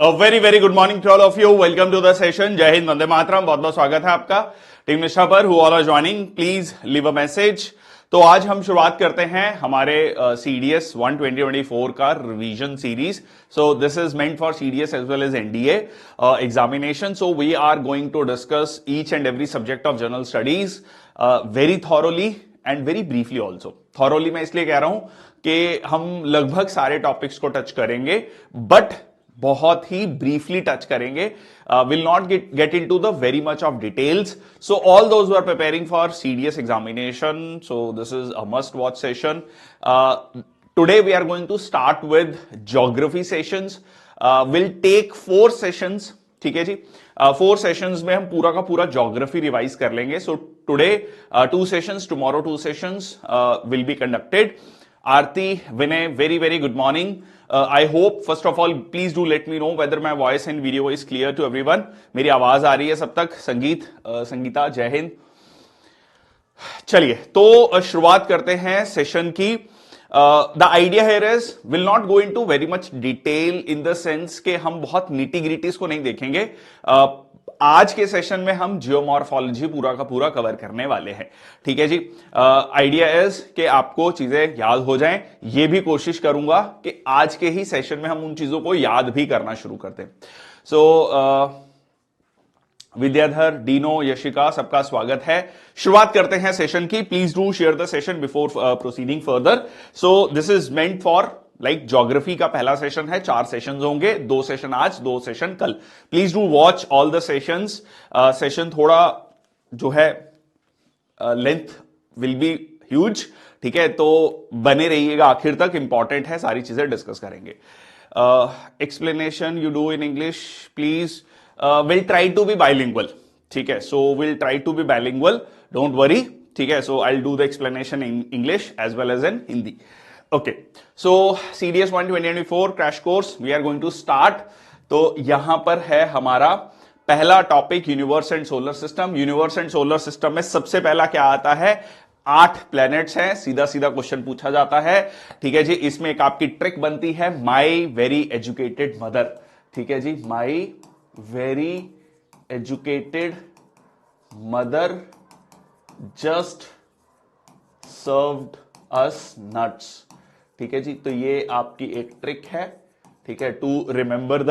Very very good morning to all of you. Welcome to the session. जय हिंद, वंदे मातरम। बहुत बहुत स्वागत है आपका टीम निष्ठा पर। Who all are joining please leave a message. तो आज हम शुरुआत करते हैं हमारे CDS 1 2024 का revision series. So this is meant for CDS as well as NDA examination. So we are going to discuss each and every subject of general studies very thoroughly and very briefly also. Thoroughly मैं इसलिए कह रहा हूं कि हम लगभग सारे topics को टच करेंगे, बट बहुत ही ब्रीफली टच करेंगे, will not get in to the very much of details. So all those who are preparing for CDS examination, so this is a must watch session. Today we are going to start with geography sessions. We'll take 4 sessions. ठीक है जी. 4 sessions में हम पूरा का पूरा geography revise कर लेंगे. So today 2 sessions, tomorrow 2 sessions will be conducted. Aarti, Vinay, very very good morning. I hope first of all please do let me know whether my voice and video is clear to everyone. मेरी आवाज आ रही है सब तक? संगीता, जय हिंद. चलिए तो शुरुआत करते हैं सेशन की. The idea here is will not go into very much detail in the sense कि हम बहुत नीटी ग्रिटीज को नहीं देखेंगे. आज के सेशन में हम जियोमॉर्फोलॉजी पूरा का पूरा कवर करने वाले हैं. ठीक है जी. आइडिया इज कि आपको चीजें याद हो जाएं. ये भी कोशिश करूंगा कि आज के ही सेशन में हम उन चीजों को याद भी करना शुरू कर दें. सो विद्याधर, डीनो, यशिका, सबका स्वागत है. शुरुआत करते हैं सेशन की. Please do share the session before proceeding further. So this is meant for like geography का पहला सेशन है. 4 सेशन होंगे, 2 सेशन आज, 2 सेशन कल. Please do watch all the sessions. Session थोड़ा जो है लेंथ विल बी ह्यूज. ठीक है, तो बने रहिएगा आखिर तक. इंपॉर्टेंट है, सारी चीजें डिस्कस करेंगे. Explanation you do in English please. Will try to be bilingual. ठीक है, so will try to be bilingual, don't worry. ठीक है, so I will do the explanation in English as well as in Hindi. Okay, so CDS 1 2024 crash course we are going to start. तो यहां पर है हमारा पहला topic, universe and solar system. Universe and solar system में सबसे पहला क्या आता है? 8 प्लैनेट्स हैं. सीधा सीधा क्वेश्चन पूछा जाता है. ठीक है जी. इसमें एक आपकी ट्रिक बनती है, माई वेरी एजुकेटेड मदर. ठीक है जी, my very educated mother just served us nuts. ठीक है जी. तो ये आपकी एक ट्रिक है. ठीक है, to remember the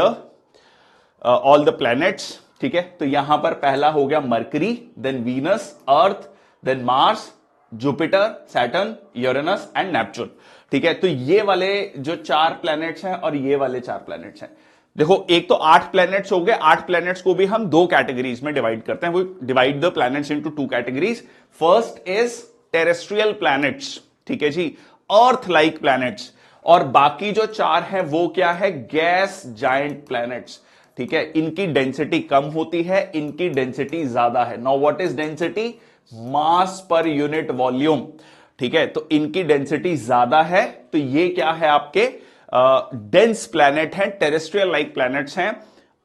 all the planets. ठीक है, तो यहां पर पहला हो गया Mercury, then Venus, Earth, then Mars, Jupiter, Saturn, Uranus and Neptune. ठीक है, तो ये वाले जो 4 प्लैनेट्स हैं और ये वाले 4 प्लैनेट्स हैं. देखो, एक तो 8 प्लैनेट्स हो गए. 8 प्लैनेट्स को भी हम 2 कैटेगरीज में डिवाइड करते हैं. वो divide the planets into 2 categories. First is terrestrial planets. ठीक है जी, अर्थ लाइक प्लैनेट्स. और बाकी जो 4 है वो क्या है? Gas giant planets. ठीक है, इनकी डेंसिटी कम होती है, इनकी डेंसिटी ज्यादा है. Now what is density? Mass per unit volume. ठीक है, तो इनकी डेंसिटी ज्यादा है. तो ये क्या है? आपके डेंस प्लैनेट है, टेरेस्ट्रियल लाइक प्लैनेट्स हैं,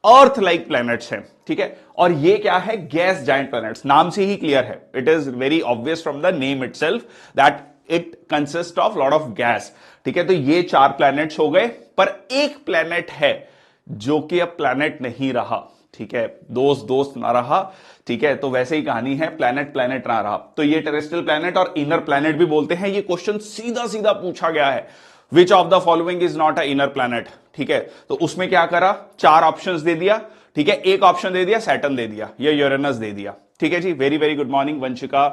अर्थ लाइक प्लैनेट्स हैं. ठीक है, और ये क्या है? Gas giant planets. नाम से ही क्लियर है. It is very obvious from the name itself that it consist of lot of gas. ठीक है, तो ये 4 प्लैनेट्स हो गए. पर एक प्लैनेट है जो कि अब प्लैनेट नहीं रहा. ठीक है, दोस्त ना रहा. ठीक है, तो वैसे ही कहानी है, प्लैनेट ना रहा. तो ये टेरेस्ट्रियल प्लैनेट और इनर प्लैनेट भी बोलते हैं. ये क्वेश्चन सीधा सीधा पूछा गया है, which of the following is not a inner planet. ठीक है, तो उसमें क्या करा? 4 ऑप्शंस दे दिया. ठीक है, एक ऑप्शन दे दिया सैटर्न दे दिया, या यूरेनस दे दिया. ठीक है जी, very very good morning Vanshika.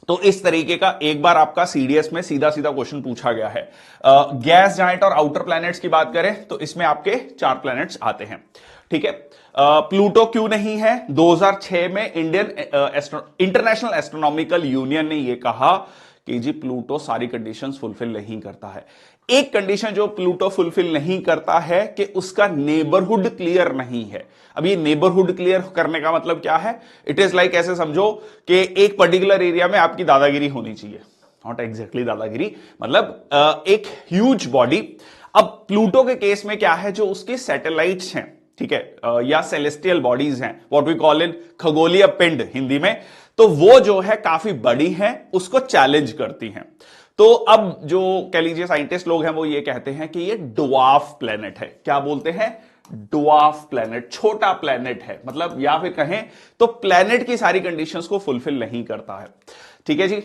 तो इस तरीके का एक बार आपका CDS में सीधा सीधा क्वेश्चन पूछा गया है. गैस जायंट और आउटर प्लैनेट्स की बात करें तो इसमें आपके 4 प्लैनेट्स आते हैं. ठीक है, प्लूटो क्यों नहीं है? 2006 में इंटरनेशनल एस्ट्रोनॉमिकल यूनियन ने यह कहा कि जी प्लूटो सारी कंडीशंस फुलफिल नहीं करता है. एक कंडीशन जो प्लूटो फुलफिल नहीं करता है कि उसका नेबरहुड क्लियर नहीं है. अब ये नेबरहुड क्लियर करने का मतलब क्या है? इट इज लाइक, ऐसे समझो कि एक पर्टिकुलर एरिया में आपकी दादागिरी होनी चाहिए. नॉट एग्जैक्टली दादागिरी, मतलब एक ह्यूज बॉडी. अब प्लूटो के केस में क्या है? जो उसके सैटेलाइट्स हैं, ठीक है, या सेलेस्टियल बॉडीज हैं, व्हाट वी कॉल इन खगोलीय पिंड हिंदी में, तो वो जो है काफी बड़ी हैं, उसको चैलेंज करती हैं. तो अब जो कह लीजिए साइंटिस्ट लोग हैं वो ये कहते हैं कि ये ड्वार्फ प्लेनेट है। क्या बोलते हैं? ड्वार्फ प्लेनेट, छोटा प्लेनेट है, मतलब या फिर कहें तो प्लेनेट की सारी कंडीशंस को फुलफिल नहीं करता है। ठीक है जी,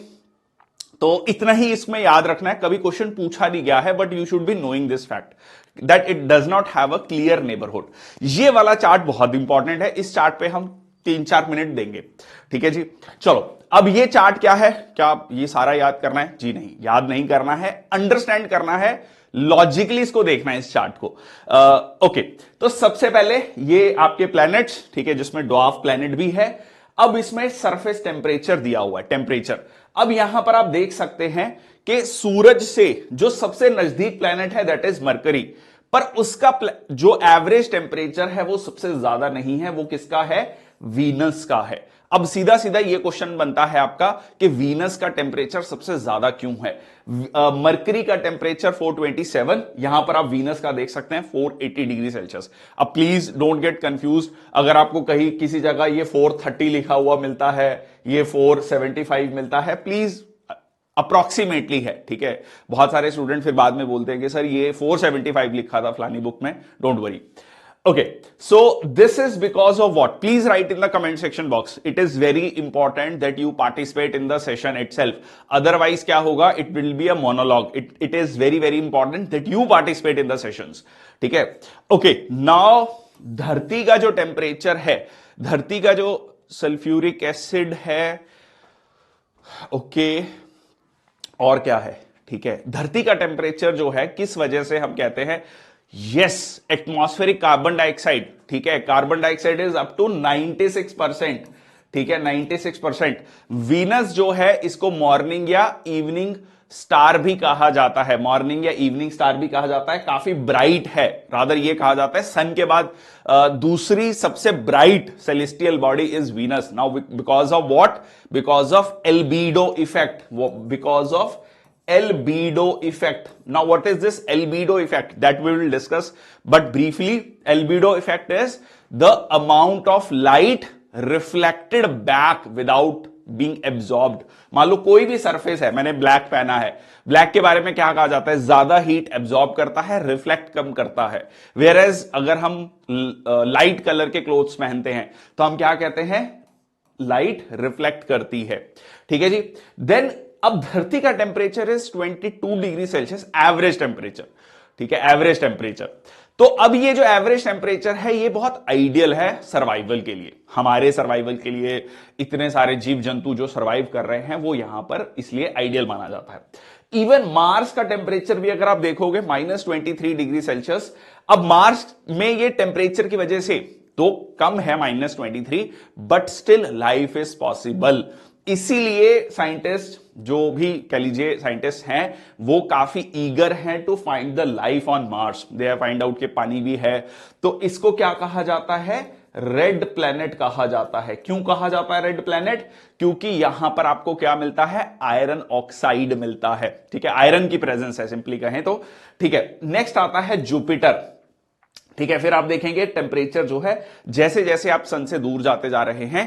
तो इतना ही इसमें याद रखना है। कभी क्वेश्चन पूछा नहीं गया है, but you should be knowing this fact that it does not have a clear neighbourhood. ये वाला चार्ट बहुत इंपॉर्टेंट है, इस चार्ट पे हम 3-4 मिनट देंगे। ठीक है जी, चलो अब ये चार्ट क्या है, क्या ये सारा याद करना है? जी नहीं, याद नहीं करना है, अंडरस्टैंड करना है, लॉजिकली इसको देखना है इस चार्ट को। ओके, तो सबसे पहले ये आपके प्लैनेट्स, ठीक है, जिसमें ड्वार्फ प्लैनेट भी है। अब इसमें सरफेस टेम्परेचर दिया हुआ है, टेम्परेचर। अब यहां पर आप देख सकते हैं कि सूरज से जो सबसे नजदीक प्लैनेट है दैट इज मरकरी, पर उसका जो एवरेज टेम्परेचर है वो सबसे ज्यादा नहीं है, वो किसका है? वीनस का है। अब सीधा सीधा ये क्वेश्चन बनता है आपका कि वीनस का टेम्परेचर सबसे ज्यादा क्यों है? मरकरी का टेम्परेचर 427, यहां पर आप वीनस का देख सकते हैं 480 डिग्री सेल्सियस। अब प्लीज डोंट गेट कंफ्यूज, अगर आपको कहीं किसी जगह ये 430 लिखा हुआ मिलता है, ये 475 मिलता है, प्लीज अप्रोक्सीमेटली है। ठीक है, बहुत सारे स्टूडेंट फिर बाद में बोलते हैं कि सर ये 475 लिखा था फलानी बुक में। Don't worry. Okay, so this is because of what? Please write in the comment section box. It is very important that you participate in the session itself. Otherwise क्या होगा? It will be a monologue. It is very very important that you participate in the sessions. ठीक है? Okay, now धरती का जो temperature है, धरती का जो सल्फ्यूरिक एसिड है, ओके, और क्या है? ठीक है, धरती का टेम्परेचर जो है, किस वजह से हम कहते हैं यस, एटमॉस्फेरिक कार्बन डाइऑक्साइड। ठीक है, carbon dioxide is up to 96%। ठीक है, 96%। वीनस जो है इसको मॉर्निंग या इवनिंग स्टार भी कहा जाता है, मॉर्निंग या इवनिंग स्टार भी कहा जाता है, काफी ब्राइट है, रादर ये कहा जाता है सन के बाद दूसरी सबसे bright celestial body is Venus. Now because of what? Because of albedo effect, because of albedo effect. Now what is this albedo effect? That we will discuss, but briefly albedo effect is the amount of light reflected back without being absorbed. मान लो कोई भी surface है, मैंने black पहना है, black के बारे में क्या कहा जाता है? ज्यादा हीट एब्जॉर्ब करता है, रिफ्लेक्ट कम करता है। वेयर एज अगर हम लाइट कलर के क्लोथ्स पहनते हैं तो हम क्या कहते हैं? लाइट रिफ्लेक्ट करती है। ठीक है जी, देन अब धरती का temperature is 22 degree Celsius average temperature. ठीक है, एवरेज टेम्परेचर। तो अब ये जो एवरेज टेम्परेचर है ये बहुत आइडियल है सर्वाइवल के लिए, हमारे सर्वाइवल के लिए। इतने सारे जीव जंतु जो सर्वाइव कर रहे हैं वो यहां पर इसलिए आइडियल माना जाता है। इवन मार्स का टेम्परेचर भी अगर आप देखोगे -23 डिग्री सेल्सियस। अब मार्स में ये टेम्परेचर की वजह से तो कम है -23, but still life is possible. इसीलिए साइंटिस्ट, जो भी कह लीजिए साइंटिस्ट हैं, वो काफी ईगर हैं to find the life on Mars. They find out के पानी भी है, तो इसको क्या कहा जाता है? रेड प्लैनेट कहा जाता है। क्यों कहा जाता है रेड प्लैनेट? क्योंकि यहां पर आपको क्या मिलता है? आयरन ऑक्साइड मिलता है। ठीक है, आयरन की प्रेजेंस है सिंपली कहें तो। ठीक है, नेक्स्ट आता है जुपिटर। ठीक है, फिर आप देखेंगे टेम्परेचर जो है, जैसे जैसे आप सन से दूर जाते जा रहे हैं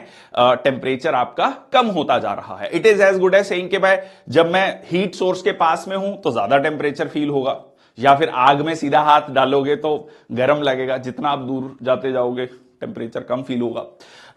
टेम्परेचर आपका कम होता जा रहा है। It is as good as saying कि भाई जब मैं हीट सोर्स के पास में हूं तो ज्यादा टेम्परेचर फील होगा, या फिर आग में सीधा हाथ डालोगे तो गर्म लगेगा, जितना आप दूर जाते जाओगे टेम्परेचर कम फील होगा।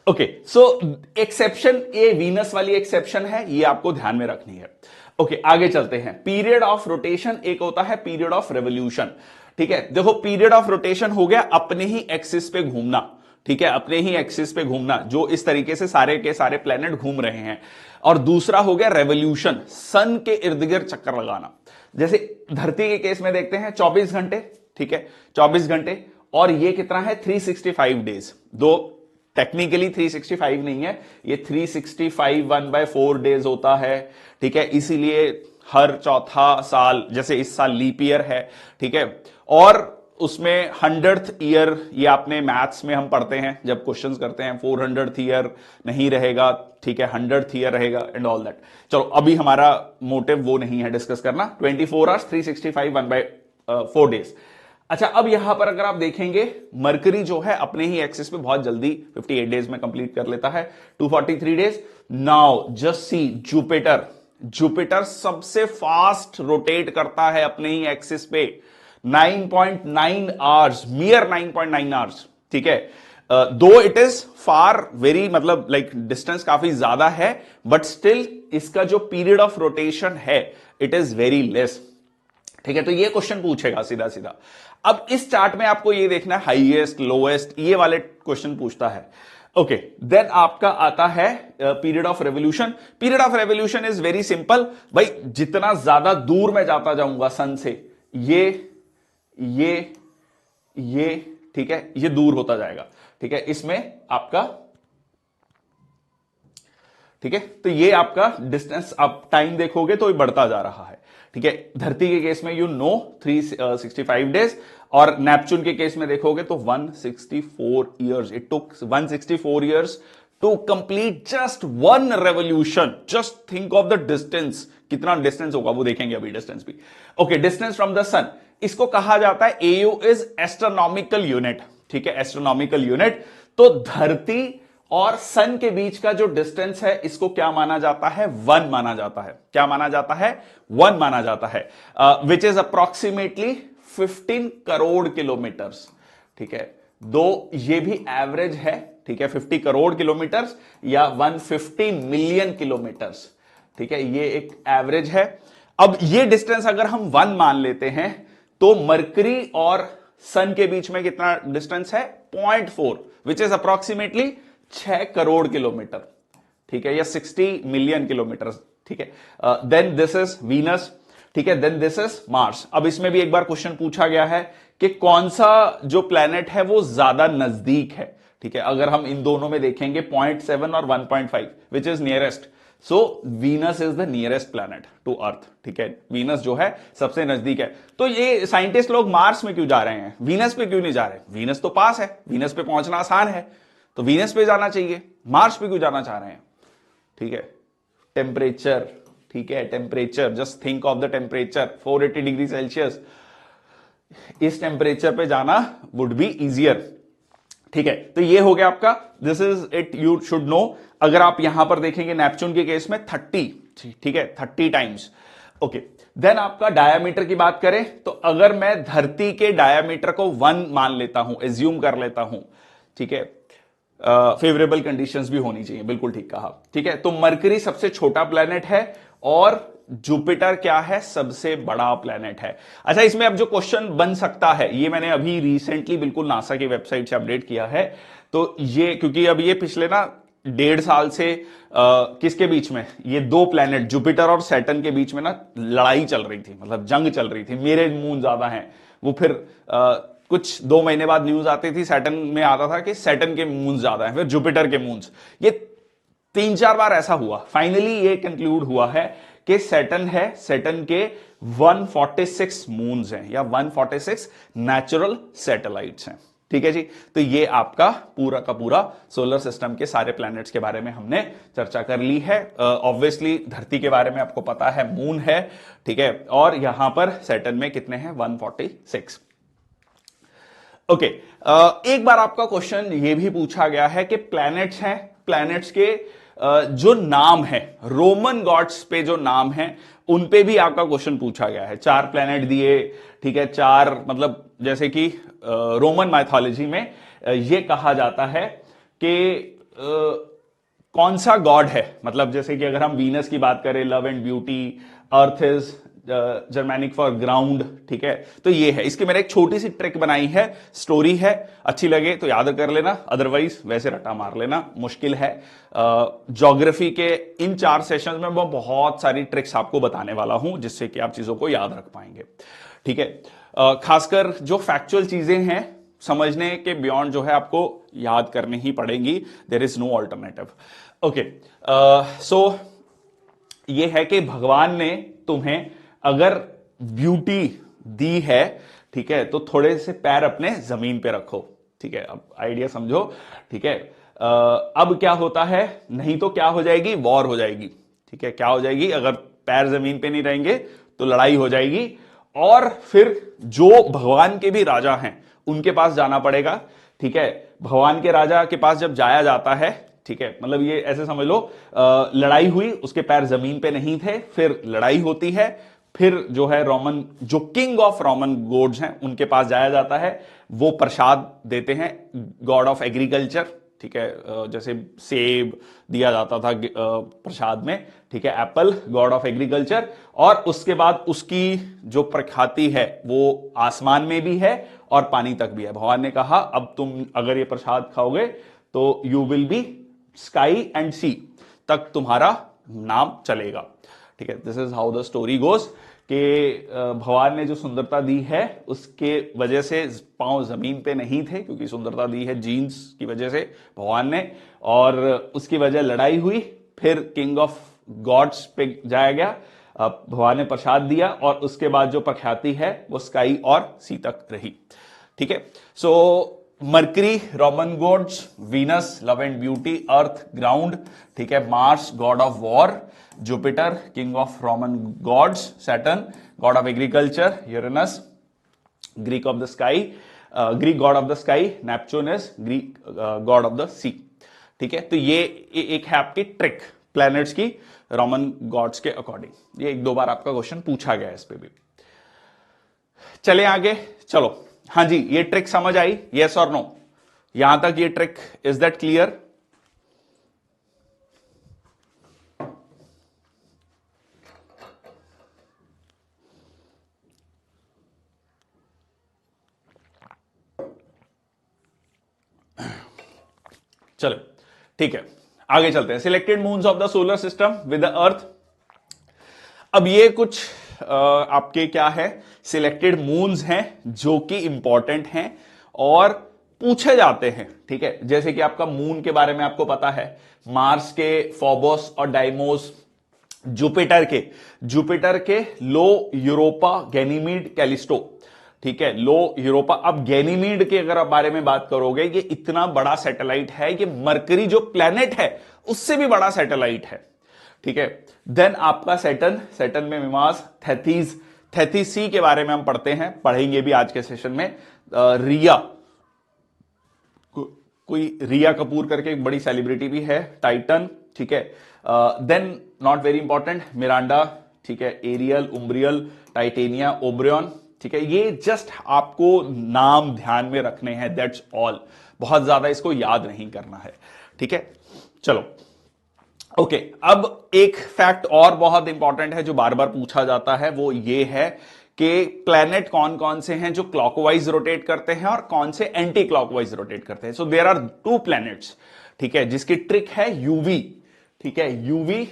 ओके, सो एक्सेप्शन, ये वीनस वाली एक्सेप्शन है, ये आपको ध्यान में रखनी है। ओके, आगे चलते हैं। पीरियड ऑफ रोटेशन, एक होता है पीरियड ऑफ रेवोल्यूशन। ठीक है, देखो पीरियड ऑफ रोटेशन हो गया अपने ही एक्सिस पे घूमना। ठीक है, अपने ही एक्सिस पे घूमना, जो इस तरीके से सारे के सारे प्लेनेट घूम रहे हैं। और दूसरा हो गया रेवोल्यूशन, सन के इर्द गिर्द चक्कर लगाना। जैसे धरती के केस में देखते हैं 24 घंटे। ठीक है, 24 घंटे, और ये कितना है? 365 डेज। दो टेक्निकली 365 नहीं है, ये 365 1/4 डेज होता है। ठीक है, इसीलिए हर चौथा साल, जैसे इस साल लीप ईयर है, ठीक है, और उसमें 100th ईयर, ये आपने मैथ्स में हम पढ़ते हैं जब क्वेश्चंस करते हैं, 400th ईयर नहीं रहेगा, ठीक है, 100th ईयर रहेगा एंड ऑल दैट। चलो अभी हमारा मोटिव वो नहीं है डिस्कस करना। 24 आवर्स 365 1/4 डेज। अच्छा, अब यहां पर अगर आप देखेंगे मरकरी जो है अपने ही एक्सिस पे बहुत जल्दी 58 डेज में कंप्लीट कर लेता है, 243 days. Now just see Jupiter, Jupiter सबसे फास्ट रोटेट करता है अपने ही एक्सिस पे, 9.9 आवर्स, मियर 9.9 आवर्स, ठीक है। दो इट इज फार वेरी, मतलब लाइक डिस्टेंस काफी ज्यादा है, बट स्टिल इसका जो पीरियड ऑफ रोटेशन है इट इज वेरी लेस, ठीक है। तो ये क्वेश्चन पूछेगा सीधा सीधा। अब इस चार्ट में आपको ये देखना है हाईएस्ट लोएस्ट, ये वाले क्वेश्चन पूछता है। ओके, देन आपका आता है period of revolution. Period of revolution is very simple भाई, जितना ज्यादा दूर मैं जाता जाऊंगा सन से, ये ठीक है, ये दूर होता जाएगा, ठीक है। इसमें आपका, ठीक है, तो ये आपका डिस्टेंस आप टाइम देखोगे तो ये बढ़ता जा रहा है, ठीक है। धरती के केस में 365 डेज, और नेपच्यून के केस में देखोगे तो 164 years. It took 164 years to complete just one revolution. Just think of the distance, कितना डिस्टेंस होगा वो देखेंगे अभी, डिस्टेंस भी। Okay, distance from the sun, इसको कहा जाता है एयू इज एस्ट्रोनॉमिकल यूनिट, ठीक है, एस्ट्रोनॉमिकल यूनिट। तो धरती और सन के बीच का जो डिस्टेंस है इसको क्या माना जाता है, 1 माना जाता है। क्या माना जाता है, 1 माना जाता है, which is approximately 15 crore kilometres, ठीक है। दो ये भी एवरेज है, ठीक है, 50 करोड़ किलोमीटर्स या 150 मिलियन किलोमीटर्स, ठीक है, ये एक एवरेज है। अब ये डिस्टेंस अगर हम 1 मान लेते हैं तो मरकरी और सन के बीच में कितना डिस्टेंस है, 0.4, which is approximately 6 crore kilometre, ठीक है, या 60 मिलियन किलोमीटर, ठीक है। देन दिस इज वीनस, ठीक है, देन दिस इज मार्स। अब इसमें भी एक बार क्वेश्चन पूछा गया है कि कौन सा जो प्लेनेट है वो ज्यादा नजदीक है, ठीक है। अगर हम इन दोनों में देखेंगे 0.7 और 1.5, which is nearest, so Venus is the nearest planet to Earth, ठीक है। वीनस जो है सबसे नजदीक है। तो ये साइंटिस्ट लोग मार्स में क्यों जा रहे हैं, वीनस पे क्यों नहीं जा रहे? वीनस तो पास है, वीनस पे पहुंचना आसान है, तो वीनस पे जाना चाहिए, मार्स पे क्यों जाना चाह रहे हैं, ठीक है। टेम्परेचर, ठीक है, temperature, just think of the temperature, 480 degree Celsius, इस टेम्परेचर पे जाना वुड बी इजियर, ठीक है। तो ये हो गया आपका, this is it, you should know. अगर आप यहां पर देखेंगे नेपच्यून के केस में 30, ठीक है, 30 टाइम्स, ओके। देन आपका डायामीटर की बात करें तो अगर मैं धरती के डायामीटर को 1 मान लेता हूं, एज्यूम कर लेता हूं, ठीक है, फेवरेबल कंडीशंस भी होनी चाहिए, बिल्कुल ठीक कहा, ठीक है। तो मरकरी सबसे छोटा प्लेनेट है और जुपिटर क्या है, सबसे बड़ा प्लेनेट है। अच्छा, इसमें अब जो क्वेश्चन बन सकता है, ये मैंने अभी रिसेंटली बिल्कुल नासा की वेबसाइट से अपडेट किया है, तो ये क्योंकि अब ये पिछले ना 1.5 साल से किसके बीच में, ये दो प्लेनेट जुपिटर और सैटर्न के बीच में ना लड़ाई चल रही थी, मतलब जंग चल रही थी, मेरे मून ज्यादा हैं, वो फिर कुछ 2 महीने बाद न्यूज आती थी, सैटर्न में आता था कि सैटर्न के मून ज्यादा हैं, फिर जुपिटर के मून्स, ये 3-4 बार ऐसा हुआ। फाइनली ये कंक्लूड हुआ है कि सैटर्न है, सैटर्न के 146 मून्स हैं या 146 नेचुरल सैटेलाइट्स हैं, ठीक है जी। तो ये आपका पूरा का पूरा सोलर सिस्टम के सारे प्लैनेट्स के बारे में हमने चर्चा कर ली है। ऑब्वियसली धरती के बारे में आपको पता है, मून है, ठीक है, और यहां पर सैटर्न में कितने हैं, 146। ओके, एक बार आपका क्वेश्चन ये भी पूछा गया है कि प्लैनेट्स हैं, प्लैनेट्स के जो नाम है, रोमन गॉड्स पे जो नाम है उन पे भी आपका क्वेश्चन पूछा गया है। 4 प्लैनेट दिए, ठीक है, 4 मतलब जैसे कि रोमन माइथोलॉजी में ये कहा जाता है कि कौन सा गॉड है, मतलब जैसे कि अगर हम वीनस की बात करें, love and beauty, earth is Germanic for ground, ठीक है। तो ये है, इसकी मैंने एक छोटी सी ट्रिक बनाई है, स्टोरी है, अच्छी लगे तो याद कर लेना, अदरवाइज वैसे रटा मार लेना, मुश्किल है। ज्योग्राफी के इन 4 सेशंस में मैं बहुत सारी ट्रिक्स आपको बताने वाला हूं जिससे कि आप चीजों को याद रख पाएंगे, ठीक है। खासकर जो फैक्चुअल चीजें हैं समझने के बियॉन्ड जो है आपको याद करनी ही पड़ेंगी, there is no alternative. Okay, so ये है कि भगवान ने तुम्हें अगर ब्यूटी दी है, ठीक है, तो थोड़े से पैर अपने जमीन पे रखो, ठीक है। अब आइडिया समझो, ठीक है। अब क्या होता है, नहीं तो क्या हो जाएगी, वॉर हो जाएगी, ठीक है। क्या हो जाएगी, अगर पैर जमीन पे नहीं रहेंगे तो लड़ाई हो जाएगी, और फिर जो भगवान के भी राजा हैं उनके पास जाना पड़ेगा, ठीक है। भगवान के राजा के पास जब जाया जाता है ठीक है, मतलब ये ऐसे समझ लो, लड़ाई हुई, उसके पैर जमीन पे नहीं थे, फिर लड़ाई होती है, फिर जो है रोमन, जो किंग ऑफ रोमन गॉड्स हैं उनके पास जाया जाता है, वो प्रसाद देते हैं, गॉड ऑफ एग्रीकल्चर, ठीक है, जैसे सेब दिया जाता था प्रसाद में, ठीक है, एप्पल, गॉड ऑफ एग्रीकल्चर, और उसके बाद उसकी जो प्रख्याति है वो आसमान में भी है और पानी तक भी है। भगवान ने कहा अब तुम अगर ये प्रसाद खाओगे तो you will be sky and sea तक तुम्हारा नाम चलेगा, ठीक है। This is how the story goes कि भगवान ने जो सुंदरता दी है उसके वजह से पांव जमीन पे नहीं थे, क्योंकि सुंदरता दी है जीन्स की वजह से भगवान ने, और उसकी वजह लड़ाई हुई, फिर किंग ऑफ गॉड्स पे जाया गया, भगवान ने प्रसाद दिया, और उसके बाद जो प्रख्याति है वो स्काई और सी तक रही, ठीक है। So Mercury Roman gods, Venus love and beauty, earth ground, ठीक है, Mars god of war, Jupiter king of Roman gods, Saturn god of agriculture, Uranus Greek of the sky, Greek god of the sky, Neptune is Greek god of the sea, ठीक है। तो ये एक है आपकी trick planets की Roman gods के according. ये एक दो बार आपका क्वेश्चन पूछा गया है इस पे भी। चले आगे, चलो, हाँ जी, ये ट्रिक समझ आई, यस और नो? यहां तक ये ट्रिक, इज दैट क्लियर? चलो ठीक है, आगे चलते हैं। Selected moons of the solar system with the earth. अब ये कुछ आपके क्या है, सिलेक्टेड मून्स हैं जो कि इंपॉर्टेंट हैं और पूछे जाते हैं, ठीक है। जैसे कि आपका मून के बारे में आपको पता है, मार्स के फोबोस और डाइमोस, जुपिटर के लो यूरोपा, गैनीमीड, कैलिस्टो, ठीक है, लो यूरोपा। अब गैनीमीड के अगर आप बारे में बात करोगे, ये इतना बड़ा सैटेलाइट है, ये मरकरी जो प्लेनेट है उससे भी बड़ा सैटेलाइट है, ठीक है। देन आपका सैटर्न में मिमास, थेथिस सी के बारे में हम पढ़ेंगे भी आज के सेशन में। रिया, कोई रिया कपूर करके एक बड़ी सेलिब्रिटी भी है, टाइटन, ठीक है। Then not very important, Miranda, ठीक है, एरियल, उम्ब्रियल, टाइटेनिया, ओब्रियन, ठीक है। ये जस्ट आपको नाम ध्यान में रखने हैं, दैट्स ऑल, बहुत ज्यादा इसको याद नहीं करना है, ठीक है। चलो ओके, अब एक फैक्ट और बहुत इंपॉर्टेंट है जो बार बार पूछा जाता है, वो ये है कि प्लैनेट कौन कौन से हैं जो क्लॉकवाइज रोटेट करते हैं और कौन से एंटी क्लॉकवाइज रोटेट करते हैं। सो देयर आर 2 प्लैनेट्स, ठीक है, जिसकी ट्रिक है यूवी, ठीक है, यूवी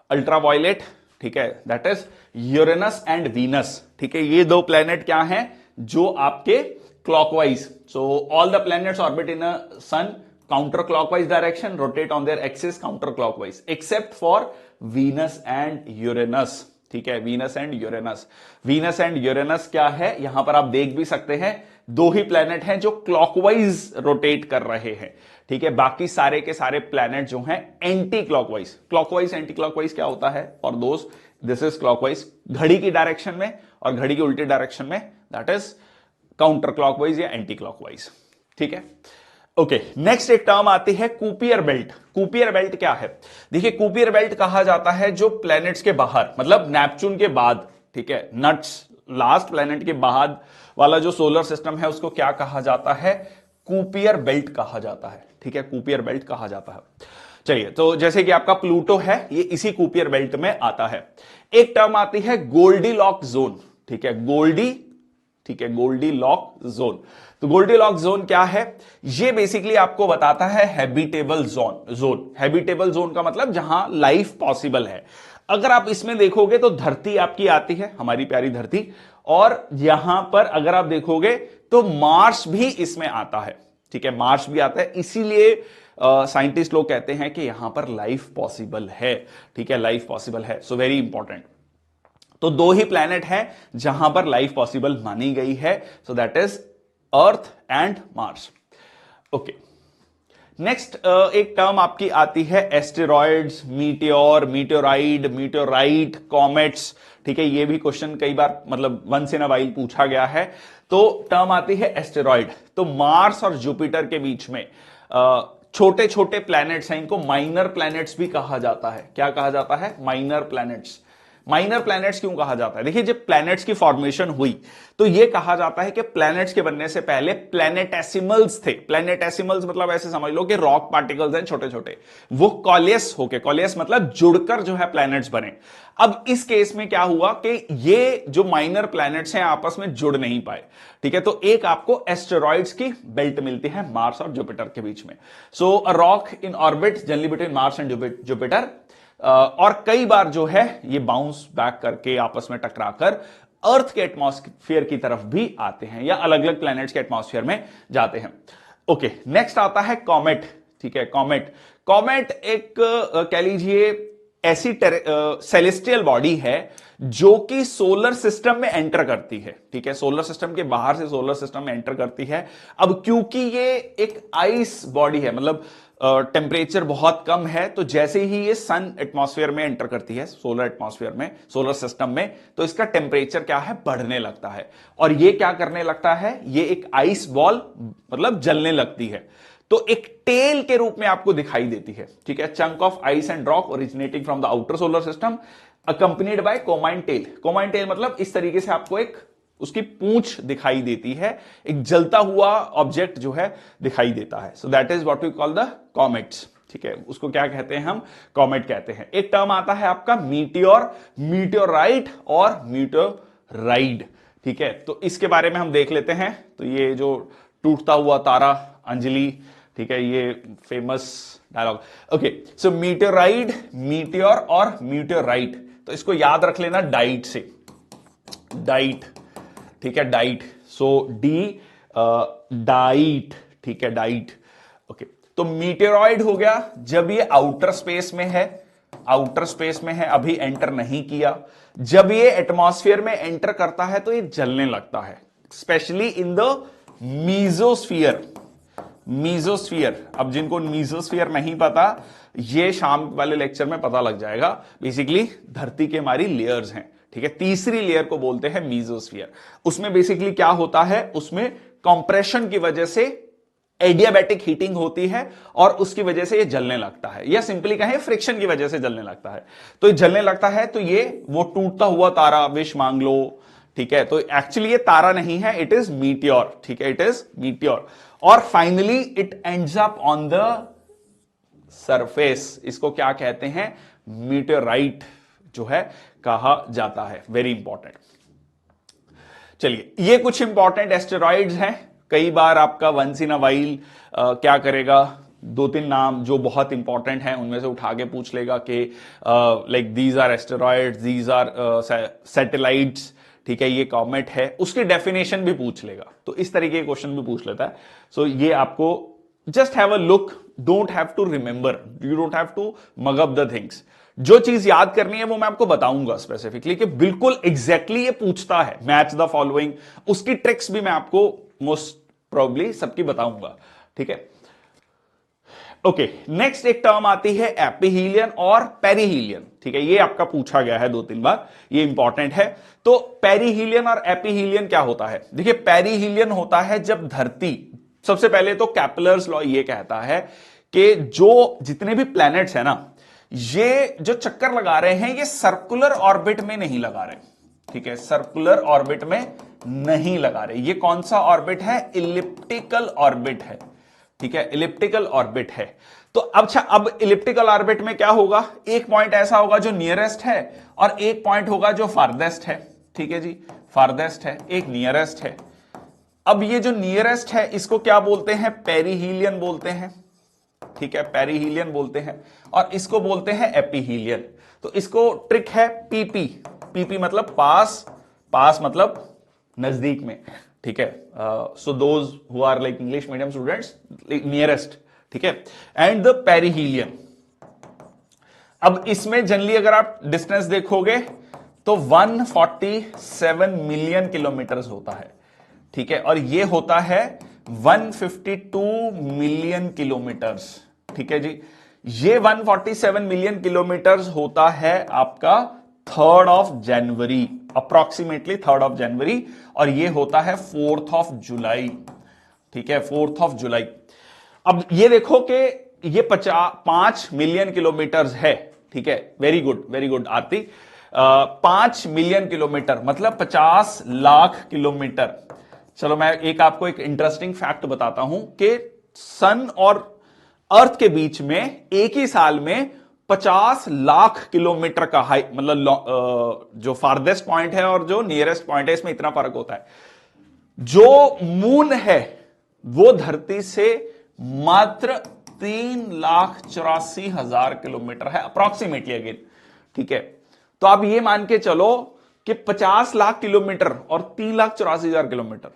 अल्ट्रावायलेट, ठीक है, that is Uranus and Venus, ठीक है। ये 2 प्लैनेट क्या हैं जो आपके clockwise, so all the planets orbit in a sun counter clockwise direction, rotate on their axis counter clockwise, except for Venus and Uranus, ठीक है, Venus and Uranus। Venus and Uranus क्या है, यहां पर आप देख भी सकते हैं, 2 ही प्लैनेट हैं जो क्लॉकवाइज रोटेट कर रहे हैं, ठीक है। बाकी सारे के सारे प्लैनेट जो हैं anti clockwise. Clockwise anti clockwise क्या होता है फॉर दोस्त, दिस इज क्लॉकवाइज घड़ी की डायरेक्शन में, और घड़ी की उल्टी डायरेक्शन में दैट इज काउंटर क्लॉकवाइज या एंटी क्लॉकवाइज, ठीक है। ओके, नेक्स्ट एक टर्म आती है कूपियर बेल्ट। कूपियर बेल्ट क्या है, देखिए, कूपियर बेल्ट कहा जाता है जो प्लैनेट्स के बाहर, मतलब नेपच्यून के बाद, ठीक है, नट्स लास्ट प्लैनेट के बाद वाला जो सोलर सिस्टम है उसको क्या कहा जाता है, कूपियर बेल्ट कहा जाता है, ठीक है, कूपियर बेल्ट कहा जाता है। चलिए, तो जैसे कि आपका प्लूटो है, ये इसी कूपियर बेल्ट में आता है। एक टर्म आती है गोल्डीलॉक जोन, ठीक है, गोल्डीलॉक जोन। तो गोल्डीलॉक जोन क्या है, ये बेसिकली आपको बताता है हैबिटेबल जोन। हैबिटेबल जोन का मतलब जहां लाइफ पॉसिबल है। अगर आप इसमें देखोगे तो धरती आपकी आती है, हमारी प्यारी धरती, और यहां पर अगर आप देखोगे तो मार्स भी इसमें आता है, ठीक है, मार्स भी आता है। इसीलिए साइंटिस्ट लोग कहते हैं कि यहां पर लाइफ पॉसिबल है, ठीक है, लाइफ पॉसिबल है। So very important. तो 2 ही प्लैनेट हैं जहां पर लाइफ पॉसिबल मानी गई है, so that is earth and Mars. Okay, next एक टर्म आपकी आती है एस्टेरॉइड्स, मीटियोर, मीटियोराइट, कॉमेट्स, ठीक है। ये भी क्वेश्चन कई बार, मतलब वंस इन अ वाइल पूछा गया है। तो टर्म आती है एस्टेरॉइड। तो मार्स और जुपिटर के बीच में छोटे छोटे प्लैनेट्स हैं, इनको माइनर प्लैनेट्स भी कहा जाता है। क्या कहा जाता है? Minor planets. माइनर प्लैनेट्स क्यों कहा जाता है? देखिए, जब प्लैनेट्स की फॉर्मेशन हुई तो यह कहा जाता है कि प्लैनेट्स के बनने से पहले प्लैनेटेसिमल्स थे। प्लैनेटेसिमल्स मतलब ऐसे समझ लो कि रॉक पार्टिकल्स हैं छोटे छोटे, वो कॉलियस होके, कॉलियस मतलब जुड़कर जो है प्लैनेट्स बने। अब इस केस में क्या हुआ कि ये जो माइनर प्लैनेट्स हैं आपस में जुड़ नहीं पाए, ठीक है। तो एक आपको एस्टेरॉइड्स की बेल्ट मिलती है मार्स और जुपिटर के बीच में। So a rock in orbit generally between Mars and Jupiter, और कई बार जो है ये बाउंस बैक करके आपस में टकराकर अर्थ के एटमॉस्फेयर की तरफ भी आते हैं या अलग अलग प्लैनेट्स के एटमॉस्फेयर में जाते हैं। ओके, नेक्स्ट आता है कॉमेट। ठीक है, कॉमेट। कॉमेट एक कह लीजिए ऐसी सेलेस्टियल बॉडी है जो कि सोलर सिस्टम में एंटर करती है। ठीक है, सोलर सिस्टम के बाहर से सोलर सिस्टम में एंटर करती है। अब क्योंकि ये एक आइस बॉडी है, मतलब टेम्परेचर बहुत कम है, तो जैसे ही ये सन एटमॉस्फेयर में एंटर करती है, सोलर एटमॉस्फेयर में, सोलर सिस्टम में, तो इसका टेम्परेचर क्या है? बढ़ने लगता है। और ये क्या करने लगता है? ये एक आइस बॉल मतलब जलने लगती है, तो एक टेल के रूप में आपको दिखाई देती है। ठीक है, chunk of ice and rock originating from the outer solar system accompanied by coma and tail. Coma and tail मतलब इस तरीके से आपको एक उसकी पूंछ दिखाई देती है, एक जलता हुआ ऑब्जेक्ट जो है दिखाई देता है। So that is what we call the comets. ठीक है, उसको क्या कहते हैं? हम कॉमेट कहते हैं। एक टर्म आता है आपका मीटियोर, मीटियोराइट और मीटियोराइड। ठीक है, तो इसके बारे में हम देख लेते हैं। तो ये जो टूटता हुआ तारा, अंजलि, ठीक है, ये फेमस डायलॉग। ओके, सो मीटियोराइड, मीटियोर और मीटियोराइट, तो इसको याद रख लेना डाइट से, डाइट। ठीक है, डाइट। सो डी डाइट। ठीक है, डाइट। ओके, तो मीटेरॉइड हो गया जब ये आउटर स्पेस में है, आउटर स्पेस में है, अभी एंटर नहीं किया। जब ये एटमॉस्फेयर में एंटर करता है तो ये जलने लगता है, specially in the mesosphere. Mesosphere, अब जिनको मीजोस्फीयर नहीं पता, ये शाम वाले लेक्चर में पता लग जाएगा। बेसिकली धरती के हमारी लेयर्स हैं। ठीक है, तीसरी लेयर को बोलते हैं मीजोस्फीयर। उसमें बेसिकली क्या होता है? उसमें कंप्रेशन की वजह से एडियाबैटिक हीटिंग होती है और उसकी वजह से ये जलने लगता है, या सिंपली कहें फ्रिक्शन की वजह से जलने लगता है। तो ये जलने लगता है, तो ये वो टूटता हुआ तारा, विश मांग लो। ठीक है, तो एक्चुअली ये तारा नहीं है, इट इज मीटियोर। ठीक है, इट इज मीटियोर। और finally it ends up on the surface. इसको क्या कहते हैं? मीटियोराइट जो है कहा जाता है। Very important. चलिए, ये कुछ इंपॉर्टेंट एस्टेरॉइड्स हैं। कई बार आपका वंस इन अ वाइल क्या करेगा, दो तीन नाम जो बहुत इंपॉर्टेंट हैं उनमें से उठा के पूछ लेगा कि like these are asteroids, these are satellites. ठीक है, ये कॉमेट है, उसकी डेफिनेशन भी पूछ लेगा। तो इस तरीके के क्वेश्चन भी पूछ लेता है। सो ये आपको just have a look, don't have to remember, you don't have to mug up the things. जो चीज याद करनी है वो मैं आपको बताऊंगा स्पेसिफिकली कि बिल्कुल एग्जैक्टली ये पूछता है, मैच द फॉलोइंग। उसकी ट्रिक्स भी मैं आपको मोस्ट प्रोबेबली सबकी बताऊंगा। ठीक है, ओके, नेक्स्ट एक टर्म आती है एपिहीलियन और पेरिहीलियन। ठीक है, ये आपका पूछा गया है 2-3 बार, ये इंपॉर्टेंट है। तो पेरिहीलियन और एपिहीलियन क्या होता है? देखिए, पेरिहीलियन होता है जब धरती, सबसे पहले तो कैपलर्स लॉ ये कहता है कि जो जितने भी प्लैनेट्स है ना, ये जो चक्कर लगा रहे हैं ये सर्कुलर ऑर्बिट में नहीं लगा रहे। ठीक है, सर्कुलर ऑर्बिट में नहीं लगा रहे। ये कौन सा ऑर्बिट है? इलिप्टिकल ऑर्बिट है। ठीक है, इलिप्टिकल ऑर्बिट है। तो अच्छा, अब इलिप्टिकल ऑर्बिट में क्या होगा? एक पॉइंट ऐसा होगा जो नियरेस्ट है और एक पॉइंट होगा जो फारदेस्ट है। ठीक है जी, फारदेस्ट है, एक नियरेस्ट है। अब ये जो नियरेस्ट है इसको क्या बोलते हैं? पेरिहीलियन बोलते हैं। ठीक है, पेरिहीलियन बोलते हैं। और इसको बोलते हैं एपिहीलियन। तो इसको ट्रिक है पीपी। पीपी मतलब पास, पास मतलब नजदीक में। ठीक है, so those who are like English medium students, nearest. ठीक है, एंड द पेरिहीलियन। अब इसमें जनरली अगर आप डिस्टेंस देखोगे तो 147 मिलियन किलोमीटर होता है। ठीक है, और ये होता है 152 मिलियन किलोमीटर्स। ठीक है जी, ये 147 मिलियन किलोमीटर्स होता है आपका 3rd of January, approximately 3rd of January, और ये होता है 4th ऑफ जुलाई। ठीक है, 4th ऑफ जुलाई। अब ये देखो कि ये 5 मिलियन किलोमीटर है, ठीक है, वेरी गुड आरती। 5 मिलियन किलोमीटर मतलब 50 लाख किलोमीटर। चलो मैं आपको एक इंटरेस्टिंग फैक्ट बताता हूं कि सन और अर्थ के बीच में एक ही साल में 50 लाख किलोमीटर का हाई मतलब जो फारदेस्ट पॉइंट है और जो नियरेस्ट पॉइंट है, इसमें इतना फर्क होता है। जो मून है वो धरती से मात्र 3,84,000 किलोमीटर है अप्रॉक्सीमेटली, अगेन, ठीक है। तो आप ये मान के चलो कि 50 लाख किलोमीटर और 3,84,000 किलोमीटर,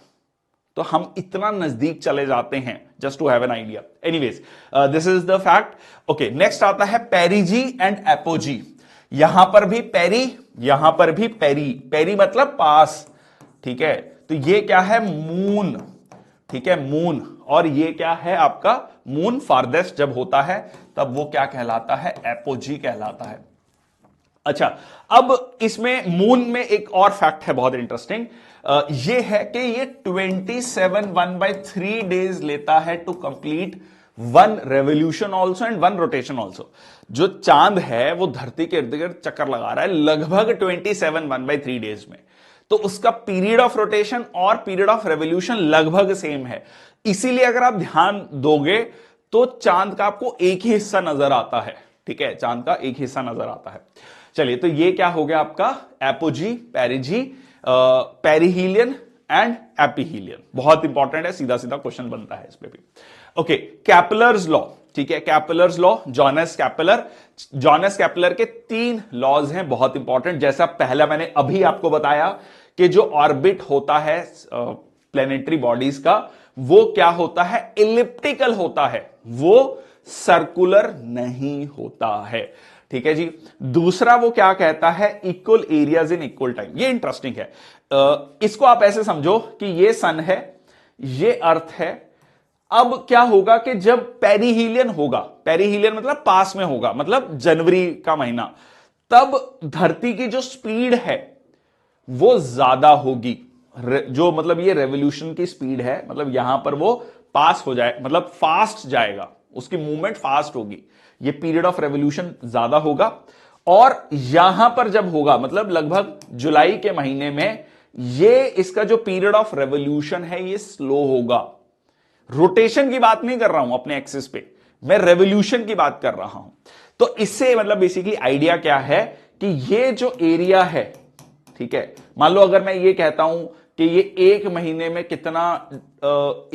तो हम इतना नजदीक चले जाते हैं, just to have an idea. Anyways, this is the fact. Okay, next आता है पेरिजी एंड एपोजी। यहां पर भी पेरी, यहां पर भी पेरी। पेरी मतलब पास, ठीक है। तो ये क्या है? मून, ठीक है, मून। और ये क्या है आपका? मून फारदेस्ट जब होता है तब वो क्या कहलाता है? एपोजी कहलाता है। अच्छा, अब इसमें मून में एक और फैक्ट है बहुत इंटरेस्टिंग। ये है कि ये 1/3 डेज लेता है to complete 1 revolution also and 1 rotation also. जो चांद है वो धरती के इर्द गिर्द चक्कर लगा रहा है लगभग 1/3 डेज में। तो उसका पीरियड ऑफ रोटेशन और पीरियड ऑफ रेवोल्यूशन लगभग सेम है। इसीलिए अगर आप ध्यान दोगे तो चांद का आपको एक ही हिस्सा नजर आता है, ठीक है, चांद का एक हिस्सा नजर आता है। चलिए, तो ये क्या हो गया आपका? Apogee, perigee, perihelion and aphelion. बहुत इंपॉर्टेंट है, सीधा सीधा क्वेश्चन बनता है इस पे भी। ओके, कैपलर्स लॉ, ठीक है, Kepler's law, Johannes Kepler. Johannes Kepler के 3 लॉज हैं बहुत इंपॉर्टेंट। जैसा पहला मैंने अभी आपको बताया कि जो ऑर्बिट होता है प्लेनेटरी बॉडीज का, वो क्या होता है? इलिप्टिकल होता है, वो सर्कुलर नहीं होता है, ठीक है जी। दूसरा वो क्या कहता है? Equal areas in equal time. ये इंटरेस्टिंग है। इसको आप ऐसे समझो कि ये सन है, ये अर्थ है। अब क्या होगा कि जब पेरिहीलियन होगा, पेरिहीलियन मतलब पास में होगा, मतलब जनवरी का महीना, तब धरती की जो स्पीड है वो ज्यादा होगी। जो मतलब ये रेवोल्यूशन की स्पीड है, मतलब यहां पर वो पास हो जाए, मतलब फास्ट जाएगा, उसकी मूवमेंट फास्ट होगी। ये पीरियड ऑफ रेवोल्यूशन ज्यादा होगा। और यहां पर जब होगा, मतलब लगभग जुलाई के महीने में, ये इसका जो पीरियड ऑफ रेवोल्यूशन है ये स्लो होगा। रोटेशन की बात नहीं कर रहा हूं अपने एक्सिस पे, मैं रेवोल्यूशन की बात कर रहा हूं। तो इससे मतलब बेसिकली आइडिया क्या है कि ये जो एरिया है, ठीक है, मान लो अगर मैं ये कहता हूं कि ये 1 महीने में कितना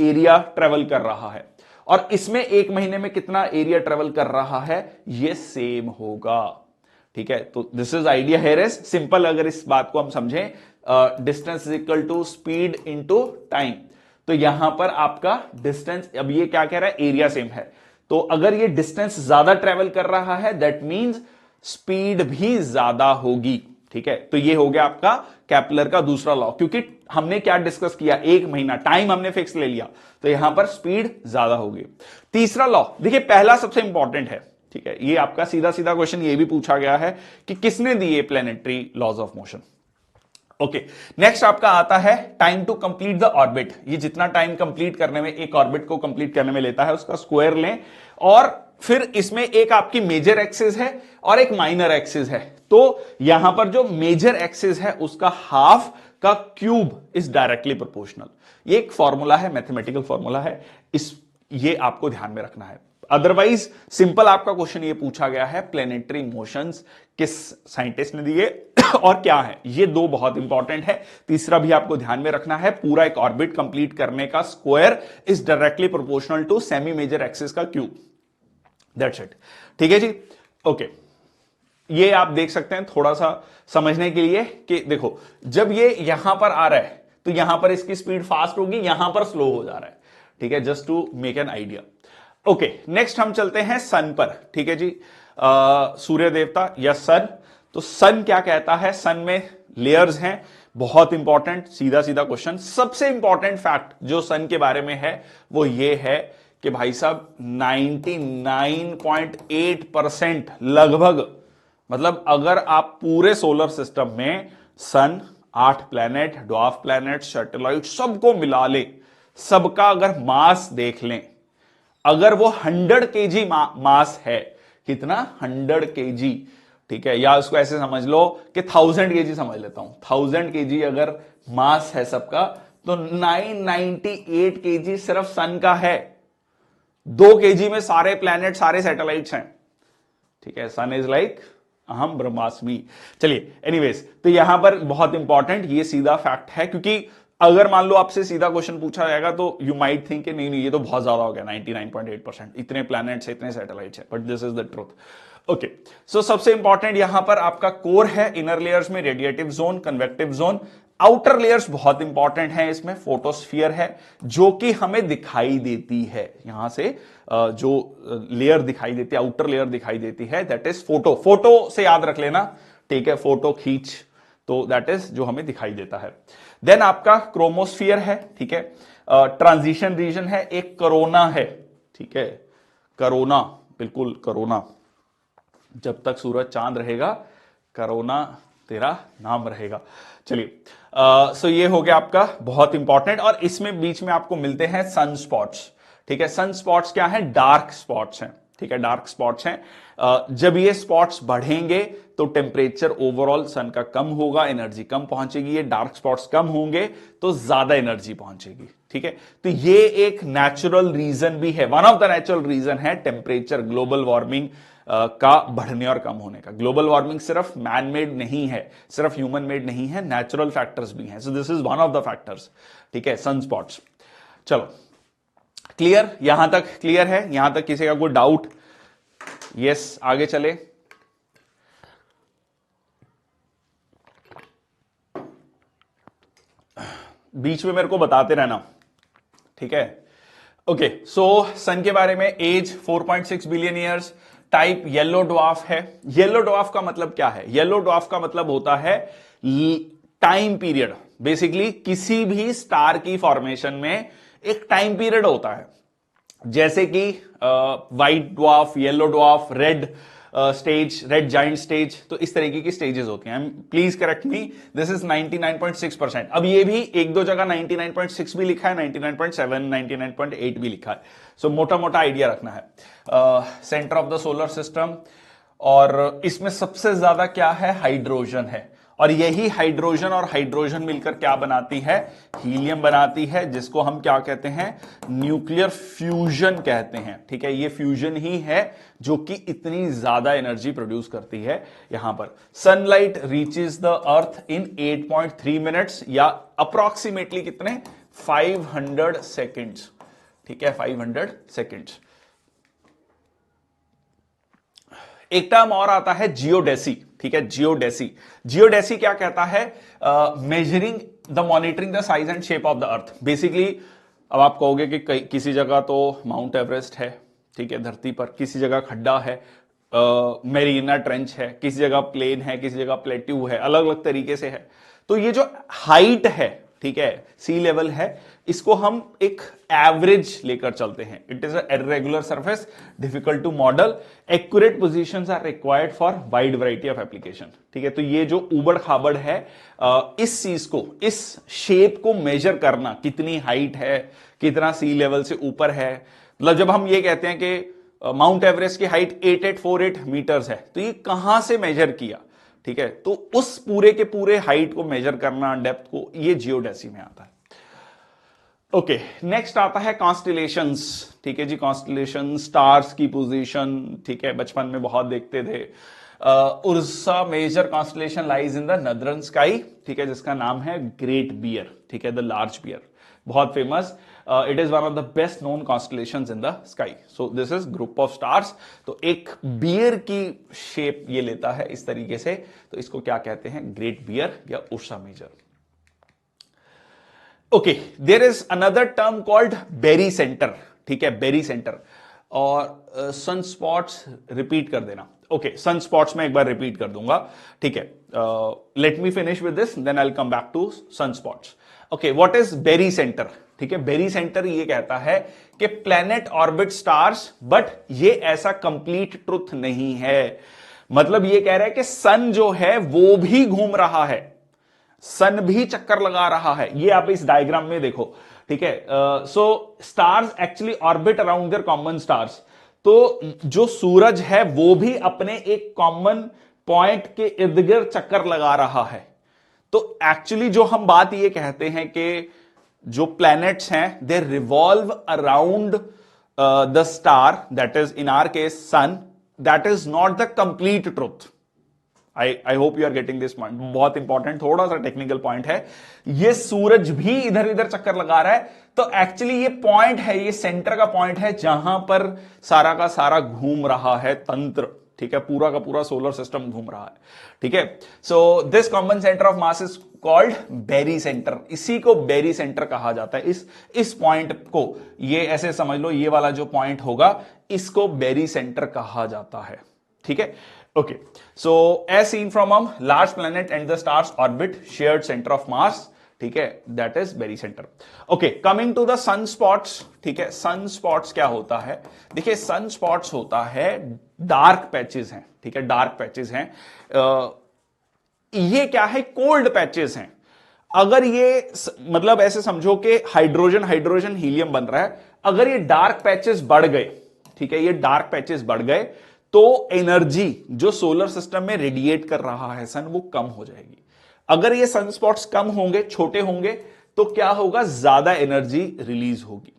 एरिया ट्रेवल कर रहा है और इसमें 1 महीने में कितना एरिया ट्रेवल कर रहा है, ये सेम होगा, ठीक है। तो this is idea here is simple. अगर इस बात को हम समझें, distance is equal to speed into time, तो यहां पर आपका डिस्टेंस, अब ये क्या कह रहा है? एरिया सेम है। तो अगर ये डिस्टेंस ज्यादा ट्रेवल कर रहा है, दैट मींस स्पीड भी ज्यादा होगी, ठीक है। तो ये हो गया आपका कैपलर का दूसरा लॉ, क्योंकि हमने क्या डिस्कस किया? 1 महीना, टाइम हमने फिक्स ले लिया, तो यहां पर स्पीड ज्यादा होगी। तीसरा लॉ देखिए, पहला सबसे इंपॉर्टेंट है, ठीक है, ये आपका सीधा सीधा क्वेश्चन ये भी पूछा गया है कि किसने दिए planetary laws of motion. Okay, next आपका आता है time to complete the orbit. ये जितना टाइम कंप्लीट करने में, एक ऑर्बिट को कंप्लीट करने में लेता है, उसका स्क्वायर लें। और फिर इसमें एक आपकी मेजर एक्सिस है और एक माइनर एक्सिस है। तो यहां पर जो मेजर एक्सिस है उसका हाफ का क्यूब इज डायरेक्टली प्रोपोर्शनल। ये एक फॉर्मूला है, मैथमेटिकल फॉर्मूला है, ये आपको ध्यान में रखना है। अदरवाइज सिंपल आपका क्वेश्चन ये पूछा गया है, प्लेनेटरी मोशंस किस साइंटिस्ट ने दिए और क्या है? ये 2 बहुत इंपॉर्टेंट है। तीसरा भी आपको ध्यान में रखना है, पूरा एक ऑर्बिट कंप्लीट करने का square is directly proportional to semi major axis का क्यूब। दैट्स इट, ठीक है जी। ओके, ये आप देख सकते हैं थोड़ा सा समझने के लिए कि देखो, जब ये यहां पर आ रहा है तो यहां पर इसकी स्पीड फास्ट होगी, यहां पर स्लो हो जा रहा है, ठीक है, just to make an idea. Okay, next हम चलते हैं सन पर, ठीक है जी। सूर्य देवता या सन। तो सन क्या कहता है? सन में लेयर्स हैं, बहुत इंपॉर्टेंट, सीधा सीधा क्वेश्चन। सबसे इंपॉर्टेंट फैक्ट जो सन के बारे में है वो ये है कि भाई साहब 99.8% लगभग, मतलब अगर आप पूरे सोलर सिस्टम में सन, 8 प्लैनेट, ड्वार्फ प्लैनेट, सैटेलाइट सबको मिला ले, सबका अगर मास देख लें, अगर वो 100 केजी मास है, कितना 100 केजी, ठीक है, या उसको ऐसे समझ लो कि 1000 केजी समझ लेता हूं, 1000 केजी अगर मास है सबका, तो 998 केजी सिर्फ सन का है। 2 केजी में सारे प्लैनेट, सारे सैटेलाइट्स हैं, ठीक है। सन इज लाइक अहम ब्रह्मास्मि। चलिए एनीवेज, तो यहां पर बहुत इंपॉर्टेंट ये सीधा फैक्ट है, क्योंकि अगर मान लो आपसे सीधा क्वेश्चन पूछा जाएगा तो यू माइट थिंक नहीं नहीं ये तो बहुत ज्यादा हो गया, 99.8%, इतने प्लैनेट्स है, इतने सैटेलाइट्स है, but this is the truth. Okay, so सबसे इंपॉर्टेंट यहां पर आपका कोर है, इनर लेयर्स में radiative zone, convective zone, outer layers बहुत इंपॉर्टेंट है, इसमें फोटोस्फीयर है जो कि हमें दिखाई देती है, यहां से जो लेयर दिखाई देती है, आउटर लेयर दिखाई देती है, दैट इज फोटो। फोटो से याद रख लेना, ठीक है, फोटो खींच, तो दैट इज जो हमें दिखाई देता है। देन आपका क्रोमोस्फियर है, ठीक है, ट्रांजिशन रीजन है, एक कोरोना है, ठीक है, कोरोना, बिल्कुल कोरोना, जब तक सूरज चांद रहेगा कोरोना तेरा नाम रहेगा। चलिए, सो ये हो गया आपका बहुत इंपॉर्टेंट, और इसमें बीच में आपको मिलते हैं सन स्पॉट्स, ठीक है। सन स्पॉट्स क्या है? डार्क स्पॉट्स हैं, ठीक है, डार्क स्पॉट्स हैं। जब ये स्पॉट्स बढ़ेंगे तो टेम्परेचर ओवरऑल सन का कम होगा, एनर्जी कम पहुंचेगी, ये डार्क स्पॉट्स कम होंगे तो ज्यादा एनर्जी पहुंचेगी, ठीक है। तो ये एक नेचुरल रीजन भी है, one of the natural reason है टेम्परेचर, ग्लोबल वार्मिंग का बढ़ने और कम होने का। ग्लोबल वार्मिंग सिर्फ मैन मेड नहीं है, सिर्फ ह्यूमन मेड नहीं है, नेचुरल फैक्टर्स भी हैं, सो this is one of the factors, ठीक है, सन स्पॉट्स। चलो क्लियर, यहां तक क्लियर है? यहां तक किसी का कोई डाउट? यस, आगे चले। बीच में मेरे को बताते रहना, ठीक है। ओके, सो सन के बारे में, as 4.6 billion years, type yellow dwarf है। येलो ड्वार्फ का मतलब क्या है? येलो ड्वार्फ का मतलब होता है टाइम पीरियड। बेसिकली किसी भी स्टार की फॉर्मेशन में एक टाइम पीरियड होता है, जैसे कि white dwarf, yellow dwarf, red stage, red giant stage, तो इस तरीके की स्टेजेस होती हैं। Please correct me, this is 99.6%। अब ये भी एक दो जगह 99.6 भी लिखा है, 99.7, 99.8 भी लिखा है, सो मोटा मोटा आइडिया रखना है। Centre of the solar system, और इसमें सबसे ज्यादा क्या है? हाइड्रोजन है, और यही हाइड्रोजन और हाइड्रोजन मिलकर क्या बनाती है? हीलियम बनाती है, जिसको हम क्या कहते हैं? न्यूक्लियर फ्यूजन कहते हैं, ठीक है। ये फ्यूजन ही है जो कि इतनी ज्यादा एनर्जी प्रोड्यूस करती है। यहां पर sunlight reaches the earth in 8.3 minutes, या अप्रोक्सीमेटली कितने? 500 सेकेंड्स, ठीक है, 500 सेकेंड्स। एक टर्म और आता है जियोडेसी, ठीक है, जियोडेसी। जियोडेसी क्या कहता है? Measuring the monitoring the size and shape of the earth. Basically अब आप कहोगे कि किसी जगह तो माउंट एवरेस्ट है, ठीक है, धरती पर, किसी जगह खड्डा है, मेरीना ट्रेंच है, किसी जगह प्लेन है, किसी जगह प्लेट्यू है, अलग अलग तरीके से है। तो ये जो हाइट है, ठीक है, सी लेवल है, इसको हम एक एवरेज लेकर चलते हैं। It is a irregular surface, difficult to model, accurate positions are required for wide variety of application, ठीक है। तो ये जो उबड़ खाबड़ है, इस चीज को, इस शेप को मेजर करना, कितनी हाइट है, कितना सी लेवल से ऊपर है, मतलब जब हम ये कहते हैं कि माउंट एवरेस्ट की हाइट 8848 मीटर्स है, तो ये कहां से मेजर किया, ठीक है, तो उस पूरे के पूरे हाइट को मेजर करना, डेप्थ को, ये जियोडेसी में आता है। ओके, नेक्स्ट आता है कॉन्स्टिलेशंस, ठीक है जी। कॉन्स्टिलेशन, स्टार्स की पोजीशन, ठीक है, बचपन में बहुत देखते थे। Ursa Major constellation lies in the northern sky, ठीक है, जिसका नाम है ग्रेट बियर, ठीक है, द लार्ज बियर, बहुत famous. It is one of the best known constellations in the sky. So this is group of stars. तो एक बियर की शेप ये लेता है इस तरीके से, तो इसको क्या कहते हैं? ग्रेट बियर या Ursa Major. Okay, there is another term called barycentre, ठीक है, बेरी सेंटर। और सन स्पॉट्स रिपीट कर देना। ओके, सन स्पॉट्स में एक बार रिपीट कर दूंगा, ठीक है। Let me finish with this, then I will come back to sunspots. Okay, what is barycentre? ठीक है, बेरी सेंटर ये कहता है कि प्लैनेट ऑर्बिट स्टार्स, बट ये ऐसा कंप्लीट ट्रुथ नहीं है। मतलब ये कह रहा है कि सन जो है वो भी घूम रहा है, सन भी चक्कर लगा रहा है। ये आप इस डायग्राम में देखो, ठीक है। So stars actually orbit around their common stars. तो जो सूरज है वो भी अपने एक कॉमन पॉइंट के इर्द गिर्द चक्कर लगा रहा है। तो एक्चुअली जो हम बात ये कहते हैं कि जो प्लैनेट्स हैं they revolve around the star, that is in our case sun, that is not the complete truth. I hope you are getting this point. बहुत इंपॉर्टेंट, थोड़ा सा टेक्निकल पॉइंट है। ये सूरज भी इधर इधर चक्कर लगा रहा है, तो एक्चुअली ये पॉइंट है, ये सेंटर का पॉइंट है जहां पर सारा का सारा घूम रहा है तंत्र। ठीक है, पूरा का पूरा सोलर सिस्टम घूम रहा है। ठीक है, so this common centre of mass is called barycentre. इसी को बेरी सेंटर कहा जाता है। इस पॉइंट को, ये ऐसे समझ लो, ये वाला जो पॉइंट होगा इसको बेरी सेंटर कहा जाता है। ठीक है, okay, so as seen from large planet and the stars orbit shared center of mass, ठीक है, that is very center. Okay, coming to the sun spots, ठीक है, sun spots क्या होता है? देखिए sun spots होता है डार्क पैचेस हैं। ठीक है, डार्क पैचेस हैं। ये क्या है? कोल्ड पैचेस हैं। अगर ये मतलब ऐसे समझो कि हाइड्रोजन हाइड्रोजन हीलियम बन रहा है, अगर ये डार्क पैचेस बढ़ गए, ठीक है, ये डार्क पैचेस बढ़ गए तो एनर्जी जो सोलर सिस्टम में रेडिएट कर रहा है सन, वो कम हो जाएगी। अगर ये सनस्पॉट्स कम होंगे, छोटे होंगे, तो क्या होगा? ज्यादा एनर्जी रिलीज होगी।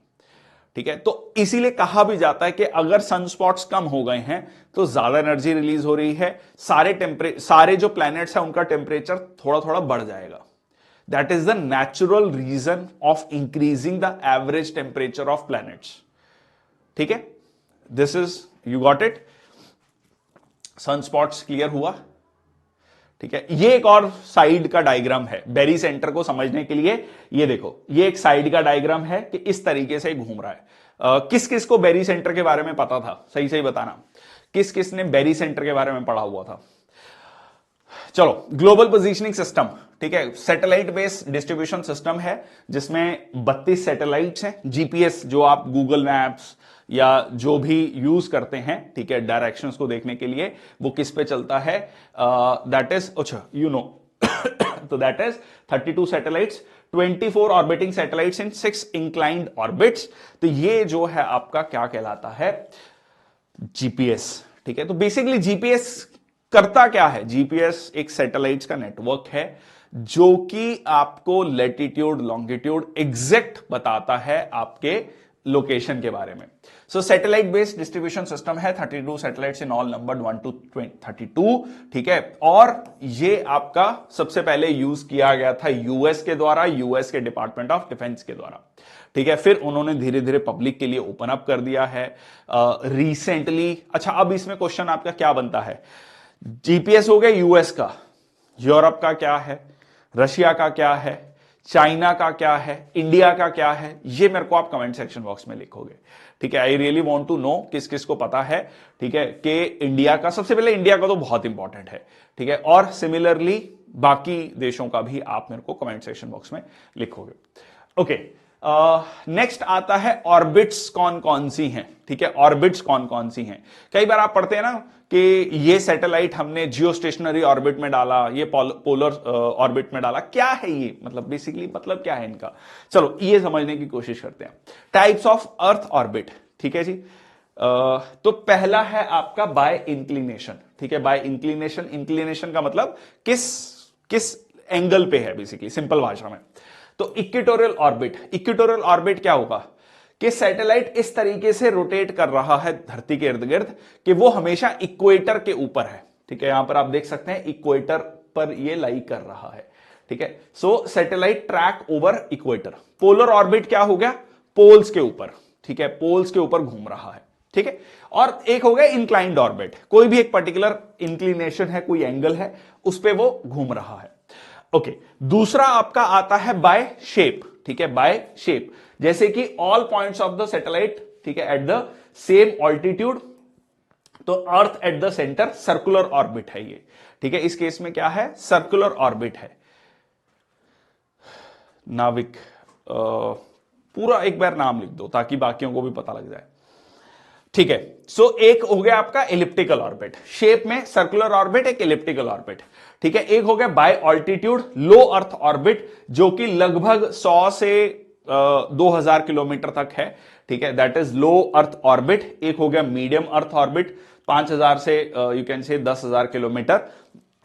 ठीक है, तो इसीलिए कहा भी जाता है कि अगर सनस्पॉट्स कम हो गए हैं तो ज्यादा एनर्जी रिलीज हो रही है, सारे जो प्लैनेट्स हैं उनका टेम्परेचर थोड़ा थोड़ा बढ़ जाएगा। That is the natural reason of increasing the average temperature of planets. ठीक है, this is, you got it? Sunspots clear हुआ? ठीक है, ये एक और साइड का डायग्राम है बेरी सेंटर को समझने के लिए। ये देखो, ये एक साइड का डायग्राम है कि इस तरीके से घूम रहा है। किस किस को बेरी सेंटर के बारे में पता था? सही सही बताना, किस किस ने बेरी सेंटर के बारे में पढ़ा हुआ था? चलो, ग्लोबल पोजीशनिंग सिस्टम, ठीक है, सैटेलाइट बेस्ड डिस्ट्रीब्यूशन सिस्टम है जिसमें 32 सैटेलाइट्स हैं। जीपीएस जो आप गूगल मैप्स या जो भी यूज करते हैं, ठीक है, डायरेक्शंस को देखने के लिए, वो किस पे चलता है? दैट इज, अच्छा यू नो, तो that is 32 satellites, 24 orbiting satellites in 6 inclined orbits. तो ये जो है आपका क्या कहलाता है? जीपीएस। ठीक है, तो बेसिकली जीपीएस करता क्या है? जीपीएस एक सैटेलाइट्स का नेटवर्क है जो कि आपको लैटिट्यूड लॉन्गिट्यूड एग्जैक्ट बताता है आपके लोकेशन के बारे में। सो सैटेलाइट बेस्ड डिस्ट्रीब्यूशन सिस्टम है, 32 satellites in all number 1 to 32। ठीक है, और ये आपका सबसे पहले यूज किया गया था यूएस के द्वारा, यूएस के डिपार्टमेंट ऑफ डिफेंस के द्वारा। ठीक है, फिर उन्होंने धीरे धीरे पब्लिक के लिए ओपन अप कर दिया है रिसेंटली। अच्छा, अब इसमें क्वेश्चन आपका क्या बनता है? जीपीएस हो गया यूएस का, यूरोप का क्या है, रशिया का क्या है, चाइना का क्या है, इंडिया का क्या है? ये मेरे को आप कमेंट सेक्शन बॉक्स में लिखोगे। ठीक है, I really want to know किस किस को पता है। ठीक है, कि इंडिया का, सबसे पहले इंडिया का तो बहुत इंपॉर्टेंट है। ठीक है, और सिमिलरली बाकी देशों का भी आप मेरे को कमेंट सेक्शन बॉक्स में लिखोगे। ओके, नेक्स्ट आता है ऑर्बिट्स कौन कौन सी हैं। ठीक है, ऑर्बिट्स कौन कौन सी हैं? कई बार आप पढ़ते हैं ना कि ये सैटेलाइट हमने जियो स्टेशनरी ऑर्बिट में डाला, ये पोलर ऑर्बिट में डाला। क्या है ये? मतलब बेसिकली मतलब क्या है इनका? चलो ये समझने की कोशिश करते हैं। टाइप्स ऑफ अर्थ ऑर्बिट, ठीक है जी। तो पहला है आपका बाय इंक्लिनेशन। ठीक है, बाय इंक्लिनेशन, इंक्लिनेशन का मतलब किस किस एंगल पे है, बेसिकली सिंपल भाषा में। तो इक्वेटोरियल ऑर्बिट, इक्वेटोरियल ऑर्बिट क्या होगा कि सैटेलाइट इस तरीके से रोटेट कर रहा है धरती के इर्द गिर्द कि वो हमेशा इक्वेटर के ऊपर है। ठीक है, यहां पर आप देख सकते हैं इक्वेटर पर ये लाई कर रहा है। ठीक है, so satellite track over equator. Polar orbit क्या हो गया? पोल्स के ऊपर। ठीक है, पोल्स के ऊपर घूम रहा है। ठीक है, और एक हो गया इंक्लाइंड ऑर्बिट, कोई भी एक पर्टिकुलर इंक्लिनेशन है, कोई एंगल है, उस पर वो घूम रहा है। ओके, दूसरा आपका आता है बाय शेप। ठीक है, बाय शेप, जैसे कि all points of the satellite, ठीक है, एट द सेम ऑल्टीट्यूड, तो earth at the centre, circular orbit है ये। ठीक है, इस केस में क्या है? सर्कुलर ऑर्बिट है। नाविक, पूरा एक बार नाम लिख दो ताकि बाकियों को भी पता लग जाए। ठीक है, सो एक हो गया आपका एलिप्टिकल ऑर्बिट, शेप में सर्कुलर ऑर्बिट, एक एलिप्टिकल ऑर्बिट। ठीक है, एक हो गया बाय ऑल्टीट्यूड लो अर्थ ऑर्बिट, जो कि लगभग 100 से 2000 किलोमीटर तक है, ठीक है, that is low earth orbit. एक हो गया मीडियम अर्थ ऑर्बिट, 5000 से you can say 10,000 kilometre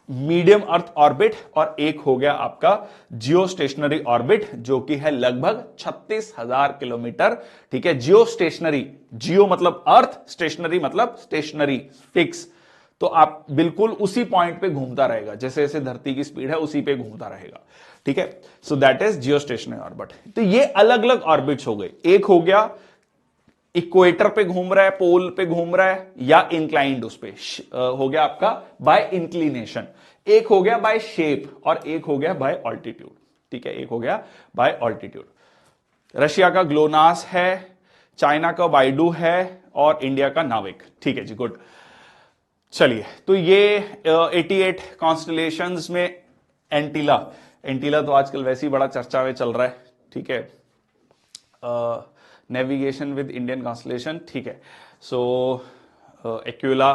medium earth orbit, और एक हो गया आपका जियो स्टेशनरी ऑर्बिट जो कि है लगभग 36,000 किलोमीटर, ठीक है। जियो स्टेशनरी, जियो मतलब अर्थ, स्टेशनरी मतलब स्टेशनरी, फिक्स, तो आप बिल्कुल उसी पॉइंट पे घूमता रहेगा, जैसे जैसे धरती की स्पीड है उसी पे घूमता रहेगा, ठीक है। So that is Jio stationery orbit. तो ये अलग अलग ऑर्बिट्स हो गए। एक हो गया इक्वेटर पे घूम रहा है, पोल पे घूम रहा है, या इंक्लाइंड उस पे हो गया आपका बाय इंक्लिनेशन। एक हो गया बाय शेप और एक हो गया बाय ऑल्टीट्यूड, ठीक है, एक हो गया बाय ऑल्टीट्यूड। रशिया का ग्लोनास है, चाइना का बाइडू है और इंडिया का नाविक, ठीक है जी, गुड। चलिए, तो ये 88 कॉन्स्टलेशंस में एंटीला, एंटीला तो आजकल वैसे ही बड़ा चर्चा में चल रहा है, ठीक है। नेविगेशन विद इंडियन कॉन्स्टलेशन, ठीक है। सो एक्यूला,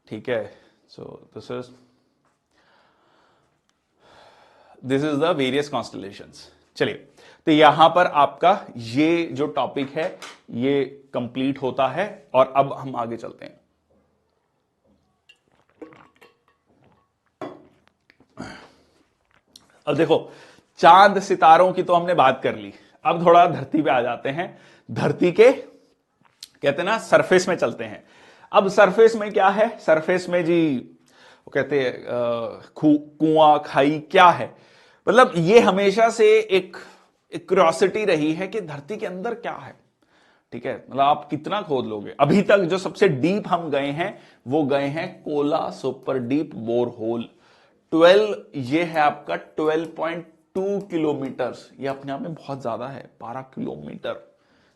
ठीक है। So this is the various constellations. चलिए, तो यहां पर आपका ये जो टॉपिक है ये कंप्लीट होता है, और अब हम आगे चलते हैं। अब देखो, चांद सितारों की तो हमने बात कर ली, अब थोड़ा धरती पे आ जाते हैं। धरती के कहते हैं ना सरफेस में चलते हैं। अब सरफेस में क्या है? सरफेस में जी वो कहते हैं कुआं खाई क्या है, मतलब ये हमेशा से एक क्यूरियोसिटी रही है कि धरती के अंदर क्या है, ठीक है। मतलब आप कितना खोद लोगे। अभी तक जो सबसे डीप हम गए हैं वो गए हैं Kola super deep bore hole 12, ये है आपका 12.2 किलोमीटर। ये अपने आप में बहुत ज्यादा है, 12 kilometre,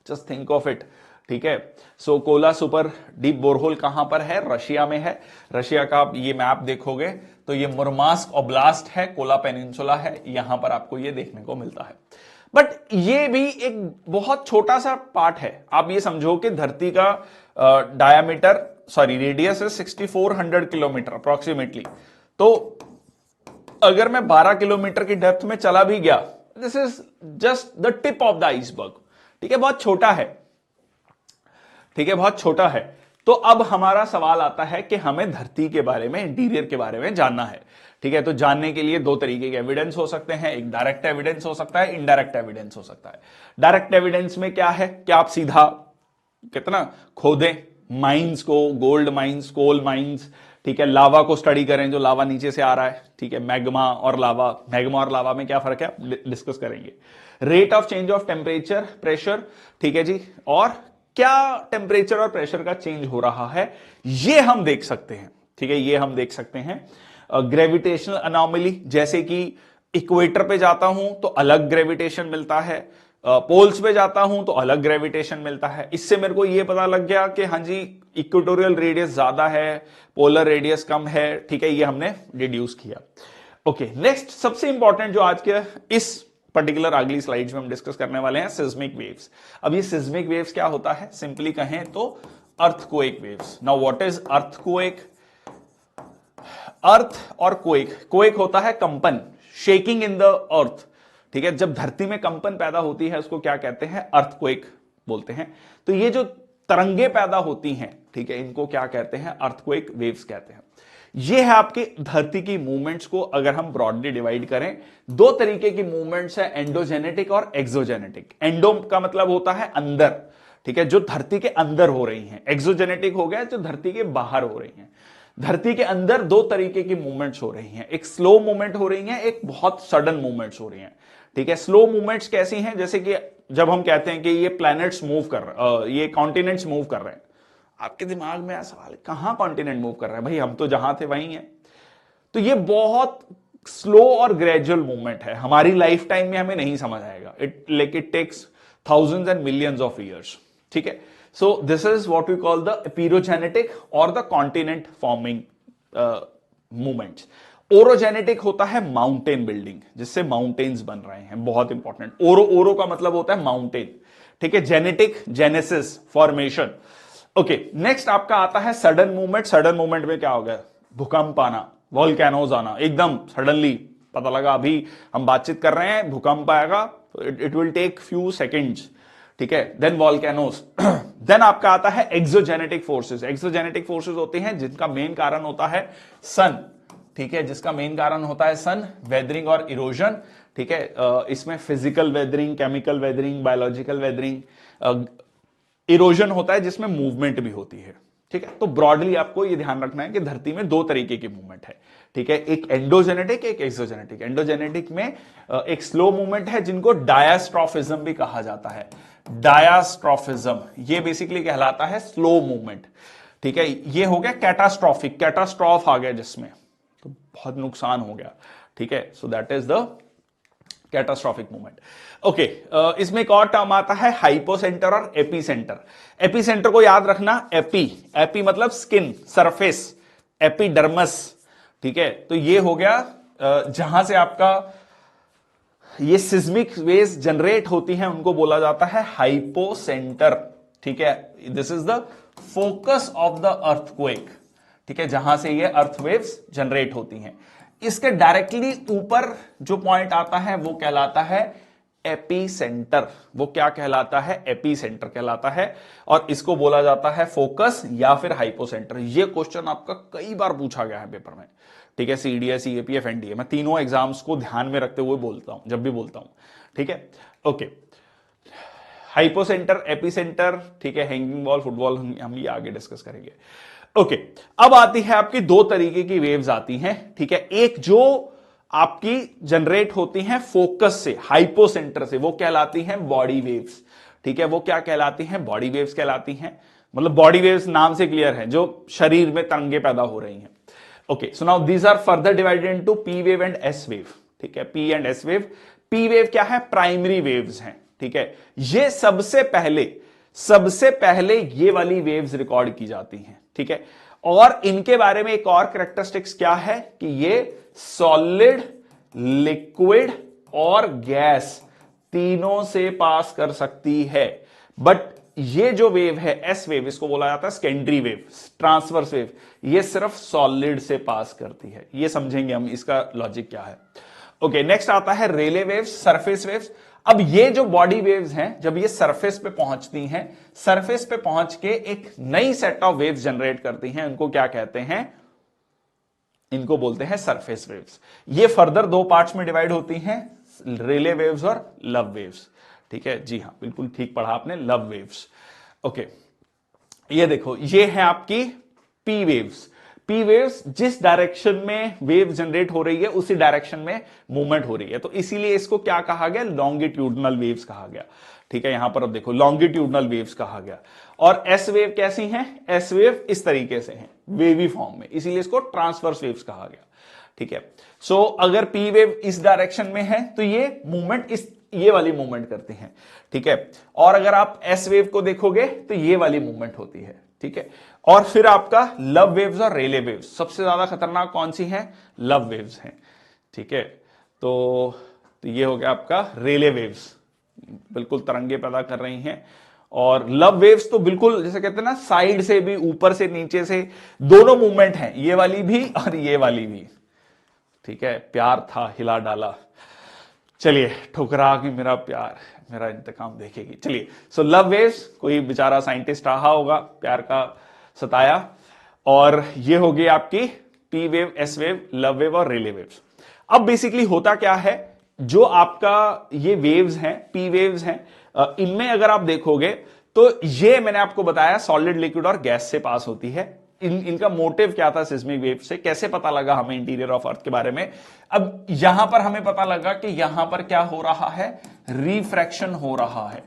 just think of it, ठीक है। सो कोला सुपर डीप बोरहोल कहां पर है? रशिया में है। रशिया का आप ये मैप देखोगे तो ये मुर्मास्क ओब्लास्ट है, कोला पेनिनसुला है, यहां पर आपको ये देखने को मिलता है। बट ये भी एक बहुत छोटा सा पार्ट है। आप ये समझो कि धरती का डायामीटर, सॉरी रेडियस है 6400 किलोमीटर अप्रोक्सीमेटली। तो अगर मैं 12 किलोमीटर की डेप्थ में चला भी गया, this is just the tip of the iceberg, ठीक है, बहुत छोटा है, ठीक है, बहुत छोटा है। तो अब हमारा सवाल आता है कि हमें धरती के बारे में, इंटीरियर के बारे में जानना है, ठीक है। तो जानने के लिए दो तरीके के एविडेंस हो सकते हैं, एक डायरेक्ट एविडेंस हो सकता है, इनडायरेक्ट एविडेंस हो सकता है। डायरेक्ट एविडेंस में क्या है कि आप सीधा कितना खोदें माइंस को, गोल्ड माइंस, कोल माइंस, ठीक है, लावा को स्टडी करें जो लावा नीचे से आ रहा है, ठीक है, मैग्मा और लावा, मैग्मा और लावा में क्या फर्क है डिस्कस करेंगे। Rate of change of temperature, pressure, ठीक है जी, और क्या टेम्परेचर और प्रेशर का चेंज हो रहा है ये हम देख सकते हैं, ठीक है, ये हम देख सकते हैं। ग्रेविटेशनल अनोमली, जैसे कि इक्वेटर पे जाता हूं तो अलग ग्रेविटेशन मिलता है, पोल्स पे जाता हूं तो अलग ग्रेविटेशन मिलता है। इससे मेरे को यह पता लग गया कि हाँ जी इक्वेटोरियल रेडियस ज्यादा है, पोलर रेडियस कम है, ठीक है, ये हमने डिड्यूस किया। ओके, नेक्स्ट सबसे इंपॉर्टेंट जो आज के इस पर्टिकुलर अगली स्लाइड्स में हम डिस्कस करने वाले हैं, सिस्मिक वेव्स। अब ये सिस्मिक वेव्स क्या होता है? सिंपली कहें तो earthquake waves. Now what is earthquake? Earth और क्वेक, क्वेक होता है कंपन, शेकिंग इन द अर्थ, ठीक है। जब धरती में कंपन पैदा होती है उसको क्या कहते हैं? अर्थक्वेक बोलते हैं। तो ये जो तरंगे पैदा होती हैं, ठीक है, इनको क्या कहते हैं? अर्थक्वेक वेव्स कहते हैं। ये है आपके धरती की मूवमेंट्स को अगर हम ब्रॉडली डिवाइड करें, दो तरीके की मूवमेंट्स है, एंडोजेनेटिक और एक्सोजेनेटिक। एंडो का मतलब होता है अंदर, ठीक है, जो धरती के अंदर हो रही हैं। एक्सोजेनेटिक हो गया जो धरती के बाहर हो रही हैं। धरती के अंदर दो तरीके की मूवमेंट्स हो रही हैं, एक स्लो मूवमेंट हो रही है, एक बहुत सडन मूवमेंट्स हो रही हैं, ठीक है। स्लो मूवमेंट्स कैसी हैं? जैसे कि जब हम कहते हैं कि ये प्लैनेट्स मूव कर रहे, ये कॉन्टिनेंट्स मूव कर रहे हैं, आपके दिमाग में ऐसा सवाल है कहां कॉन्टिनेंट मूव कर रहा है? भाई हम तो जहां थे वहीं हैं। तो ये बहुत स्लो और ग्रेजुअल मूवमेंट है, हमारी लाइफ टाइम में हमें नहीं समझ आएगा। It takes thousands and millions of years, ठीक है। So this is what we call the epeirogenetic और the continent forming movements. Orogenetic होता है माउंटेन बिल्डिंग, जिससे माउंटेन्स बन रहे हैं, बहुत इंपॉर्टेंट। ओरो का मतलब होता है माउंटेन, ठीक है। Genetic, genesis, formation. Okay, next आपका आता है सडन मूवमेंट। सडन मूवमेंट में क्या हो गया? भूकंप आना, वॉल्केनोज आना, एकदम सडनली पता लगा अभी हम बातचीत कर रहे हैं, भूकंप आएगा, it will take few seconds, ठीक है। Then volcanoes. देन आपका आता है एक्सोजेनेटिक फोर्सेस। एक्सोजेनेटिक फोर्सेस होते हैं जिनका मेन कारण होता है सन, ठीक है, जिसका मेन कारण होता है सन, वेदरिंग और इरोजन, ठीक है। इसमें physical weathering, chemical weathering, biological weathering, erosion होता है जिसमें मूवमेंट भी होती है, ठीक है। तो ब्रॉडली आपको यह ध्यान रखना है कि धरती में दो तरीके की मूवमेंट है, ठीक है, एक एंडोजेनेटिक, एक एक्सोजेनेटिक। एंडोजेनेटिक में एक स्लो मूवमेंट है जिनको डायास्ट्रॉफिज्म भी कहा जाता है। डायास्ट्रॉफिज्म ये बेसिकली कहलाता है स्लो मूवमेंट, ठीक है। ये हो गया कैटास्ट्रॉफिक, कैटास्ट्रॉफ आ गया जिसमें तो बहुत नुकसान हो गया, ठीक है। So that is the catastrophic movement. Okay, इसमें एक और टर्म आता है हाइपोसेंटर और एपीसेंटर। एपीसेंटर को याद रखना, एपी मतलब स्किन, सरफेस, एपिडर्मस, ठीक है। तो ये हो गया जहां से आपका ये सिस्मिक वेव्स जनरेट होती हैं उनको बोला जाता है हाइपोसेंटर, ठीक है। This is the focus of the earthquake, ठीक है, जहां से ये अर्थ वेव्स जनरेट होती हैं। इसके डायरेक्टली ऊपर जो पॉइंट आता है वो कहलाता है एपीसेंटर। वो क्या कहलाता है? एपीसेंटर कहलाता है, और इसको बोला जाता है फोकस या फिर हाइपोसेंटर। ये क्वेश्चन आपका कई बार पूछा गया है पेपर में, ठीक है, सीडीएस, सीएपीएफ, एनडीए। मैं तीनों एग्जाम्स को ध्यान में रखते हुए बोलता हूं जब भी बोलता हूं, ठीक है। ओके, हाइपोसेंटर, एपीसेंटर, ठीक है, हैंगिंग वॉल, फुटबॉल हम ये आगे डिस्कस करेंगे। ओके, अब आती है आपकी दो तरीके की वेव्स आती हैं, ठीक है। एक जो आपकी जनरेट होती हैं फोकस से, हाइपोसेंटर से, वो कहलाती हैं बॉडी वेव्स, ठीक है। वो क्या कहलाती हैं? बॉडी वेव्स कहलाती हैं। मतलब बॉडी वेव्स नाम से क्लियर है, जो शरीर में तरंगे पैदा हो रही हैं। Okay, so now these are further divided into P wave and S wave, ठीक है। P and S wave. P wave क्या है? प्राइमरी वेव्स हैं, ठीक है। ये सबसे पहले ये वाली वेव्स रिकॉर्ड की जाती हैं, ठीक है। और इनके बारे में एक और कैरेक्टरिस्टिक्स क्या है कि ये सॉलिड, लिक्विड और गैस तीनों से पास कर सकती है। बट ये जो वेव है एस वेव, इसको बोला जाता है सेकेंडरी वेव, ट्रांसवर्स वेव, ये सिर्फ सॉलिड से पास करती है। ये समझेंगे हम, इसका लॉजिक क्या है। ओके, नेक्स्ट आता है रेले वेव्स, सरफेस वेव्स। अब ये जो बॉडी वेव्स हैं, जब ये सरफेस पे पहुंचती हैं, सरफेस पे पहुंच के एक नई सेट ऑफ वेव्स जनरेट करती हैं, उनको क्या कहते हैं? इनको बोलते हैं सरफेस वेव्स। ये फर्दर दो पार्ट्स में डिवाइड होती हैं, रिले वेव्स और लव वेव्स, ठीक है। जी हां, बिल्कुल ठीक पढ़ा आपने, लव वेव्स। ओके, ये देखो, ये है आपकी पी वेव्स। पी वेव्स, जिस डायरेक्शन में वेव जनरेट हो रही है उसी डायरेक्शन में मूवमेंट हो रही है, तो इसीलिए इसको क्या कहा गया? लॉन्गिट्यूडनल वेव्स कहा गया, ठीक है। यहां पर अब देखो, लॉन्गिट्यूडनल वेव्स कहा गया। और एस वेव कैसी हैं? एस वेव इस तरीके से हैं, वेवी फॉर्म में, इसीलिए इसको ट्रांसवर्स वेव्स कहा गया, ठीक है। सो अगर पी वेव इस डायरेक्शन में है तो ये मूवमेंट ये वाली मूवमेंट करती हैं, ठीक है। और अगर आप एस वेव को देखोगे तो ये वाली मूवमेंट होती है, ठीक है। और फिर आपका लव वेव्स और रेले वेव्स, सबसे ज्यादा खतरनाक कौन सी हैं? लव वेव्स हैं, ठीक है। तो ये हो गया आपका रेले वेव्स, बिल्कुल तरंगे पैदा कर रही हैं। और लव वेव्स तो बिल्कुल जैसे कहते हैं ना, साइड से भी, ऊपर से, नीचे से, दोनों मूवमेंट हैं, ये वाली भी और ये वाली भी, ठीक है। प्यार था, हिला डाला, चलिए ठुकरा के मेरा प्यार मेरा इंतकाम देखेगी। चलिए, सो लव वेव्स, कोई बेचारा साइंटिस्ट रहा होगा, प्यार का सताया। और ये हो गई आपकी P wave, S wave, love wave और रेले वेव्स। अब बेसिकली होता क्या है, जो आपका ये वेव्स हैं, पी वेव्स हैं, इनमें अगर आप देखोगे तो ये मैंने आपको बताया सॉलिड, लिक्विड और गैस से पास होती है। इनका मोटिव क्या था सिस्मिक वेव से? कैसे पता लगा हमें इंटीरियर ऑफ अर्थ के बारे में? अब यहां पर हमें पता लगा कि यहां पर क्या हो रहा है? रिफ्रैक्शन हो रहा है।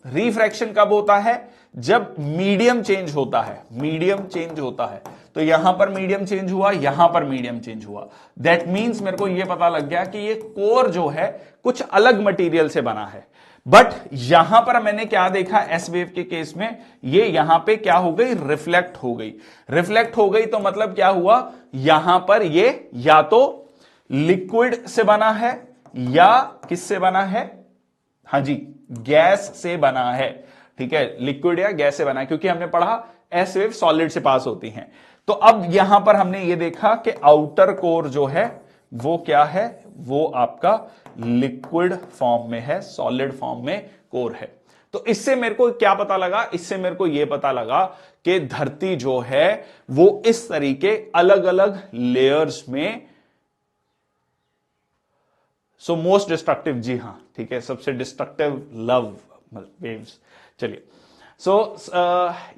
रिफ्रैक्शन कब होता है? जब मीडियम चेंज होता है। मीडियम चेंज होता है, तो यहां पर मीडियम चेंज हुआ, यहां पर मीडियम चेंज हुआ। दैट मीन्स मेरे को यह पता लग गया कि ये कोर जो है कुछ अलग मटेरियल से बना है। बट यहां पर मैंने क्या देखा एस वेव के केस में? ये यहां पे क्या हो गई? रिफ्लेक्ट हो गई। रिफ्लेक्ट हो गई तो मतलब क्या हुआ? यहां पर ये या तो लिक्विड से बना है या किससे बना है? हां जी, गैस से बना है, ठीक है। लिक्विड या गैस से बना है, क्योंकि हमने पढ़ा एस वेव सॉलिड से पास होती हैं। तो अब यहां पर हमने ये देखा कि आउटर कोर जो है वो क्या है, वो आपका लिक्विड फॉर्म में है, सॉलिड फॉर्म में कोर है। तो इससे मेरे को क्या पता लगा, इससे मेरे को यह पता लगा कि धरती जो है वो इस तरीके अलग अलग लेयर्स में, सो मोस्ट डिस्ट्रक्टिव, जी हां ठीक है, सबसे डिस्ट्रक्टिव लव वेव्स। चलिए सो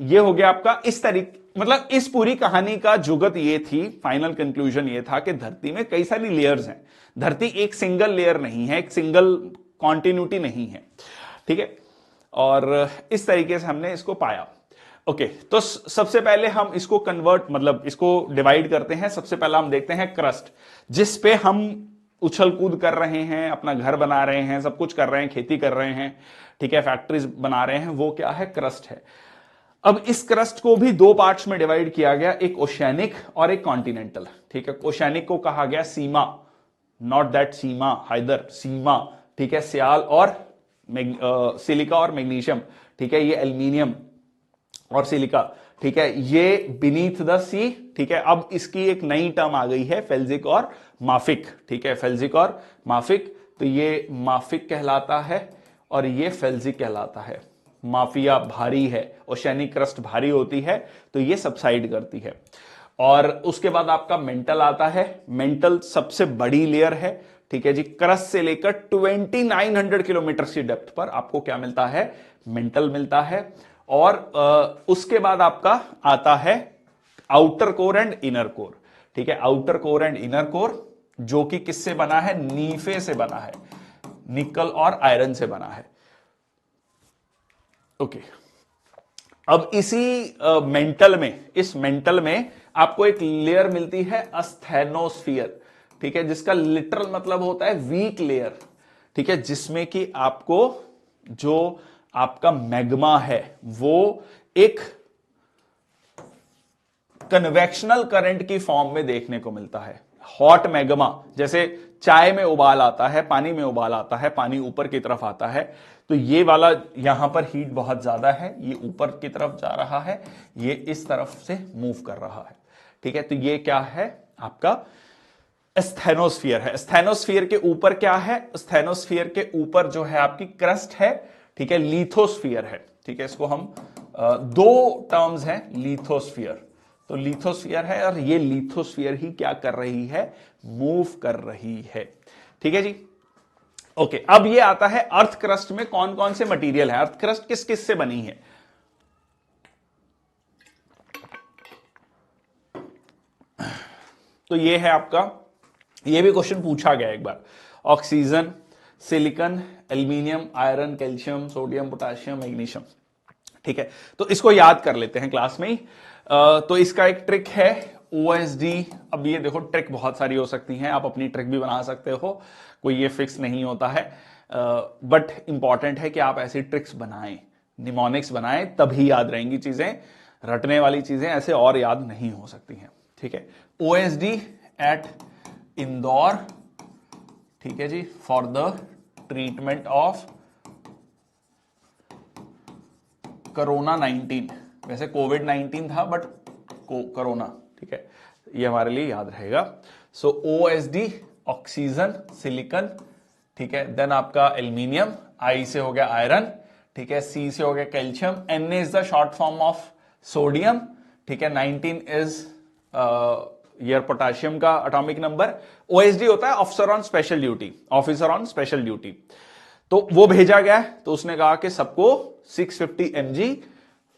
ये हो गया आपका इस तरीके, मतलब इस पूरी कहानी का जुगत ये थी, फाइनल कंक्लूजन ये था कि धरती में कई सारी लेयर्स हैं, धरती एक सिंगल लेयर नहीं है, एक सिंगल कॉन्टिन्यूटी नहीं है, ठीक है। और इस तरीके से हमने इसको पाया। ओके तो सबसे पहले हम इसको कन्वर्ट, मतलब इसको डिवाइड करते हैं। सबसे पहला हम देखते हैं क्रस्ट, जिस पे हम उछल कूद कर रहे हैं, अपना घर बना रहे हैं, सब कुछ कर रहे हैं, खेती कर रहे हैं, ठीक है, फैक्ट्रीज बना रहे हैं, वो क्या है, क्रस्ट है। अब इस क्रस्ट को भी दो पार्ट्स में डिवाइड किया गया, एक ओशियानिक और एक कॉन्टिनेंटल, ठीक है। ओशियानिक को कहा गया सीमा, नॉट दैट सीमा हाइदर, सीमा, ठीक है, सियाल और सिलिका और मैग्नीशियम, ठीक है, ये एल्यूमिनियम और सिलिका, ठीक है, ये बीनीथ द सी, ठीक है। अब इसकी एक नई टर्म आ गई है, फेल्जिक और माफिक, ठीक है, फेल्जिक और माफिक। तो ये माफिक कहलाता है और ये फेल्जिक कहलाता है। माफिया भारी है, ओशियानिक क्रस्ट भारी होती है, तो ये सबसाइड करती है। और उसके बाद आपका मेंटल आता है। मेंटल सबसे बड़ी लेयर है, ठीक है जी। क्रस्ट से लेकर 2900 किलोमीटर की डेप्थ पर आपको क्या मिलता है, मेंटल मिलता है। और उसके बाद आपका आता है outer core and inner core, ठीक है। Outer core and inner core जो कि किससे बना है, नीफे से बना है, निकल और आयरन से बना है। ओके अब इसी मेंटल में, इस मेंटल में आपको एक लेयर मिलती है अस्थेनोस्फीयर, ठीक है, जिसका लिटरल मतलब होता है वीक लेयर, ठीक है, जिसमें कि आपको जो आपका मैग्मा है वो एक कन्वेक्शनल करंट की फॉर्म में देखने को मिलता है। हॉट मैग्मा, जैसे चाय में उबाल आता है, पानी में उबाल आता है, पानी ऊपर की तरफ आता है, तो ये वाला यहां पर हीट बहुत ज्यादा है, ये ऊपर की तरफ जा रहा है, ये इस तरफ से मूव कर रहा है, ठीक है। तो ये क्या है, आपका स्थेनोस्फीयर है। स्थेनोस्फीयर के ऊपर क्या है, स्थेनोस्फीयर के ऊपर जो है आपकी क्रस्ट है, ठीक है, लिथोस्फीयर है, ठीक है। इसको हम दो टर्म्स हैं, लिथोस्फीयर, तो लिथोस्फीयर है और ये लिथोस्फीयर ही क्या कर रही है, मूव कर रही है, ठीक है जी। ओके अब ये आता है अर्थ क्रस्ट में कौन कौन से मटेरियल है, अर्थ क्रस्ट किस किस से बनी है। तो ये है आपका, ये भी क्वेश्चन पूछा गया एक बार, oxygen, silicon, aluminium, iron, calcium, sodium, potassium, magnesium, ठीक है। तो इसको याद कर लेते हैं क्लास में ही। तो इसका एक ट्रिक है OSD। अब ये देखो ट्रिक बहुत सारी हो सकती हैं, आप अपनी ट्रिक भी बना सकते हो, कोई ये फिक्स नहीं होता है, बट इंपॉर्टेंट है कि आप ऐसी ट्रिक्स बनाएं, निमोनिक्स बनाएं, तभी याद रहेंगी चीजें, रटने वाली चीजें ऐसे और याद नहीं हो सकती हैं, ठीक है। OSD एट इंदौर, ठीक है जी, for the treatment of corona 19, वैसे कोविड-19 था बट कोरोना, ठीक है, ये हमारे लिए याद रहेगा। सो OSD ऑक्सीजन, सिलिकॉन, ठीक है, देन आपका एल्यूमिनियम, I से हो गया आयरन, ठीक है, C से हो गया calcium, Na is the short form of sodium, ठीक है, 19 इज ईयर पोटेशियम का एटॉमिक नंबर। OSD होता है officer on special duty, officer on special duty. तो वो भेजा गया है, तो उसने कहा कि सबको 650 mg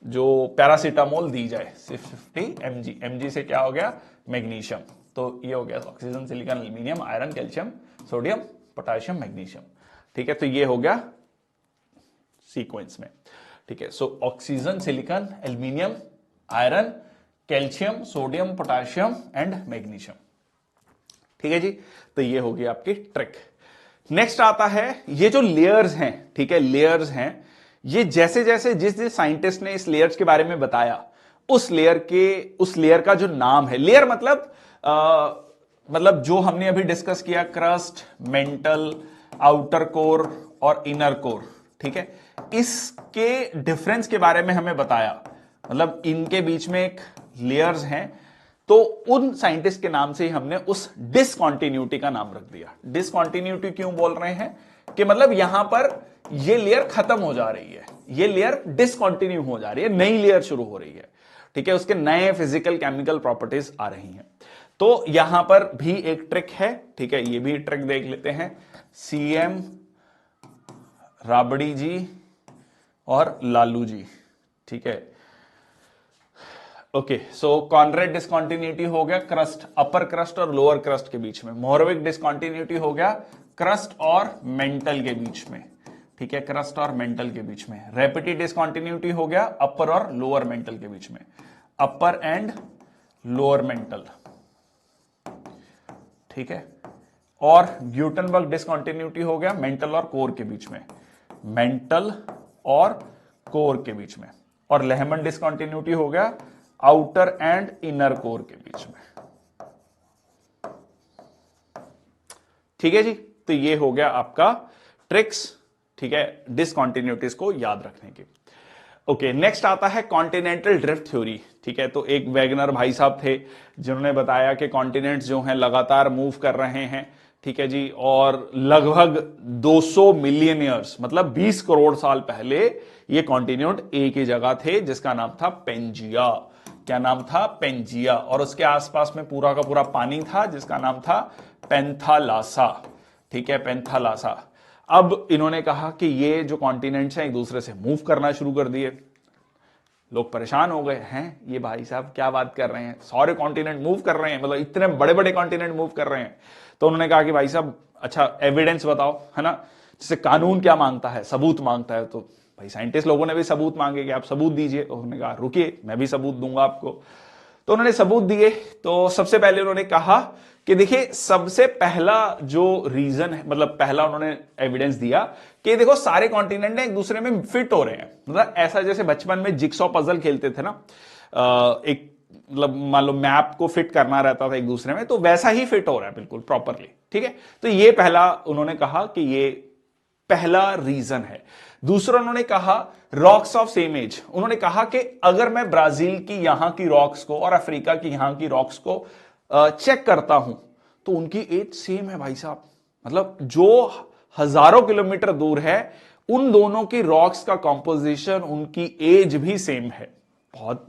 जो पैरासीटामोल दी जाए, 650 mg, mg से क्या हो गया, मैग्नीशियम। तो ये हो गया oxygen, silicon, aluminium, iron, calcium, sodium, potassium, magnesium, ठीक है। तो ये हो गया सीक्वेंस में, ठीक है। So oxygen, silicon, aluminium, iron, calcium, sodium, potassium and magnesium, ठीक है जी। तो ये होगी आपकी ट्रिक। नेक्स्ट आता है ये जो लेयर्स हैं, ठीक है, लेयर्स हैं, ये जैसे जैसे जिस जिस साइंटिस्ट ने इस लेयर्स के बारे में बताया, उस लेयर का जो नाम है, लेयर मतलब जो हमने अभी डिस्कस किया, क्रस्ट, मेंटल, आउटर कोर और इनर कोर, ठीक है, इसके डिफरेंस के बारे में हमें बताया, मतलब इनके बीच में एक लेयर्स हैं तो उन साइंटिस्ट के नाम से ही हमने उस डिसकंटिन्यूटी का नाम रख दिया। डिसकंटिन्यूटी क्यों बोल रहे हैं कि मतलब यहां पर ये लेयर खत्म हो जा रही है, ये लेयर डिसकंटिन्यू हो जा रही है, नई लेयर शुरू हो रही है, ठीक है, उसके नए फिजिकल केमिकल प्रॉपर्टीज आ रही हैं। तो यहां पर भी एक ट्रिक है, ठीक है, ये भी ट्रिक देख लेते हैं। सीएम राबड़ी जी और लालू जी, ठीक है, ओके। सो कॉनरेड डिसकंटिन्यूटी हो गया क्रस्ट, अपर क्रस्ट और लोअर क्रस्ट के बीच में। मोहरविक डिसकंटिन्यूटी हो गया क्रस्ट और मेंटल के बीच में, ठीक है, क्रस्ट और मेंटल के बीच में। रेपिटी डिसकंटिन्यूटी हो गया अपर और लोअर मेंटल के बीच में, अपर एंड लोअर मेंटल, ठीक है। और ग्यूटेनबर्ग डिसकंटिन्यूटी हो गया मेंटल और कोर के बीच में, मेंटल और कोर के बीच में। और लेहमन डिसकंटिन्यूटी हो गया आउटर एंड इनर कोर के बीच में, ठीक है जी। तो ये हो गया आपका ट्रिक्स, ठीक है, डिसकंटिन्यूटीज को याद रखने की। ओके, नेक्स्ट आता है कॉन्टिनेंटल ड्रिफ्ट थ्योरी, ठीक है। तो एक वैगनर भाई साहब थे जिन्होंने बताया कि कॉन्टिनेंट्स जो हैं लगातार मूव कर रहे हैं, ठीक है जी, और लगभग 200 मिलियन ईयर्स मतलब 20 करोड़ साल पहले ये कॉन्टिनेंट एक ही जगह थे जिसका नाम था पेंजिया। क्या नाम था? पेंजिया। और उसके आसपास में पूरा का पूरा पानी था जिसका नाम था पेंथालासा, ठीक है, पेंथालासा। अब इन्होंने कहा कि ये जो कॉन्टिनेंट्स हैं एक दूसरे से मूव करना शुरू कर दिए। लोग परेशान हो गए, हैं ये भाई साहब क्या बात कर रहे हैं, सारे कॉन्टिनेंट मूव कर रहे हैं, मतलब इतने बड़े बड़े कॉन्टिनेंट मूव कर रहे हैं। तो उन्होंने कहा कि भाई साहब अच्छा एविडेंस बताओ, है ना, जैसे कानून क्या मांगता है, सबूत मांगता है। तो भाई साइंटिस्ट लोगों ने भी सबूत मांगे कि आप सबूत दीजिए। उन्होंने कहा रुकिए मैं भी सबूत दूंगा आपको। तो उन्होंने सबूत दिए। तो सबसे पहले उन्होंने कहा कि देखिए सबसे पहला जो रीजन है, मतलब पहला उन्होंने एविडेंस दिया कि देखो सारे कॉन्टिनेंट एक दूसरे में फिट हो रहे हैं। मतलब ऐसा जैसे बचपन में जिक्सॉ पजल खेलते थे ना, एक मतलब मान लो मैप को फिट करना रहता था एक दूसरे में, तो वैसा ही फिट हो रहा है बिल्कुल प्रॉपरली, ठीक है। तो ये पहला उन्होंने कहा कि ये पहला रीजन है। दूसरा उन्होंने कहा रॉक्स ऑफ सेम एज। उन्होंने कहा कि अगर मैं ब्राजील की यहां की रॉक्स को और अफ्रीका की यहां की रॉक्स को चेक करता हूं तो उनकी एज सेम है भाई साहब। मतलब जो हजारों किलोमीटर दूर है उन दोनों की रॉक्स का कंपोजिशन, उनकी एज भी सेम है। बहुत,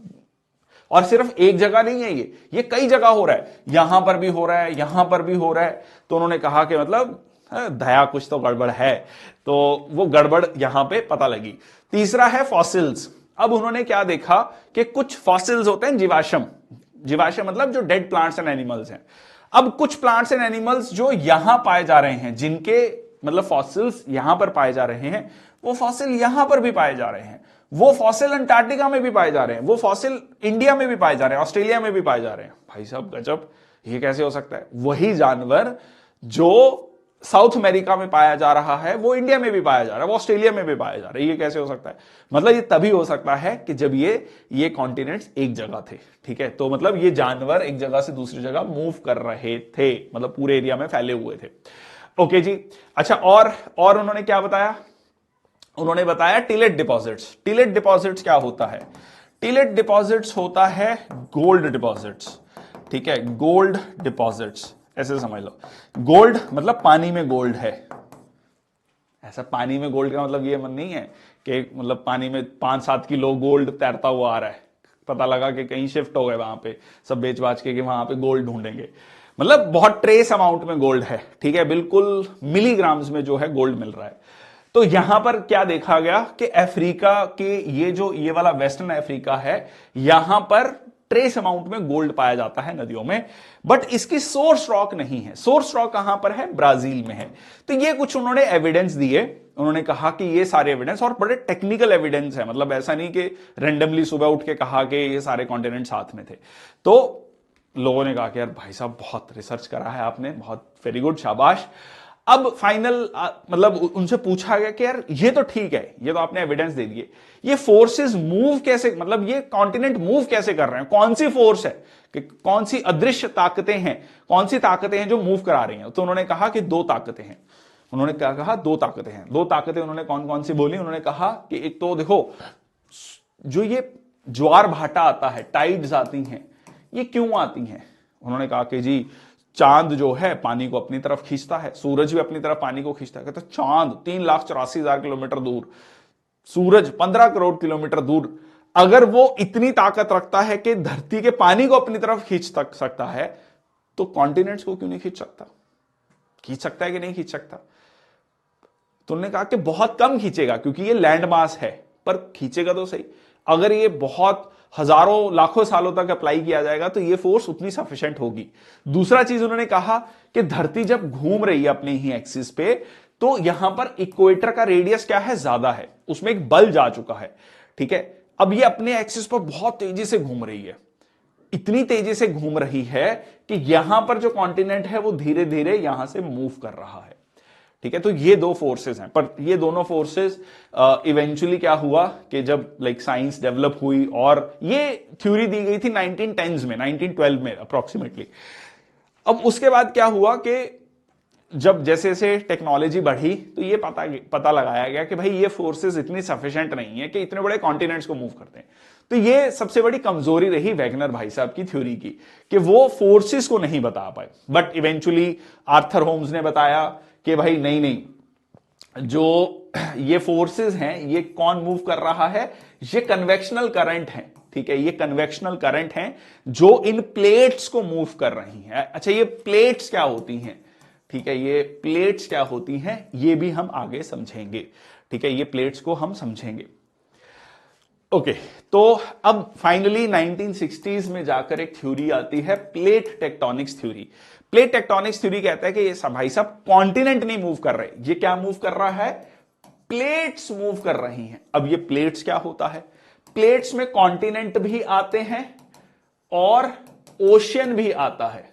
और सिर्फ एक जगह नहीं है, ये कई जगह हो रहा है, यहां पर भी हो रहा है, यहां पर भी हो रहा है। तो उन्होंने कहा कि मतलब दया कुछ तो गड़बड़ है। तो वो गड़बड़ यहां पे पता लगी। तीसरा है फॉसिल्स। अब उन्होंने क्या देखा कि कुछ फॉसिल्स होते हैं जीवाश्म, जीवाश्म मतलब जो डेड प्लांट्स एंड एनिमल्स हैं। अब कुछ प्लांट्स एंड एनिमल्स जो यहां पाए जा रहे हैं, जिनके मतलब फॉसिल्स यहां पर पाए जा रहे हैं, वो फॉसिल यहां पर भी पाए जा रहे हैं, वो फॉसिल अंटार्कटिका में भी पाए जा रहे हैं, वो फॉसिल इंडिया में भी पाए जा रहे हैं, ऑस्ट्रेलिया में भी पाए जा रहे हैं। भाई साहब गजब, ये कैसे हो सकता है? वही जानवर जो साउथ अमेरिका में पाया जा रहा है वो इंडिया में भी पाया जा रहा है, वो ऑस्ट्रेलिया में भी पाया जा रहा है। ये कैसे हो सकता है? मतलब ये तभी हो सकता है कि जब ये कॉन्टिनेंट्स एक जगह थे, ठीक है। तो मतलब ये जानवर एक जगह से दूसरी जगह मूव कर रहे थे, मतलब पूरे एरिया में फैले हुए थे। ओके जी। अच्छा, और उन्होंने क्या बताया? उन्होंने बताया टिलेट डिपॉजिट्स। टिलेट डिपॉजिट्स क्या होता है? टिलेट डिपॉजिट्स होता है गोल्ड डिपॉजिट्स, ठीक है, गोल्ड डिपॉजिट्स ऐसे समझ लो। गोल्ड मतलब पानी में गोल्ड है। ऐसा पानी में गोल्ड का मतलब ये मन नहीं है कि मतलब पानी में 5-7 किलो गोल्ड तैरता हुआ आ रहा है, पता लगा कि कहीं शिफ्ट हो गए वहां पे सब बेच बाच के कि वहां पे गोल्ड ढूंढेंगे। मतलब बहुत ट्रेस अमाउंट में गोल्ड है, ठीक है, बिल्कुल मिलीग्राम्स में जो है गोल्ड मिल रहा है। तो यहां पर क्या देखा गया कि अफ्रीका के ये वाला वेस्टर्न अफ्रीका है, यहां पर ट्रेस अमाउंट में गोल्ड पाया जाता है नदियों में, बट इसकी सोर्स रॉक नहीं है। सोर्स रॉक कहां पर है? ब्राजील में है। तो ये कुछ उन्होंने एविडेंस दिए। उन्होंने कहा कि ये सारे एविडेंस, और बड़े टेक्निकल एविडेंस है, मतलब ऐसा नहीं कि रैंडमली सुबह उठ के कहा कि ये सारे कॉन्टिनेंट साथ में थे। तो लोगों ने कहा कि यार भाई साहब बहुत रिसर्च करा है आपने, बहुत वेरी गुड, शाबाश। अब फाइनल मतलब उनसे पूछा गया कि यार ये तो ठीक है, ये तो आपने एविडेंस दे दिए, ये फोर्सेस मूव कैसे, मतलब ये कॉन्टिनेंट मूव कैसे कर रहे हैं, कौन सी फोर्स है, कि कौन सी अदृश्य ताकतें हैं, कौन सी ताकतें हैं जो मूव करा रही हैं? तो उन्होंने कहा कि 2 ताकतें हैं। उन्होंने क्या कहा? 2 ताकतें हैं। 2 ताकतें उन्होंने कौन कौन सी बोली? उन्होंने कहा कि एक तो देखो जो ये ज्वार भाटा आता है, टाइड्स आती हैं, ये क्यों आती हैं? उन्होंने कहा कि जी चांद जो है पानी को अपनी तरफ खींचता है, सूरज भी अपनी तरफ पानी को खींचता है। तो चांद 3,84,000 किलोमीटर दूर, सूरज 15 करोड़ किलोमीटर दूर, अगर वो इतनी ताकत रखता है कि धरती के पानी को अपनी तरफ खींच सकता है, तो कॉन्टिनेंट्स को क्यों नहीं खींच सकता? खींच सकता है कि नहीं खींच सकता? तो उन्होंने कहा कि बहुत कम खींचेगा क्योंकि ये लैंड मास है, पर खींचेगा तो सही। अगर ये बहुत हजारों लाखों सालों तक अप्लाई किया जाएगा तो ये फोर्स उतनी सफिशिएंट होगी। दूसरा चीज उन्होंने कहा कि धरती जब घूम रही है अपने ही एक्सिस पे, तो यहां पर इक्वेटर का रेडियस क्या है, ज्यादा है, उसमें एक बल जा चुका है। ठीक है, अब ये अपने एक्सिस पर बहुत तेजी से घूम रही है, इतनी तेजी से घूम रही है कि यहां पर जो कॉन्टिनेंट है वो धीरे धीरे यहां से मूव कर रहा है। ठीक है, तो ये दो फोर्सेस हैं, पर ये दोनों फोर्सेस इवेंचुअली क्या हुआ कि जब साइंस डेवलप हुई, और ये थ्योरी दी गई थी 1910s में, 1912 में अप्रोक्सीमेटली। अब उसके बाद क्या हुआ कि जब जैसे जैसे टेक्नोलॉजी बढ़ी तो ये पता लगाया गया कि भाई ये फोर्सेस इतनी सफिशिएंट नहीं है कि इतने बड़े कॉन्टिनेंट्स को मूव करते हैं। तो ये सबसे बड़ी कमजोरी रही वैगनर भाई साहब की थ्योरी की कि वो फोर्सेस को नहीं बता पाए। बट इवेंचुअली आर्थर होम्स ने बताया कि भाई नहीं नहीं, जो ये फोर्सेस हैं ये कौन मूव कर रहा है, ये कन्वेक्शनल करंट है। ठीक है, ये कन्वेक्शनल करंट हैं जो इन प्लेट्स को मूव कर रही हैं। अच्छा, ये प्लेट्स क्या होती हैं? ठीक है, ये प्लेट्स क्या होती हैं ये भी हम आगे समझेंगे। ठीक है, ये प्लेट्स को हम समझेंगे। ओके, तो अब फाइनली 1960s में जाकर एक थ्योरी आती है, plate tectonics theory. Plate tectonics theory कहता है कि ये भाई साहब कॉन्टिनेंट नहीं मूव कर रहे, ये क्या मूव कर रहा है, प्लेट्स मूव कर रही हैं। अब ये प्लेट्स क्या होता है? प्लेट्स में कॉन्टिनेंट भी आते हैं और ओशियन भी आता है।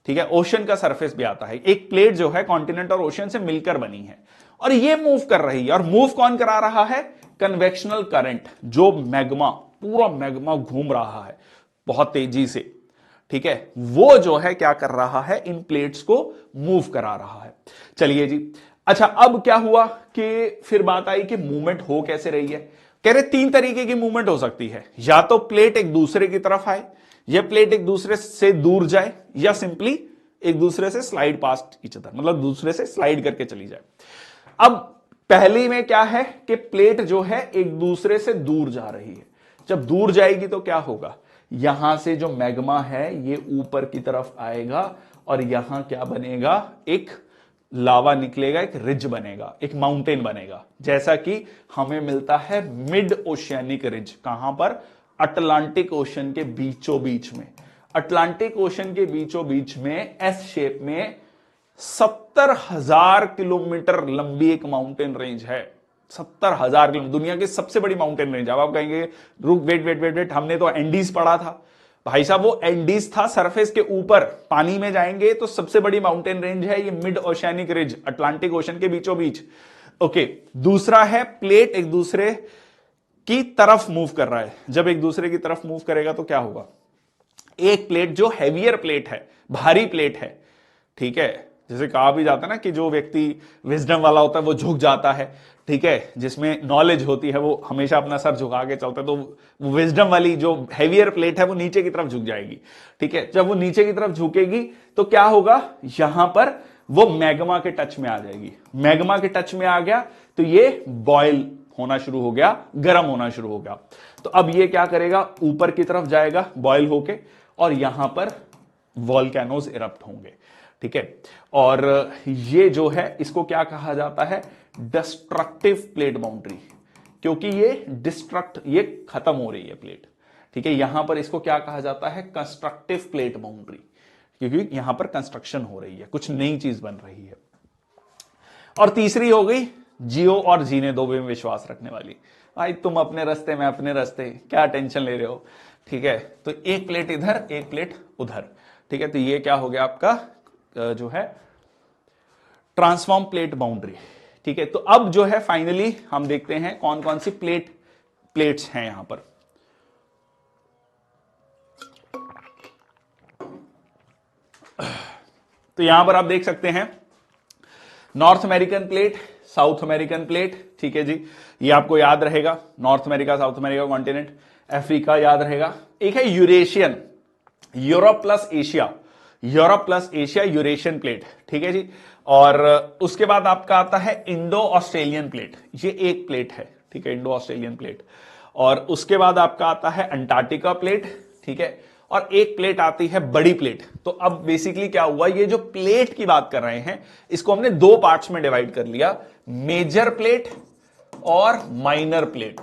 ठीक है, ओशन का सरफेस भी आता है। एक प्लेट जो है कॉन्टिनेंट और ओशन से मिलकर बनी है और ये मूव कर रही है। और मूव कौन करा रहा है? कन्वेक्शनल करंट, जो मैग्मा, पूरा मैग्मा घूम रहा है बहुत तेजी से। ठीक है, वो जो है क्या कर रहा है, इन प्लेट्स को मूव करा रहा है। चलिए जी, अच्छा अब क्या हुआ कि फिर बात आई कि मूवमेंट हो कैसे रही है। कह रहे 3 तरीके की मूवमेंट हो सकती है, या तो प्लेट एक दूसरे की तरफ आए, यह प्लेट एक दूसरे से दूर जाए, या सिंपली एक दूसरे से स्लाइड पास्ट ईच अदर, मतलब दूसरे से स्लाइड करके चली जाए। अब पहली में क्या है कि प्लेट जो है एक दूसरे से दूर जा रही है। जब दूर जाएगी तो क्या होगा, यहां से जो मैग्मा है ये ऊपर की तरफ आएगा और यहां क्या बनेगा, एक लावा निकलेगा, एक रिज बनेगा, एक माउंटेन बनेगा, जैसा कि हमें मिलता है मिड ओशियानिक रिज। कहां पर? अटलांटिक ओशन के बीचों बीच में। अटलांटिक ओशन के बीचों बीच में एस शेप में 70,000 किलोमीटर लंबी एक माउंटेन रेंज है। 70,000 किलोमीटर, दुनिया की सबसे बड़ी माउंटेन रेंज। अब आप कहेंगे रुक, वेट वेट वेट वेट, हमने तो एंडीज पढ़ा था। भाई साहब, वो एंडीज था सरफेस के ऊपर, पानी में जाएंगे तो सबसे बड़ी माउंटेन रेंज है ये mid oceanic ridge, Atlantic ocean के बीचों बीच। ओके, दूसरा है प्लेट एक दूसरे की तरफ मूव कर रहा है। जब एक दूसरे की तरफ मूव करेगा तो क्या होगा, एक प्लेट जो हैवियर प्लेट है, भारी प्लेट है, ठीक है, जैसे कहा भी जाता है ना कि जो व्यक्ति विजडम वाला होता है वो झुक जाता है। ठीक है, जिसमें नॉलेज होती है वो हमेशा अपना सर झुका के चलता है, तो वो विजडम वाली जो हैवियर प्लेट है वो नीचे की तरफ झुक जाएगी। ठीक है, जब वो नीचे की तरफ झुकेगी तो क्या होगा, यहां पर वो मैग्मा के टच में आ जाएगी। मैग्मा के टच में आ गया तो ये बॉयल होना शुरू हो गया, गर्म होना शुरू हो गया। तो अब ये क्या करेगा, ऊपर की तरफ जाएगा बॉयल होके, और यहां पर वॉल्केनोज इरप्ट होंगे। ठीक है, और ये जो है इसको क्या कहा जाता है, डिस्ट्रक्टिव प्लेट बाउंड्री, क्योंकि ये खत्म हो रही है प्लेट। ठीक है, यहां पर इसको क्या कहा जाता है, कंस्ट्रक्टिव प्लेट बाउंड्री, क्योंकि यहां पर कंस्ट्रक्शन हो रही है, कुछ नई चीज बन रही है। और तीसरी हो गई जियो और जीने दो में विश्वास रखने वाली। भाई तुम अपने रास्ते, मैं अपने रास्ते, क्या टेंशन ले रहे हो। ठीक है, तो एक प्लेट इधर, एक प्लेट उधर। ठीक है, तो ये क्या हो गया आपका जो है ट्रांसफॉर्म प्लेट बाउंड्री। ठीक है, तो अब जो है फाइनली हम देखते हैं कौन कौन सी प्लेट्स हैं यहां पर। तो यहां पर आप देख सकते हैं north American plate, south American plate. ठीक है जी, ये आपको याद रहेगा, north America, south America continent, Africa याद रहेगा। एक है Eurasian, Europe plus Asia, Europe plus Asia Eurasian plate, ठीक है जी। और उसके बाद आपका आता है इंडो ऑस्ट्रेलियन प्लेट, ये एक प्लेट है, ठीक है, इंडो ऑस्ट्रेलियन प्लेट। और उसके बाद आपका आता है अंटार्कटिका प्लेट, ठीक है, और एक प्लेट आती है बड़ी प्लेट। तो अब बेसिकली क्या हुआ, ये जो प्लेट की बात कर रहे हैं इसको हमने दो पार्ट्स में डिवाइड कर लिया, मेजर प्लेट और minor plate.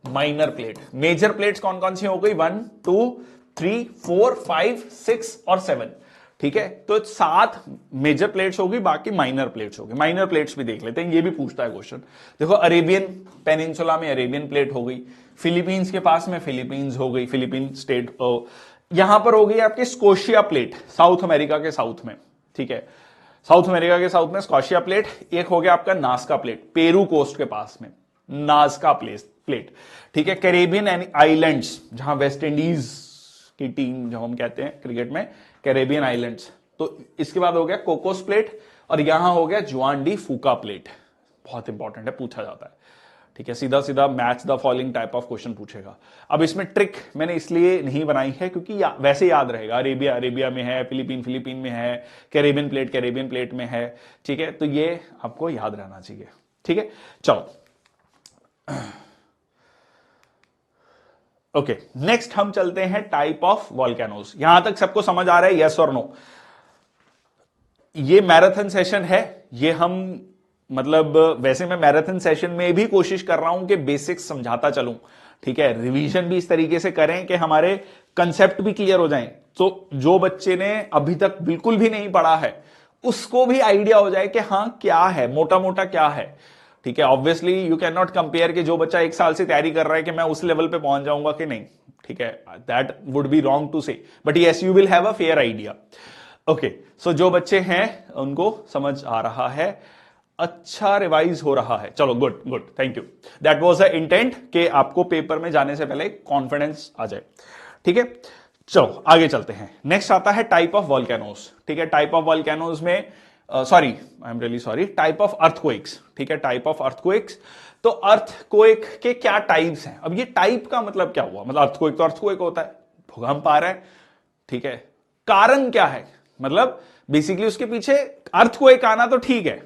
Minor plate, major plates कौन कौन सी हो गई, 1 2 3 4 5 6 और 7, ठीक है। तो 7 मेजर प्लेट्स होगी, बाकी माइनर प्लेट्स होगी। माइनर प्लेट्स भी देख लेते हैं, ये भी पूछता है क्वेश्चन। देखो अरेबियन पेनिनसुला में अरेबियन प्लेट हो गई, फिलीपींस के पास में फिलीपींस हो गई, फिलीपीन स्टेट। यहां पर हो गई आपकी स्कोशिया प्लेट, साउथ अमेरिका के साउथ में, ठीक है, साउथ अमेरिका के साउथ में स्कोशिया प्लेट। एक हो गया आपका नास्का प्लेट, पेरू कोस्ट के पास में नास्का प्लेट, ठीक है। कैरेबियन आइलैंड्स, जहां वेस्ट इंडीज की टीम जो हम कहते हैं क्रिकेट में, कैरेबियन आइलैंड्स। तो इसके बाद हो गया कोकोस प्लेट, और यहां हो गया जुआन डी फूका प्लेट, बहुत इंपॉर्टेंट है, पूछा जाता है, ठीक है। सीधा सीधा match the following type of question पूछेगा। अब इसमें ट्रिक मैंने इसलिए नहीं बनाई है क्योंकि वैसे याद रहेगा, अरेबिया में है, फिलीपीन में है, कैरेबियन प्लेट में है, ठीक है। तो ये आपको याद रहना चाहिए, ठीक है। चलो ओके, नेक्स्ट हम चलते हैं टाइप ऑफ वॉल्केनोज। यहां तक सबको समझ आ रहा है, यस और नो? ये मैराथन सेशन है, ये हम मतलब वैसे मैं मैराथन सेशन में भी कोशिश कर रहा हूं कि बेसिक्स समझाता चलूं, ठीक है। रिवीजन भी इस तरीके से करें कि हमारे कंसेप्ट भी क्लियर हो जाएं। तो जो बच्चे ने अभी तक बिल्कुल भी नहीं पढ़ा है उसको भी आइडिया हो जाए कि हाँ क्या है, मोटा मोटा क्या है, ठीक है। Obviously you can not compare कि जो बच्चा 1 साल से तैयारी कर रहा है कि मैं उस लेवल पे पहुंच जाऊंगा कि नहीं, ठीक है। That would be wrong to say, but yes you will have a fair idea. Okay, so जो बच्चे हैं उनको समझ आ रहा है, अच्छा रिवाइज हो रहा है, चलो good good, thank you. That was the intent कि आपको पेपर में जाने से पहले कॉन्फिडेंस आ जाए, ठीक है। चलो आगे चलते हैं। नेक्स्ट आता है टाइप ऑफ वॉल्केनोस, ठीक है। टाइप ऑफ वॉल्केनोस में sorry, I am really sorry, type of earthquakes, ठीक है, टाइप ऑफ अर्थक्वेक्स। तो अर्थक्वेक के क्या टाइप्स हैं? अब ये टाइप का मतलब क्या हुआ, मतलब अर्थक्वेक तो अर्थक्वेक होता है, भूकंप आ रहा है, ठीक है। कारण क्या है, मतलब बेसिकली उसके पीछे अर्थक्वेक आना तो ठीक है,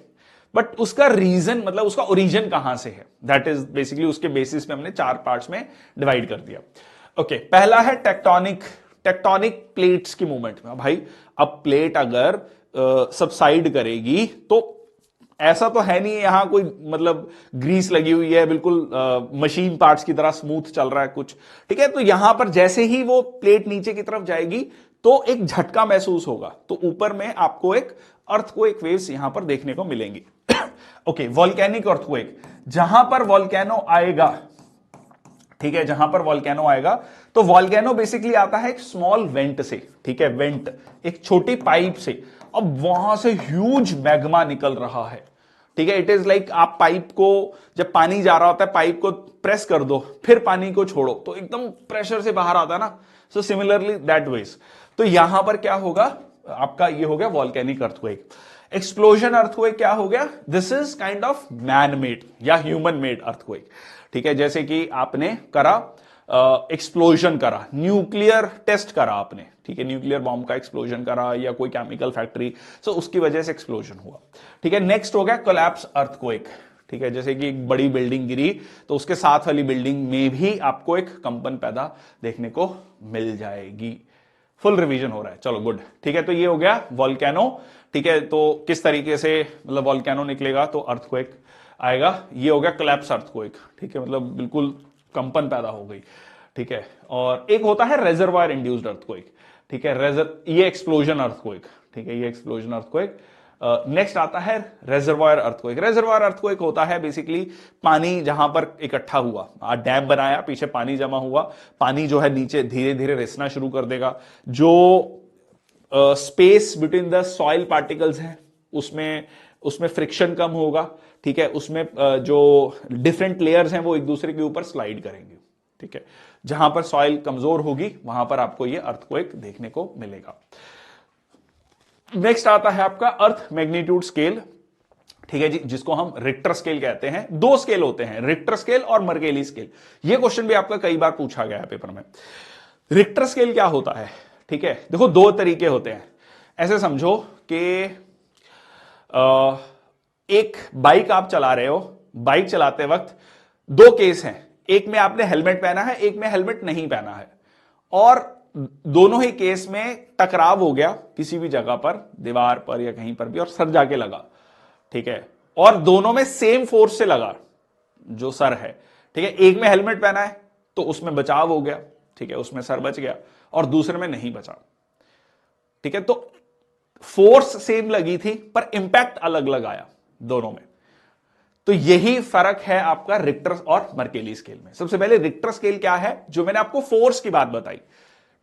बट उसका रीजन, मतलब उसका ओरिजिन कहां से है, दैट इज बेसिकली उसके बेसिस पे हमने 4 पार्ट्स में डिवाइड कर दिया। ओके, पहला है टेक्टोनिक प्लेट्स की मूवमेंट में। भाई अब प्लेट अगर सबसाइड करेगी तो ऐसा तो है नहीं यहां कोई मतलब ग्रीस लगी हुई है, बिल्कुल मशीन पार्ट्स की तरह स्मूथ चल रहा है कुछ, ठीक है। तो यहां पर जैसे ही वो प्लेट नीचे की तरफ जाएगी तो एक झटका महसूस होगा, तो ऊपर में आपको एक अर्थक्वेक वेव्स यहां पर देखने को मिलेंगी। ओके, वॉल्केनिक अर्थक्वेक, जहां पर वॉल्केनो आएगा, ठीक है, जहां पर वॉल्केनो आएगा तो वॉल्केनो बेसिकली आता है एक स्मॉल वेंट से, ठीक है, वेंट एक छोटी पाइप से। अब वहां से ह्यूज मैग्मा निकल रहा है, ठीक है। इट इज लाइक आप पाइप को, जब पानी जा रहा होता है, पाइप को प्रेस कर दो फिर पानी को छोड़ो तो एकदम प्रेशर से बाहर आता है ना, सो सिमिलरली दैट वेज। तो यहां पर क्या होगा आपका, ये हो गया वॉल्केनिक अर्थक्वेक। एक्सप्लोजन अर्थक्वेक क्या हो गया, this is kind of man made या ह्यूमन मेड अर्थक्वेक, ठीक है। जैसे कि आपने करा एक्सप्लोजन करा, न्यूक्लियर टेस्ट करा आपने, ठीक है, न्यूक्लियर बॉम्ब का एक्सप्लोजन करा या कोई केमिकल फैक्ट्री, सो उसकी वजह से एक्सप्लोजन हुआ, ठीक है। नेक्स्ट हो गया कोलैप्स अर्थक्वेक, ठीक है, जैसे कि एक बड़ी बिल्डिंग गिरी तो उसके साथ वाली बिल्डिंग में भी आपको एक कंपन पैदा देखने को मिल जाएगी। फुल रिवीजन हो रहा है, चलो गुड, ठीक है। तो ये हो गया वॉल्केनो, ठीक है। तो किस तरीके से मतलब वॉल्केनो निकलेगा तो अर्थक्वेक आएगा, ये हो गया कोलैप्स अर्थक्वेक, ठीक है, मतलब बिल्कुल कंपन पैदा हो गई, ठीक है। और एक होता है रेजर्वायर इंड्यूस्ड अर्थक्वेक, ठीक है, ये एक्सप्लोजन अर्थक्वेक, ठीक है, ये एक्सप्लोजन अर्थक्वेक। नेक्स्ट आता है रेजर्वायर अर्थक्वेक। रेजर्वायर अर्थक्वेक होता है बेसिकली पानी जहां पर इकट्ठा हुआ, डैम बनाया, पीछे पानी जमा हुआ, पानी जो है नीचे धीरे धीरे रिसना शुरू कर देगा, जो space between the soil particles है उसमें उसमें फ्रिक्शन कम होगा, ठीक है, उसमें जो डिफरेंट लेयर्स हैं वो एक दूसरे के ऊपर स्लाइड करेंगे, ठीक है। जहां पर सॉइल कमजोर होगी वहां पर आपको ये अर्थक्वेक देखने को मिलेगा। नेक्स्ट आता है आपका अर्थ मैग्नीट्यूड स्केल, ठीक है जी, जिसको हम रिक्टर स्केल कहते हैं। 2 स्केल होते हैं, रिक्टर स्केल और मर्केली स्केल। यह क्वेश्चन भी आपका कई बार पूछा गया है पेपर में। रिक्टर स्केल क्या होता है, ठीक है, देखो दो तरीके होते हैं। ऐसे समझो कि एक बाइक आप चला रहे हो, बाइक चलाते वक्त दो केस हैं, एक में आपने हेलमेट पहना है, एक में हेलमेट नहीं पहना है, और दोनों ही केस में टकराव हो गया किसी भी जगह पर, दीवार पर या कहीं पर भी, और सर जाके लगा, ठीक है, और दोनों में सेम फोर्स से लगा जो सर है, ठीक है। एक में हेलमेट पहना है तो उसमें बचाव हो गया, ठीक है, उसमें सर बच गया, और दूसरे में नहीं बचा, ठीक है। तो फोर्स सेम लगी थी पर इंपैक्ट अलग अलग आया दोनों में। तो यही फर्क है आपका रिक्टर और मर्केली स्केल में। सबसे पहले रिक्टर स्केल क्या है, जो मैंने आपको फोर्स की बात बताई,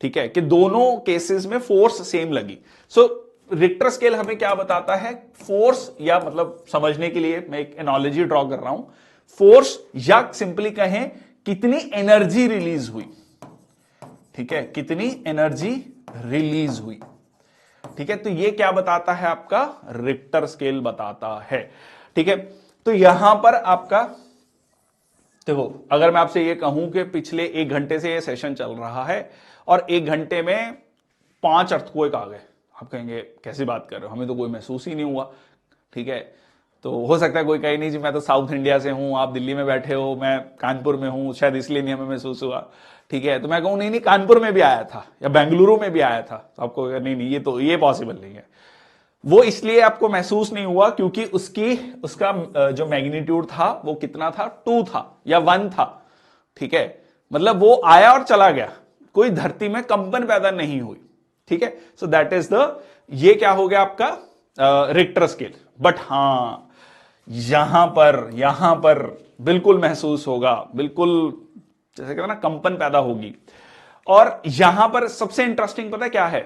ठीक है, कि दोनों केसेस में फोर्स सेम लगी। सो रिक्टर स्केल हमें क्या बताता है, फोर्स, या मतलब समझने के लिए मैं एक एनालॉजी ड्रॉ कर रहा हूं, फोर्स, या सिंपली कहें कितनी एनर्जी रिलीज हुई, ठीक है, कितनी एनर्जी रिलीज हुई, ठीक है। तो ये क्या बताता है, आपका रिक्टर स्केल बताता है, ठीक है। तो यहां पर आपका देखो, अगर मैं आपसे ये कहूं कि पिछले 1 घंटे से ये सेशन चल रहा है और 1 घंटे में 5 अर्थक्वेक आ गए, आप कहेंगे कैसी बात कर रहे हो, हमें तो कोई महसूस ही नहीं हुआ, ठीक है। तो हो सकता है कोई कहे नहीं जी मैं तो साउथ इंडिया से हूं, आप दिल्ली में बैठे हो, मैं कानपुर में हूं, शायद इसलिए नहीं हमें महसूस हुआ, ठीक है। तो मैं कहूं नहीं नहीं, कानपुर में भी आया था या बेंगलुरु में भी आया था, तो आपको नहीं नहीं ये पॉसिबल नहीं है। वो इसलिए आपको महसूस नहीं हुआ क्योंकि उसका जो मैग्नीट्यूड था वो कितना था, 2 था या 1 था, ठीक है। मतलब वो आया और चला गया, कोई धरती में कंपन पैदा नहीं हुई, ठीक है। सो दैट इज ये क्या हो गया आपका रिक्टर स्केल। बट हां, यहां पर बिल्कुल महसूस होगा, बिल्कुल जैसे कहते हैं ना, कंपन पैदा होगी। और यहां पर सबसे इंटरेस्टिंग पता है क्या है,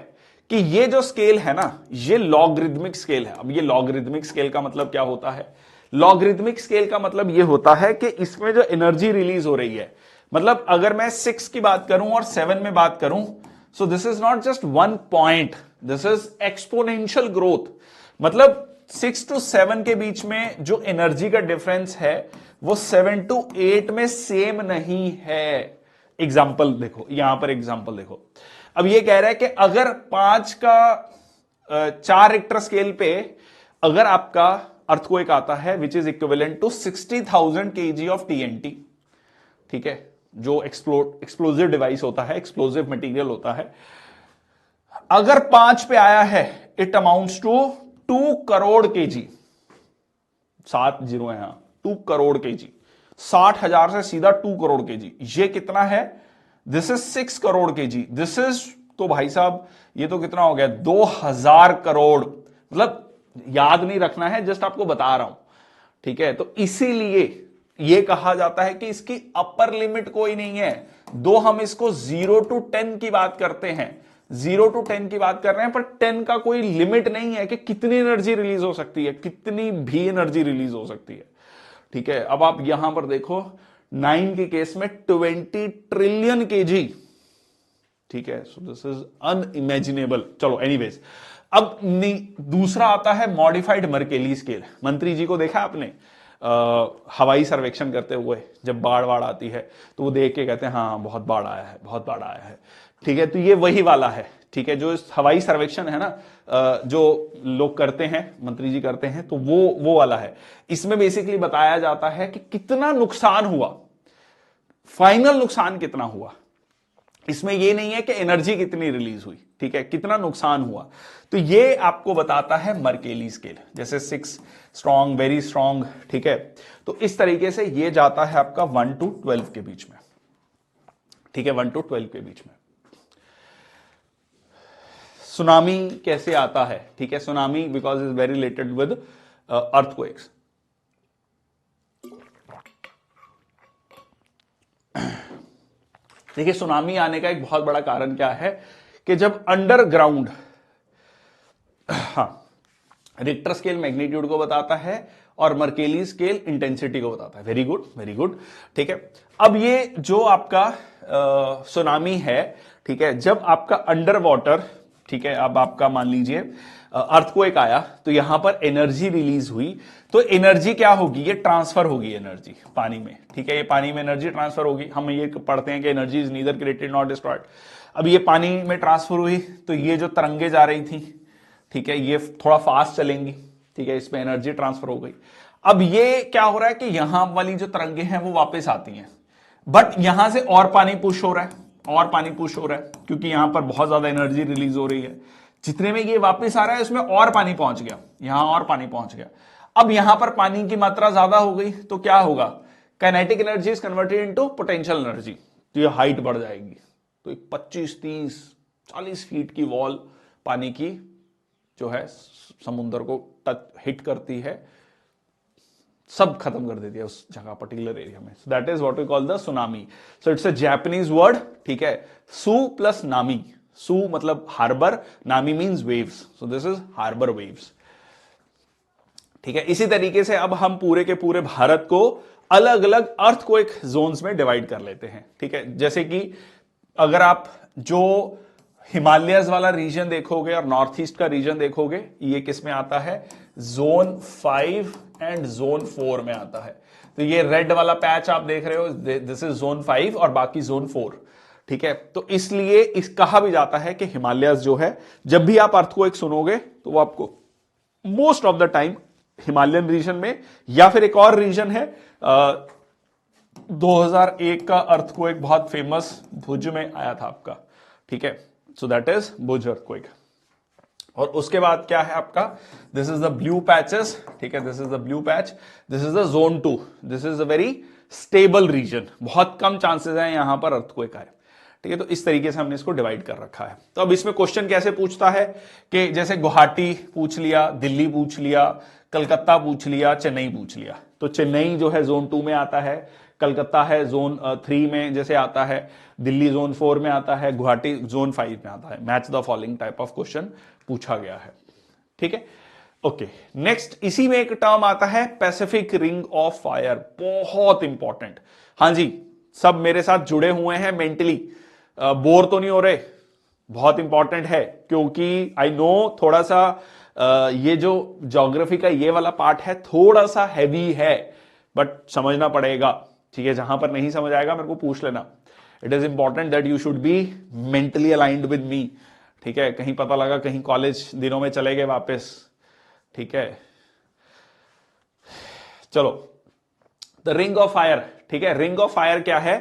कि ये जो स्केल है ना, ये लॉगरिदमिक स्केल है। अब ये लॉगरिदमिक स्केल का मतलब क्या होता है, लॉगरिदमिक स्केल का मतलब ये होता है कि इसमें जो एनर्जी रिलीज हो रही है, मतलब अगर मैं 6 की बात करूं और 7 में बात करूं, सो this is not just 1 point, this is exponential growth. मतलब 6 to 7 के बीच में जो एनर्जी का डिफरेंस है वो 7 to 8 में सेम नहीं है। एग्जाम्पल देखो, यहां पर एग्जाम्पल देखो, अब ये कह रहा है कि अगर 5 का 4 रिक्टर स्केल पे अगर आपका अर्थक्वेक आता है which is equivalent to 60,000 kg of TNT, ठीक है, जो एक्सप्लोजिव डिवाइस होता है, एक्सप्लोजिव मटेरियल होता है, अगर 5 पे आया है it amounts to 2 crore kg, 7 zero है यहां, 2 करोड़ kg, 60,000 से सीधा 2 करोड़ kg। ये कितना है, this is 6 crore kg, this is, तो भाई साहब ये तो कितना हो गया, 2000 करोड़। मतलब याद नहीं रखना है, जस्ट आपको बता रहा हूं, ठीक है। तो इसीलिए ये कहा जाता है कि इसकी अपर लिमिट कोई नहीं है। दो हम इसको 0 to 10 की बात करते हैं, 0 to 10 की बात कर रहे हैं, पर 10 का कोई लिमिट नहीं है कि कितनी एनर्जी रिलीज हो सकती है, कितनी भी एनर्जी रिलीज हो सकती है, ठीक है। अब आप यहां पर देखो 9 के केस में 20 ट्रिलियन kg, ठीक है। So this is unimaginable. चलो एनीवेज, अब दूसरा आता है मॉडिफाइड मर्केली स्केल। मंत्री जी को देखा आपने हवाई सर्वेक्षण करते हुए, जब बाढ़ आती है तो वो देख के कहते हैं हाँ बहुत बाढ़ आया है, बहुत बाढ़ आया है, ठीक है। तो ये वही वाला है, ठीक है, जो हवाई सर्वेक्षण है ना, जो लोग करते हैं, मंत्री जी करते हैं, तो वो वाला है। इसमें बेसिकली बताया जाता है कि कितना नुकसान हुआ, फाइनल नुकसान कितना हुआ। इसमें यह नहीं है कि एनर्जी कितनी रिलीज हुई, ठीक है, कितना नुकसान हुआ। तो ये आपको बताता है मर्केली स्केल, जैसे 6 स्ट्रॉन्ग, वेरी स्ट्रॉन्ग, ठीक है। तो इस तरीके से ये जाता है आपका 1 to 12 के बीच में, ठीक है, 1 to 12 के बीच में। सुनामी कैसे आता है, ठीक है, tsunami because is very related with earthquakes. देखिए सुनामी आने का एक बहुत बड़ा कारण क्या है, कि जब अंडरग्राउंड, हाँ, रिक्टर स्केल मैग्नीट्यूड को बताता है और मर्केली स्केल इंटेंसिटी को बताता है। वेरी गुड, वेरी गुड, ठीक है। अब ये जो आपका सुनामी है, ठीक है, जब आपका अंडर वाटर, ठीक है, अब आपका मान लीजिए अर्थक्वेक आया तो यहां पर एनर्जी रिलीज हुई, तो एनर्जी क्या होगी, ये ट्रांसफर होगी एनर्जी पानी में, ठीक है, ये पानी में एनर्जी ट्रांसफर होगी। हम ये पढ़ते हैं कि energy is neither created not destroyed. अब ये पानी में ट्रांसफर हुई तो ये जो तरंगे जा रही थी, ठीक है, ये थोड़ा फास्ट चलेंगी, ठीक है, इसमें एनर्जी ट्रांसफर हो गई। अब ये क्या हो रहा है कि यहां वाली जो तरंगे हैं वो वापस आती हैं, बट यहां से और पानी पुश हो रहा है, और पानी पुश हो रहा है, क्योंकि यहां पर बहुत ज्यादा एनर्जी रिलीज हो रही है। जितने में ये वापस आ रहा है उसमें और पानी पहुंच गया, यहां और पानी पहुंच गया। अब यहां पर पानी की मात्रा ज्यादा हो गई तो क्या होगा, kinetic energy is converted into potential energy, तो ये हाइट बढ़ जाएगी। तो 25, 30, 40 फीट की वॉल पानी की जो है समुद्र को टच हिट करती है, सब खत्म कर देती है उस जगह पर्टिकुलर एरिया में। So that is what we call the tsunami. So it's a Japanese word, ठीक है, सु प्लस नामी। सु मतलब हार्बर, नामी means waves, so this is harbour waves, ठीक है। इसी तरीके से अब हम पूरे के पूरे भारत को अलग अलग अर्थक्वेक जोन्स में डिवाइड कर लेते हैं, ठीक है। जैसे कि अगर आप जो हिमालयस वाला रीजन देखोगे और नॉर्थ ईस्ट का रीजन देखोगे, ये किस में आता है, जोन 5 एंड जोन 4 में आता है। तो ये रेड वाला पैच आप देख रहे हो, दिस इज जोन 5 और बाकी जोन 4, ठीक है। तो इसलिए इस कहा भी जाता है कि हिमालयस जो है, जब भी आप अर्थक्वेक सुनोगे तो वो आपको most of the time Himalayan region में, या फिर एक और रीजन है 2001 का अर्थक्वेक बहुत फेमस भुज में आया था आपका, ठीक है। So that is Bhuj earthquake. और उसके बाद क्या है आपका, this is the blue patches, ठीक है, this is the blue patch, this is the zone 2, this is a very stable region, बहुत कम चांसेस हैं यहां पर अर्थक्वेक आए, ठीक है। तो इस तरीके से हमने इसको डिवाइड कर रखा है। तो अब इसमें क्वेश्चन कैसे पूछता है कि जैसे गुवाहाटी पूछ लिया, दिल्ली पूछ लिया, कलकत्ता पूछ लिया, चेन्नई पूछ लिया। तो चेन्नई जो है जोन 2 में आता है, कलकत्ता है जोन 3 में जैसे आता है, दिल्ली जोन 4 में आता है, गुवाहाटी जोन 5 में आता है। Match the following type of question पूछा गया है, ठीक है। ओके, नेक्स्ट इसी में एक टर्म आता है पैसिफिक रिंग ऑफ फायर, बहुत इंपॉर्टेंट। हाँ जी, सब मेरे साथ जुड़े हुए हैं मेंटली, बोर तो नहीं हो रहे, बहुत इंपॉर्टेंट है, क्योंकि आई नो थोड़ा सा ये जो ज्योग्राफी का ये वाला पार्ट है थोड़ा सा हैवी है, बट समझना पड़ेगा, ठीक है। जहां पर नहीं समझ आएगा मेरे को पूछ लेना। It is important that you should be mentally aligned with me, ठीक है। कहीं पता लगा कहीं कॉलेज दिनों में चले गए वापस, ठीक है। चलो, द रिंग ऑफ फायर, ठीक है। रिंग ऑफ फायर क्या है,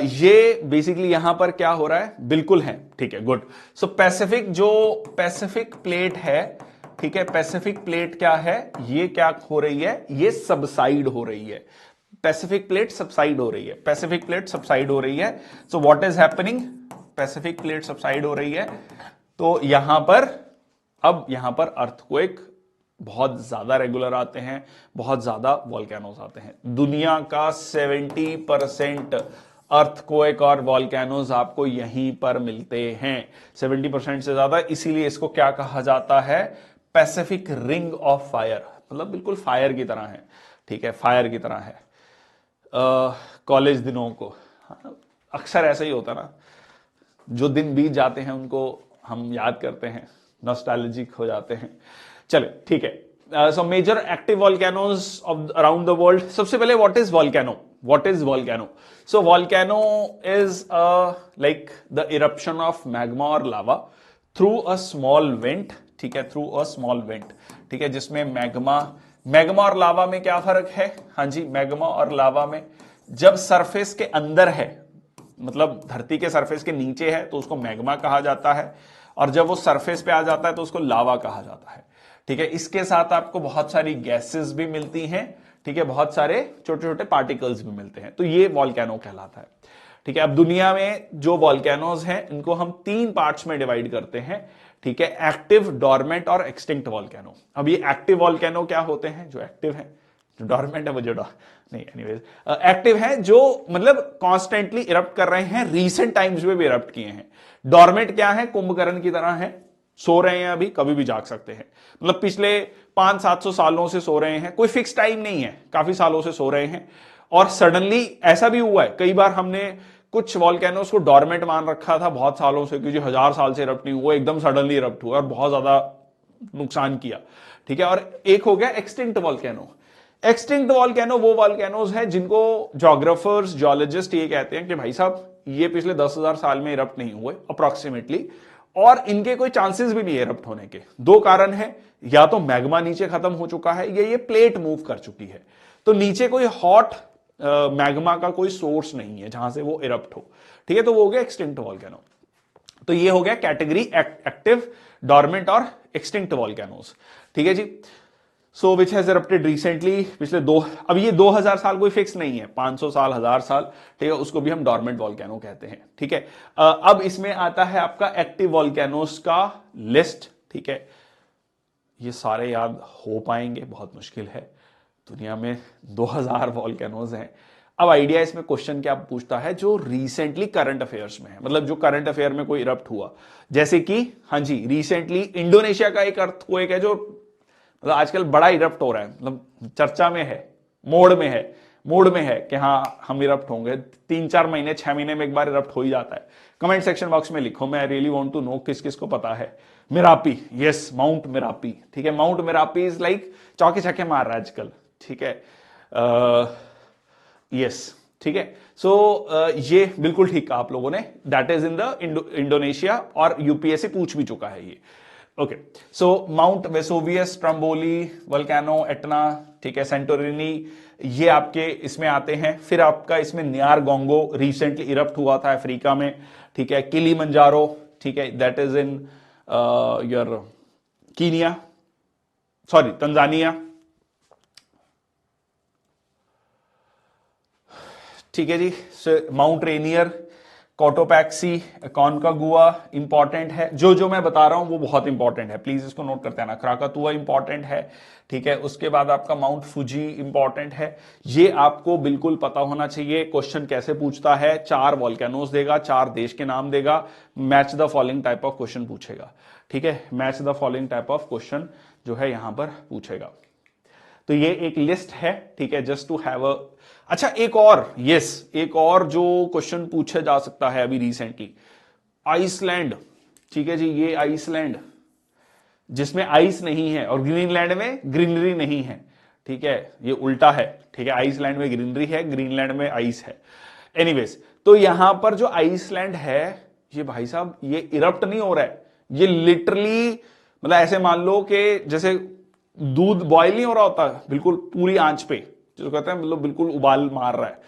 ये बेसिकली यहां पर क्या हो रहा है, बिल्कुल है, ठीक है, गुड। सो पैसिफिक, जो पैसिफिक प्लेट है, ठीक है, पैसिफिक प्लेट क्या है, ये क्या हो रही है, ये सबसाइड हो रही है, पैसिफिक प्लेट सबसाइड हो रही है, पैसिफिक प्लेट सबसाइड हो रही है। So what is happening, Pacific plate subside हो रही है, तो यहां पर अब यहां पर अर्थक्वेक बहुत ज्यादा रेगुलर आते हैं, बहुत ज्यादा वॉल्केनोज आते हैं। दुनिया का 70% अर्थक्वेक और वॉल्केनोज आपको यहीं पर मिलते हैं, 70% से ज्यादा। इसीलिए इसको क्या कहा जाता है, पैसिफिक रिंग ऑफ फायर, मतलब बिल्कुल फायर की तरह है, ठीक है, फायर की तरह है। कॉलेज दिनों को अक्सर ऐसा ही होता ना, जो दिन बीत जाते हैं उनको हम याद करते हैं, नॉस्टैल्जिक हो जाते हैं। चले, ठीक है। So major active volcanoes of around the world. सबसे पहले what is volcano, what is volcano. So volcano is like the eruption of magma और lava through a small vent, ठीक है, थ्रू अ स्मॉल वेंट, ठीक है, जिसमें magma और लावा में क्या फर्क है, हाँ जी, मैग्मा और लावा में जब सरफेस के अंदर है, मतलब धरती के सरफेस के नीचे है, तो उसको मैग्मा कहा जाता है, और जब वो सरफेस पे आ जाता है तो उसको लावा कहा जाता है, ठीक है। इसके साथ आपको बहुत सारी गैसेस भी मिलती हैं, ठीक है, बहुत सारे छोटे छोटे पार्टिकल्स भी मिलते हैं, तो ये वॉल्केनो कहलाता है, ठीक है। अब दुनिया में जो वॉल्केनोज हैं इनको हम 3 पार्ट्स में डिवाइड करते हैं, ठीक है, एक्टिव, डोरमेंट और एक्सटिंक्ट वॉल्केनो। अब ये एक्टिव वॉल्केनो क्या होते हैं, जो एक्टिव है, जो डोरमेंट है वो जो नहीं, एनीवेज एक्टिव है, जो मतलब कॉन्स्टेंटली इरप्ट कर रहे हैं, रीसेंट टाइम्स में भी इरप्ट किए हैं। डोरमेंट क्या है, कुंभकर्ण की तरह है, सो रहे हैं, अभी कभी भी जाग सकते हैं, मतलब पिछले 500-700 सालों से सो रहे हैं, कोई फिक्स टाइम नहीं है, काफी सालों से सो रहे हैं। और सडनली ऐसा भी हुआ है, कई बार हमने कुछ वॉल्केनोस को डोरमेंट मान रखा था बहुत सालों से, क्योंकि 1000 साल से इरप्ट नहीं हुआ, एकदम सडनली इरप्ट हुआ और बहुत ज्यादा नुकसान किया, ठीक है। और एक हो गया एक्सटिंक्ट वॉल्केनो। एक्सटिंक्ट वॉल्केनो वो वॉल्केनोज हैं जिनको ज्योग्राफर्स, जियोलॉजिस्ट ये कहते हैं कि भाई साहब ये पिछले 10,000 साल में इरप्ट नहीं हुए अप्रोक्सीमेटली, और इनके कोई चांसेस भी नहीं है इरप्ट होने के। दो कारण है, या तो मैग्मा नीचे खत्म हो चुका है या ये प्लेट मूव कर चुकी है, तो नीचे कोई हॉट मैग्मा का कोई सोर्स नहीं है जहां से वो इरप्ट हो। ठीक है, तो वो हो गया एक्सटिंक्ट वॉल्केनो। तो ये हो गया कैटेगरी एक्टिव, डॉर्मेंट और एक्सटिंक्ट वॉल्केनोस। ठीक है जी। सो विच हैज इरप्टेड रिसेंटली, पिछले अब ये 2000 साल कोई फिक्स नहीं है, 500 साल, 1000 साल, ठीक है, उसको भी हम डॉर्मेंट वॉल्केनो कहते हैं। ठीक है, अब इसमें आता है आपका एक्टिव वॉल्केनोस का लिस्ट। ठीक है, ये सारे याद हो पाएंगे, बहुत मुश्किल है, दुनिया में 2000 वॉल्केनोज हैं। अब आइडिया इसमें क्वेश्चन क्या पूछता है, जो रिसेंटली करंट अफेयर्स में है, मतलब जो करंट अफेयर में कोई इरप्ट हुआ, जैसे कि हाँ जी रिसेंटली इंडोनेशिया का एक अर्थक्वेक है जो मतलब आजकल बड़ा इरप्ट हो रहा है, मतलब चर्चा में है, मूड में है कि हाँ हम इरप्ट होंगे, 3-4 महीने 6 महीने में एक बार इरप्ट हो ही जाता है। कमेंट सेक्शन बॉक्स में लिखो, मैं रियली वांट टू नो किस किस को पता है। Merapi, yes, mount Merapi. ठीक है, माउंट मेरापी इज लाइक चौके छक्के मार रहा है आजकल। ठीक है, यस, ठीक है। सो ये बिल्कुल ठीक कहा आप लोगों ने, that is in the Indonesia, और यूपीएससी पूछ भी चुका है ये। ओके, सो माउंट वेसुवियस, स्ट्रम्बोली वोल्केनो, एटना, ठीक है, सेंटोरिनी, ये आपके इसमें आते हैं। फिर आपका इसमें न्यारगोंगो रिसेंटली इरप्ट हुआ था अफ्रीका में। ठीक है, किलीमंजारो, ठीक है, that is in your Kenya, sorry Tanzania. ठीक है जी, माउंट रेनियर, कोटोपैक्सी, कॉनकागुआ इंपॉर्टेंट है। जो जो मैं बता रहा हूं वो बहुत इंपॉर्टेंट है, प्लीज इसको नोट करते आना। क्राकातुआ इंपॉर्टेंट है। ठीक है, उसके बाद आपका माउंट फुजी इंपॉर्टेंट है। ये आपको बिल्कुल पता होना चाहिए। क्वेश्चन कैसे पूछता है, 4 वॉल्केनोस देगा, 4 देश के नाम देगा, match the following type of question पूछेगा। ठीक है, match the following type of question जो है यहां पर पूछेगा। तो ये एक लिस्ट है। ठीक है, जस्ट टू हैव अ, अच्छा एक और, यस, एक और जो क्वेश्चन पूछा जा सकता है अभी रिसेंटली, आइसलैंड। ठीक है जी, ये आइसलैंड जिसमें आइस नहीं है और ग्रीनलैंड में ग्रीनरी नहीं है। ठीक है, ये उल्टा है। ठीक है, आइसलैंड में ग्रीनरी है, ग्रीनलैंड में आइस है। एनीवेज, तो यहां पर जो आइसलैंड है, ये भाई साहब ये इरप्ट नहीं हो रहा है, ये लिटरली मतलब ऐसे मान लो कि जैसे दूध बॉयल नहीं हो रहा होता बिल्कुल पूरी आंच पे, जो कहते हैं मतलब बिल्कुल उबाल मार रहा है,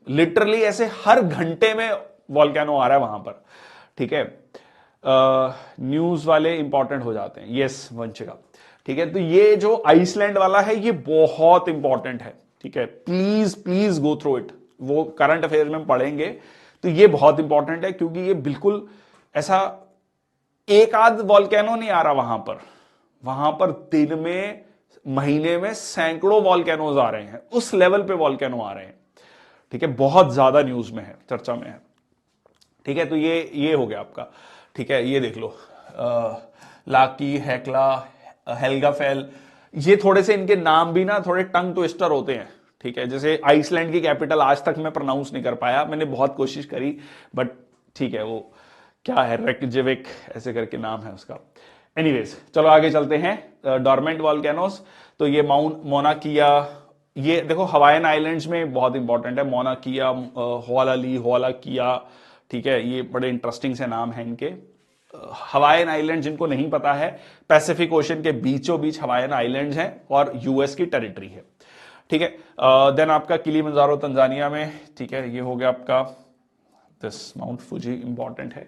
लिटरली ऐसे हर घंटे में वॉल्केनो आ रहा है वहां पर। ठीक है, न्यूज वाले इंपॉर्टेंट हो जाते हैं, यस वंशिका। ठीक है, तो ये जो आइसलैंड वाला है ये बहुत इंपॉर्टेंट है। ठीक है, please please go through it, वो करंट अफेयर में पढ़ेंगे तो ये बहुत इंपॉर्टेंट है, क्योंकि ये बिल्कुल ऐसा एक आध वॉल्केनो नहीं आ रहा वहां पर दिन में, महीने में सैकड़ों वॉल्केनोज आ रहे हैं, उस लेवल पे वॉल्केनो आ रहे हैं। ठीक है, बहुत ज्यादा न्यूज में है, चर्चा में है। ठीक है, तो ये हो गया आपका। ठीक है, ये देख लो, लाकी, हेक्ला, हेल्गाफेल, ये थोड़े से इनके नाम भी ना थोड़े टंग ट्विस्टर होते हैं। ठीक है, जैसे आइसलैंड की कैपिटल आज तक मैं प्रोनाउंस नहीं कर पाया, मैंने बहुत कोशिश करी, बट ठीक है, वो क्या है, रेकजेविक ऐसे करके नाम है उसका। एनीवेज, चलो आगे चलते हैं। डॉर्मेंट वॉल्केनोस, तो ये माउंट मोना किया, ये देखो हवाईन आइलैंड्स में बहुत इंपॉर्टेंट है, मोना किया, हुआलाली, हुआला किया। ठीक है, ये बड़े इंटरेस्टिंग से नाम है इनके। हवाईन आइलैंड जिनको नहीं पता है, पैसिफिक ओशन के बीचों बीच हवाईन आइलैंड्स हैं और यूएस की टेरिटरी है। ठीक है, देन आपका किलीमंजारो तंजानिया में। ठीक है, ये हो गया आपका, दिस माउंट फुजी इंपॉर्टेंट है।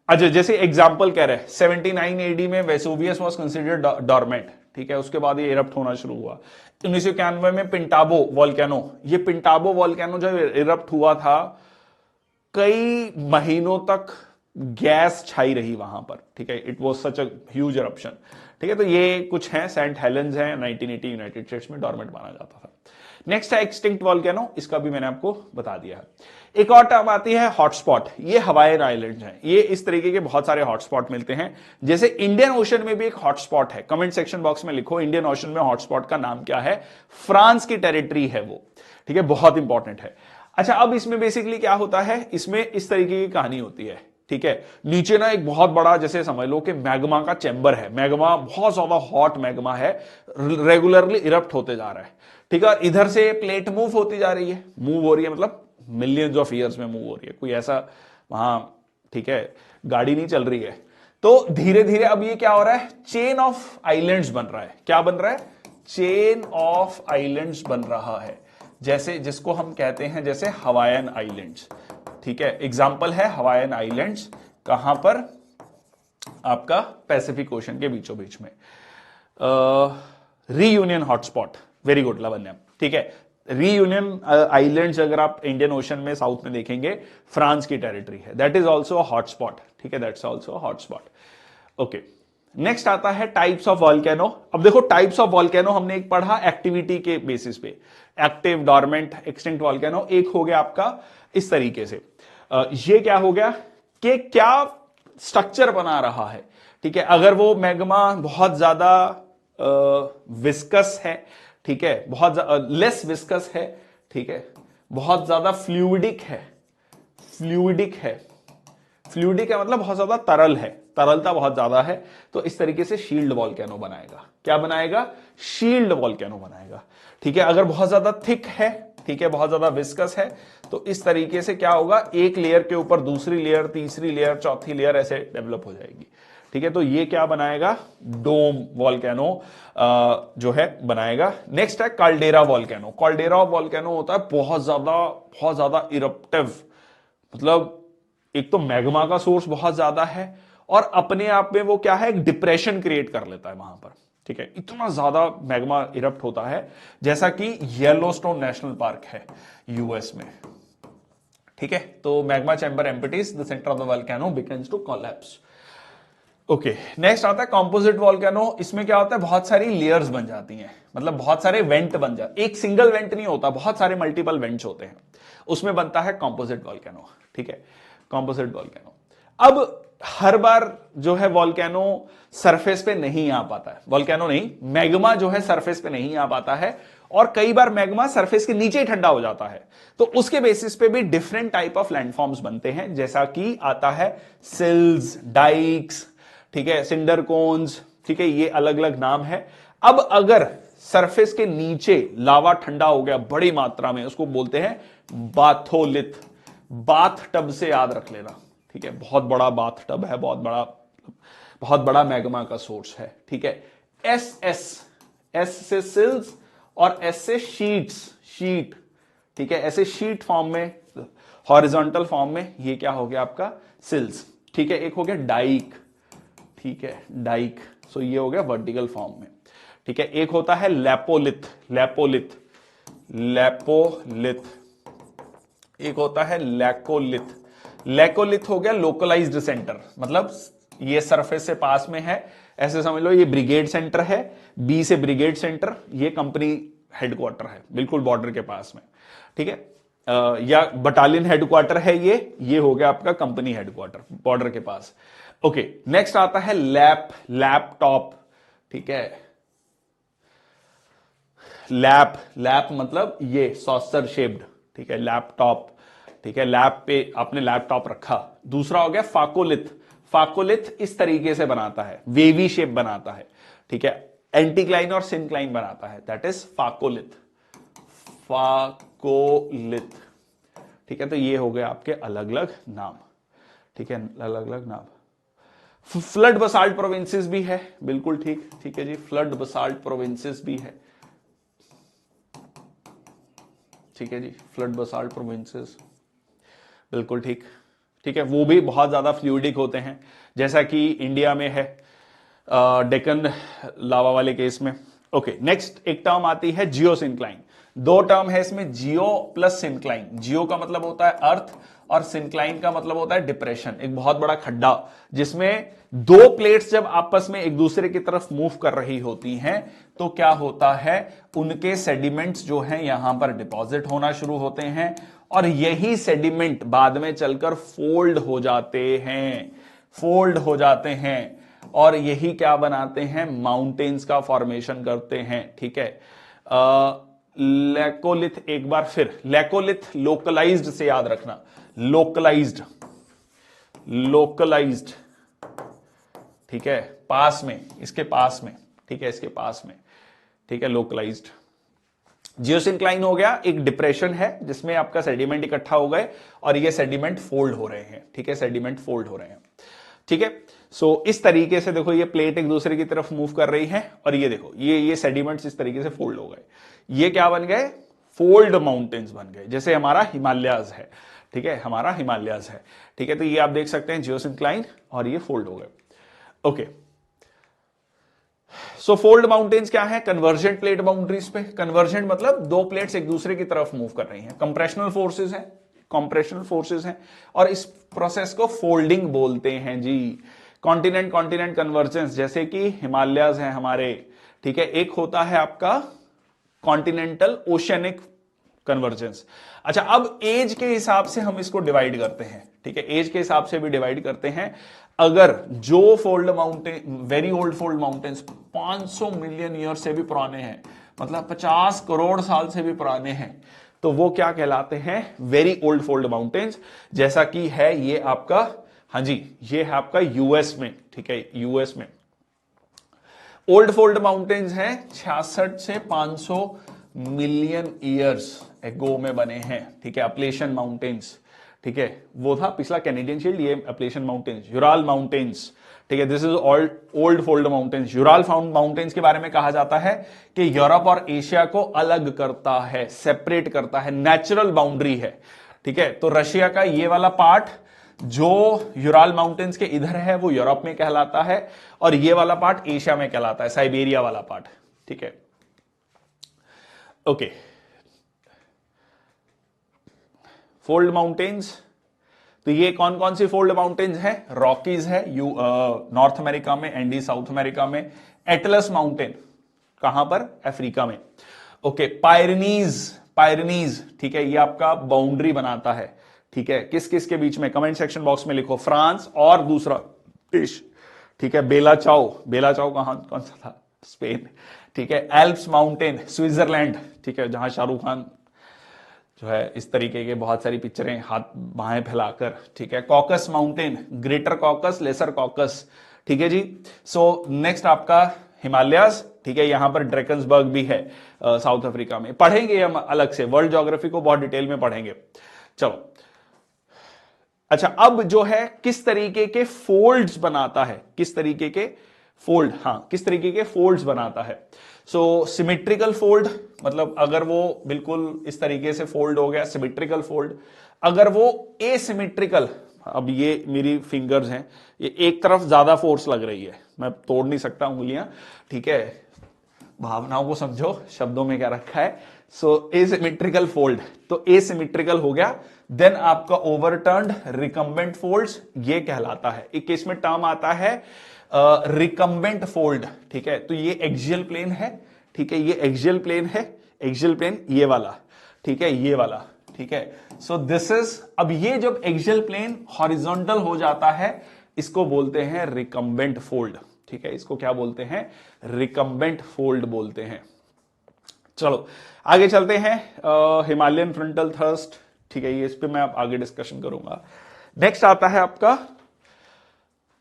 अच्छा, जैसे एग्जाम्पल कह रहे हैं 79 एडी में वेसुवियस वाज कंसिडर्ड डॉर्मेंट। ठीक है, उसके बाद ये इरप्ट होना शुरू हुआ। 1991 में पिंटाबो वॉल्केनो, ये पिंटाबो वॉल्केनो जब इरप्ट हुआ था, कई महीनों तक गैस छाई रही वहां पर। ठीक है, it was such a huge eruption. ठीक है, तो ये कुछ है, सेंट हेलेंस है, 1980 यूनाइटेड स्टेट्स में डॉर्मेंट माना जाता था। नेक्स्ट है एक्सटिंक्ट वॉल्केनो, इसका भी मैंने आपको बता दिया है। एक और टर्म आती है हॉटस्पॉट, ये हवाईन आइलैंड्स हैं, ये इस तरीके के बहुत सारे हॉटस्पॉट मिलते हैं। जैसे इंडियन ओशन में भी एक हॉटस्पॉट है, कमेंट सेक्शन बॉक्स में लिखो इंडियन ओशन में हॉटस्पॉट का नाम क्या है, फ्रांस की टेरिटरी है वो। ठीक है, बहुत इंपॉर्टेंट है। अच्छा, अब इसमें बेसिकली क्या होता है, इसमें इस तरीके की कहानी होती है। ठीक है, नीचे ना एक बहुत बड़ा, जैसे समझ लो कि मैग्मा का चैम्बर है, मैग्मा बहुत ज्यादा हॉट मैग्मा है, रेगुलरली इरप्ट होते जा रहा है। ठीक है, और इधर से प्लेट मूव होती जा रही है, मूव हो रही है मतलब मिलियंस ऑफ ईयर्स में मूव हो रही है, कोई ऐसा वहां, ठीक है, गाड़ी नहीं चल रही है। तो धीरे धीरे अब ये क्या हो रहा है, चेन ऑफ आइलैंड्स बन रहा है। क्या बन रहा है, चेन ऑफ आइलैंड्स बन रहा है, जैसे जिसको हम कहते हैं जैसे हवाईयन आइलैंड्स, ठीक है। एग्जांपल है हवाईयन आइलैंड्स, कहां पर, आपका पैसिफिक ओशन के बीचों बीच में। रीयूनियन हॉटस्पॉट, वेरी गुड लावण्य, ठीक है। रीयूनियन आइलैंड्स अगर आप इंडियन ओशन में साउथ में देखेंगे, फ्रांस की टेरिटरी है, that is also a hotspot, ठीक है, that's also a hotspot. Okay, next आता है टाइप्स ऑफ वॉल्केनो। अब देखो टाइप्स ऑफ वॉल्केनो हमने एक पढ़ा एक्टिविटी के बेसिस पे, एक्टिव, डॉर्मेंट, एक्सटिंक्ट वॉल्केनो। एक हो गया आपका इस तरीके से, ये क्या हो गया कि क्या स्ट्रक्चर बना रहा है, ठीक है। अगर वो मैग्मा बहुत ज्यादा विस्कस है, ठीक है, बहुत लेस विस्कस है, ठीक है, बहुत ज्यादा फ्लूइडिक है, फ्लूइडिक है, फ्लूइडिक है मतलब बहुत ज्यादा तरल है, तरलता बहुत ज्यादा है, तो इस तरीके से शील्ड वॉल्केनो बनाएगा। क्या बनाएगा, शील्ड वॉल्केनो बनाएगा, ठीक है। अगर बहुत ज्यादा थिक है, ठीक है, बहुत ज्यादा विस्कस है, तो इस तरीके से क्या होगा, एक लेयर के ऊपर दूसरी लेयर, तीसरी लेयर, चौथी लेयर ऐसे डेवलप हो जाएगी, ठीक है। तो ये क्या बनाएगा, डोम वॉल्केनो जो है बनाएगा। नेक्स्ट है काल्डेरा वॉल्केनो। काल्डेरा वॉल्केनो होता है बहुत ज्यादा इरप्टिव, मतलब एक तो मैग्मा का सोर्स बहुत ज्यादा है और अपने आप में वो क्या है, एक डिप्रेशन क्रिएट कर लेता है वहां पर, ठीक है। इतना ज्यादा मैग्मा इरप्ट होता है, जैसा कि येलोस्टोन नेशनल पार्क है यूएस में, ठीक है। तो magma chamber empties, the centre of the volcano begins to collapse. Okay, next आता है कॉम्पोजिट वॉल्केनो। इसमें क्या होता है, बहुत सारी लेयर्स बन जाती हैं, मतलब बहुत सारे वेंट बन जाते, एक सिंगल वेंट नहीं होता, बहुत सारे मल्टीपल वेंट्स होते हैं, उसमें बनता है कॉम्पोजिट वॉल्केनो, ठीक है, कॉम्पोजिट वॉल्केनो। अब हर बार जो है वॉल्केनो सरफेस पे नहीं आ पाता है, वॉल्केनो नहीं, मैग्मा जो है सरफेस पे नहीं आ पाता है, और कई बार मैग्मा सरफेस के नीचे ही ठंडा हो जाता है, तो उसके बेसिस पे भी डिफरेंट टाइप ऑफ लैंडफॉर्म्स बनते हैं, जैसा कि आता है सिल्स, डाइक्स, ठीक है, सिंडर कोन्स, ठीक है, ये अलग अलग नाम है। अब अगर सरफेस के नीचे लावा ठंडा हो गया बड़ी मात्रा में, उसको बोलते हैं बाथोलिथ। बाथ टब से याद रख लेना, ठीक है, बहुत बड़ा बाथ टब है, बहुत बड़ा मैग्मा का सोर्स है, ठीक है। एस से सिल्स और एस से शीट्स, शीट, ठीक है, ऐसे शीट फॉर्म में, हॉरिजॉन्टल फॉर्म में, ये क्या हो गया आपका सिल्स, ठीक है। एक हो गया डाइक, ठीक है, डाइक, सो ये हो गया वर्टिकल फॉर्म में, ठीक है। एक होता है लैपोलिथ, लैपोलिथ, लैपोलिथ, एक होता है लैकोलिथ। लैकोलिथ हो गया लोकलाइज्ड सेंटर, मतलब ये सरफेस से पास में है, ऐसे समझ लो ये ब्रिगेड सेंटर है, बी से ब्रिगेड सेंटर, ये कंपनी हेडक्वार्टर है बिल्कुल बॉर्डर के पास में, ठीक है, या बटालियन हेडक्वार्टर है, ये हो गया आपका कंपनी हेडक्वार्टर बॉर्डर के पास। ओके, नेक्स्ट आता है लैपटॉप, ठीक है, लैप मतलब ये सॉसर शेप्ड, ठीक है, लैपटॉप, ठीक है, लैप पे आपने लैपटॉप रखा। दूसरा हो गया फाकोलिथ। फाकोलिथ इस तरीके से बनाता है, वेवी शेप बनाता है, ठीक है, एंटीक्लाइन और सिंक्लाइन बनाता है, दैट इज फाकोलिथ, फाकोलिथ, ठीक है। तो ये हो गए आपके अलग अलग नाम, ठीक है, अलग अलग नाम। फ्लड बसाल्ट प्रोविंसेस भी है, बिल्कुल ठीक, ठीक है जी, फ्लड बसाल्ट प्रोविंसेस भी है, ठीक है जी, फ्लड बसाल्ट प्रोविंसेस, बिल्कुल ठीक, ठीक है। वो भी बहुत ज्यादा फ्लूइडिक होते हैं, जैसा कि इंडिया में है डेक्कन लावा वाले केस में। ओके, नेक्स्ट एक टर्म आती है जियो सिंक्लाइन। दो टर्म है इसमें, जियो प्लस सिंक्लाइन। जियो का मतलब होता है अर्थ और सिंक्लाइन का मतलब होता है डिप्रेशन, एक बहुत बड़ा खड्डा, जिसमें दो प्लेट्स जब आपस में एक दूसरे की तरफ मूव कर रही होती हैं, तो क्या होता है, उनके सेडिमेंट्स जो हैं यहां पर डिपॉजिट होना शुरू होते हैं, और यही सेडिमेंट बाद में चलकर फोल्ड हो जाते हैं, फोल्ड हो जाते हैं, और यही क्या बनाते हैं, माउंटेन्स का फॉर्मेशन करते हैं, ठीक है। लैकोलिथ, एक बार फिर लैकोलिथ लोकलाइज्ड से याद रखना, लोकलाइज्ड, लोकलाइज्ड, ठीक है, पास में, इसके पास में, ठीक है, इसके पास में, ठीक है, लोकलाइज्ड। जियोसिंक्लाइन हो गया, एक डिप्रेशन है जिसमें आपका सेडिमेंट इकट्ठा हो गए और ये सेडिमेंट फोल्ड हो रहे हैं, ठीक है, सेडिमेंट फोल्ड हो रहे हैं, ठीक है। सो इस तरीके से देखो ये प्लेट एक दूसरे की तरफ मूव कर रही है और ये देखो ये सेडिमेंट्स इस तरीके से फोल्ड हो गए, ये क्या बन गए, फोल्ड माउंटेन्स बन गए, जैसे हमारा हिमालयाज है, ठीक है, हमारा हिमालयाज है, ठीक है। तो ये आप देख सकते हैं जियोसिंक्लाइन और ये फोल्ड हो गए, ओके। सो फोल्ड माउंटेन्स क्या है, कन्वर्जेंट प्लेट बाउंड्रीज पे, कन्वर्जेंट मतलब दो प्लेट्स एक दूसरे की तरफ मूव कर रही हैं, कंप्रेशनल फोर्सेस हैं, कंप्रेशनल फोर्सेस हैं, और इस प्रोसेस को फोल्डिंग बोलते हैं जी। कॉन्टिनेंट कॉन्टिनेंट कन्वर्जेंस, जैसे कि हिमालयाज हैं हमारे, ठीक है, एक होता है आपका कॉन्टिनेंटल ओशियनिक कन्वर्जेंस। अच्छा, अब एज के हिसाब से हम इसको डिवाइड करते हैं, ठीक है, एज के हिसाब से भी डिवाइड करते हैं। अगर जो fold mountain, very old fold mountains 500 million year से भी पुराने हैं, मतलब 50 करोड़ साल से भी पुराने हैं, तो वो क्या कहलाते हैं, वेरी ओल्ड फोल्ड माउंटेन्स, जैसा कि है ये आपका, हाँ जी, ये है आपका यूएस में, ठीक है, यूएस में। ओल्ड फोल्ड माउंटेन्स हैं 66 से 500 मिलियन ईयर्स एगो में बने हैं, ठीक है, अपलेशन माउंटेन्स, ठीक है, वो था पिछला कैनेडियन शील्ड, ये अपलेशन माउंटेन्स, यूराल माउंटेन्स, ठीक है, this is old fold mountains. Ural mountains के बारे में कहा जाता है कि यूरोप और एशिया को अलग करता है, सेपरेट करता है, नेचुरल बाउंड्री है, ठीक है। तो रशिया का ये वाला पार्ट जो यूराल माउंटेन्स के इधर है वो यूरोप में कहलाता है, और ये वाला पार्ट एशिया में कहलाता है, साइबेरिया वाला पार्ट, ठीक है, ओके। फोल्ड माउंटेन्स, तो ये कौन कौन सी फोल्ड माउंटेन्स हैं, रॉकीज है नॉर्थ अमेरिका में, एंडी साउथ अमेरिका में, एटलस माउंटेन कहां पर, अफ्रीका में, ओके। पायरेनीज, पायरेनीज, ठीक है, ये आपका बाउंड्री बनाता है, ठीक है, किस किस के बीच में, कमेंट सेक्शन बॉक्स में लिखो, फ्रांस और दूसरा देश, ठीक है, बेलाचाओ, बेलाचाओ कहां, कौन सा था, स्पेन, ठीक है, एल्प्स माउंटेन स्विट्जरलैंड, ठीक है, जहां शाहरुख खान जो है इस तरीके के बहुत सारी पिक्चरें हाथ बाहें फैलाकर, ठीक है, Caucasus mountain, greater Caucasus, lesser Caucasus, ठीक है जी। सो नेक्स्ट आपका हिमालयाज, ठीक है, यहां पर ड्रैकन्सबर्ग भी है साउथ अफ्रीका में, पढ़ेंगे हम अलग से, वर्ल्ड ज्योग्राफी को बहुत डिटेल में पढ़ेंगे, चलो। अच्छा, अब जो है किस तरीके के फोल्ड्स बनाता है, किस तरीके के फोल्ड, हाँ, किस तरीके के फोल्ड्स बनाता है। सो सिमेट्रिकल फोल्ड, मतलब अगर वो बिल्कुल इस तरीके से फोल्ड हो गया, सिमेट्रिकल फोल्ड। अगर वो एसिमेट्रिकल, अब ये मेरी फिंगर्स हैं, ये एक तरफ ज्यादा फोर्स लग रही है, मैं तोड़ नहीं सकता उंगलियां, ठीक है, भावनाओं को समझो, शब्दों में क्या रखा है। सो एसिमेट्रिकल फोल्ड, तो एसिमेट्रिकल हो गया, देन आपका ओवरटर्न्ड रिकम्बेंट फोल्ड्स, ये कहलाता है। एक केस में टर्म आता है रिकम्बेंट फोल्ड, ठीक है, तो ये एक्सियल प्लेन है, ठीक है, ये एक्सियल प्लेन है, एक्सियल प्लेन ये वाला, ठीक है, ये वाला, ठीक है। सो दिस इज, अब ये जब एक्सियल प्लेन हॉरिजॉन्टल हो जाता है, इसको बोलते हैं रिकम्बेंट फोल्ड, ठीक है, इसको क्या बोलते हैं, रिकम्बेंट फोल्ड बोलते हैं। चलो आगे चलते हैं, हिमालयन फ्रंटल थ्रस्ट, ठीक है, ये इस पे मैं आगे डिस्कशन करूंगा। नेक्स्ट आता है आपका,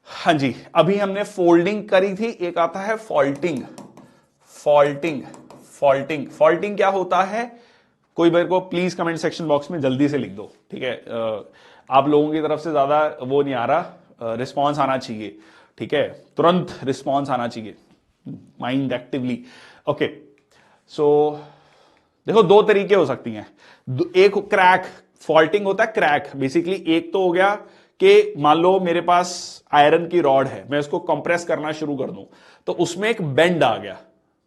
हाँ जी, अभी हमने फोल्डिंग करी थी, एक आता है फॉल्टिंग, फॉल्टिंग, फॉल्टिंग, फॉल्टिंग क्या होता है, कोई मेरे को प्लीज कमेंट सेक्शन बॉक्स में जल्दी से लिख दो, ठीक है, आप लोगों की तरफ से ज्यादा वो नहीं आ रहा, रिस्पॉन्स आना चाहिए, ठीक है, तुरंत रिस्पॉन्स आना चाहिए, माइंड एक्टिवली, ओके। सो देखो दो तरीके हो सकती हैं, एक क्रैक, फॉल्टिंग होता है क्रैक, बेसिकली एक तो हो गया कि मान लो मेरे पास आयरन की रॉड है, मैं उसको कंप्रेस करना शुरू कर दूं, तो उसमें एक बेंड आ गया,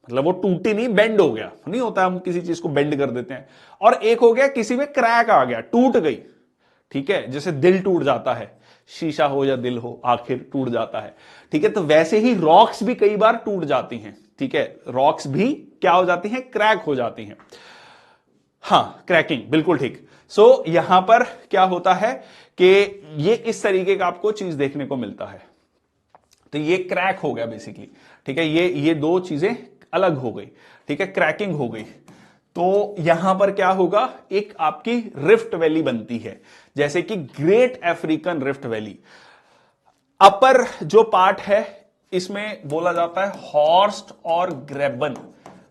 मतलब वो टूटी नहीं, बेंड हो गया, नहीं होता हम किसी चीज को बेंड कर देते हैं, और एक हो गया किसी में क्रैक आ गया, टूट गई, ठीक है, जैसे दिल टूट जाता है, शीशा हो या दिल हो, आखिर टूट जाता है, ठीक है, तो वैसे ही रॉक्स भी कई बार टूट जाती हैं, ठीक है, रॉक्स भी क्या हो जाती हैं, क्रैक हो जाती हैं, हाँ, क्रैकिंग, बिल्कुल ठीक। सो यहां पर क्या होता है कि ये इस तरीके का आपको चीज देखने को मिलता है, तो ये क्रैक हो गया बेसिकली, ठीक है, ये दो चीजें अलग हो गई, ठीक है, क्रैकिंग हो गई। तो यहां पर क्या होगा, एक आपकी रिफ्ट वैली बनती है, जैसे कि ग्रेट अफ्रीकन रिफ्ट वैली। अपर जो पार्ट है इसमें बोला जाता है हॉर्स्ट और ग्रेबन,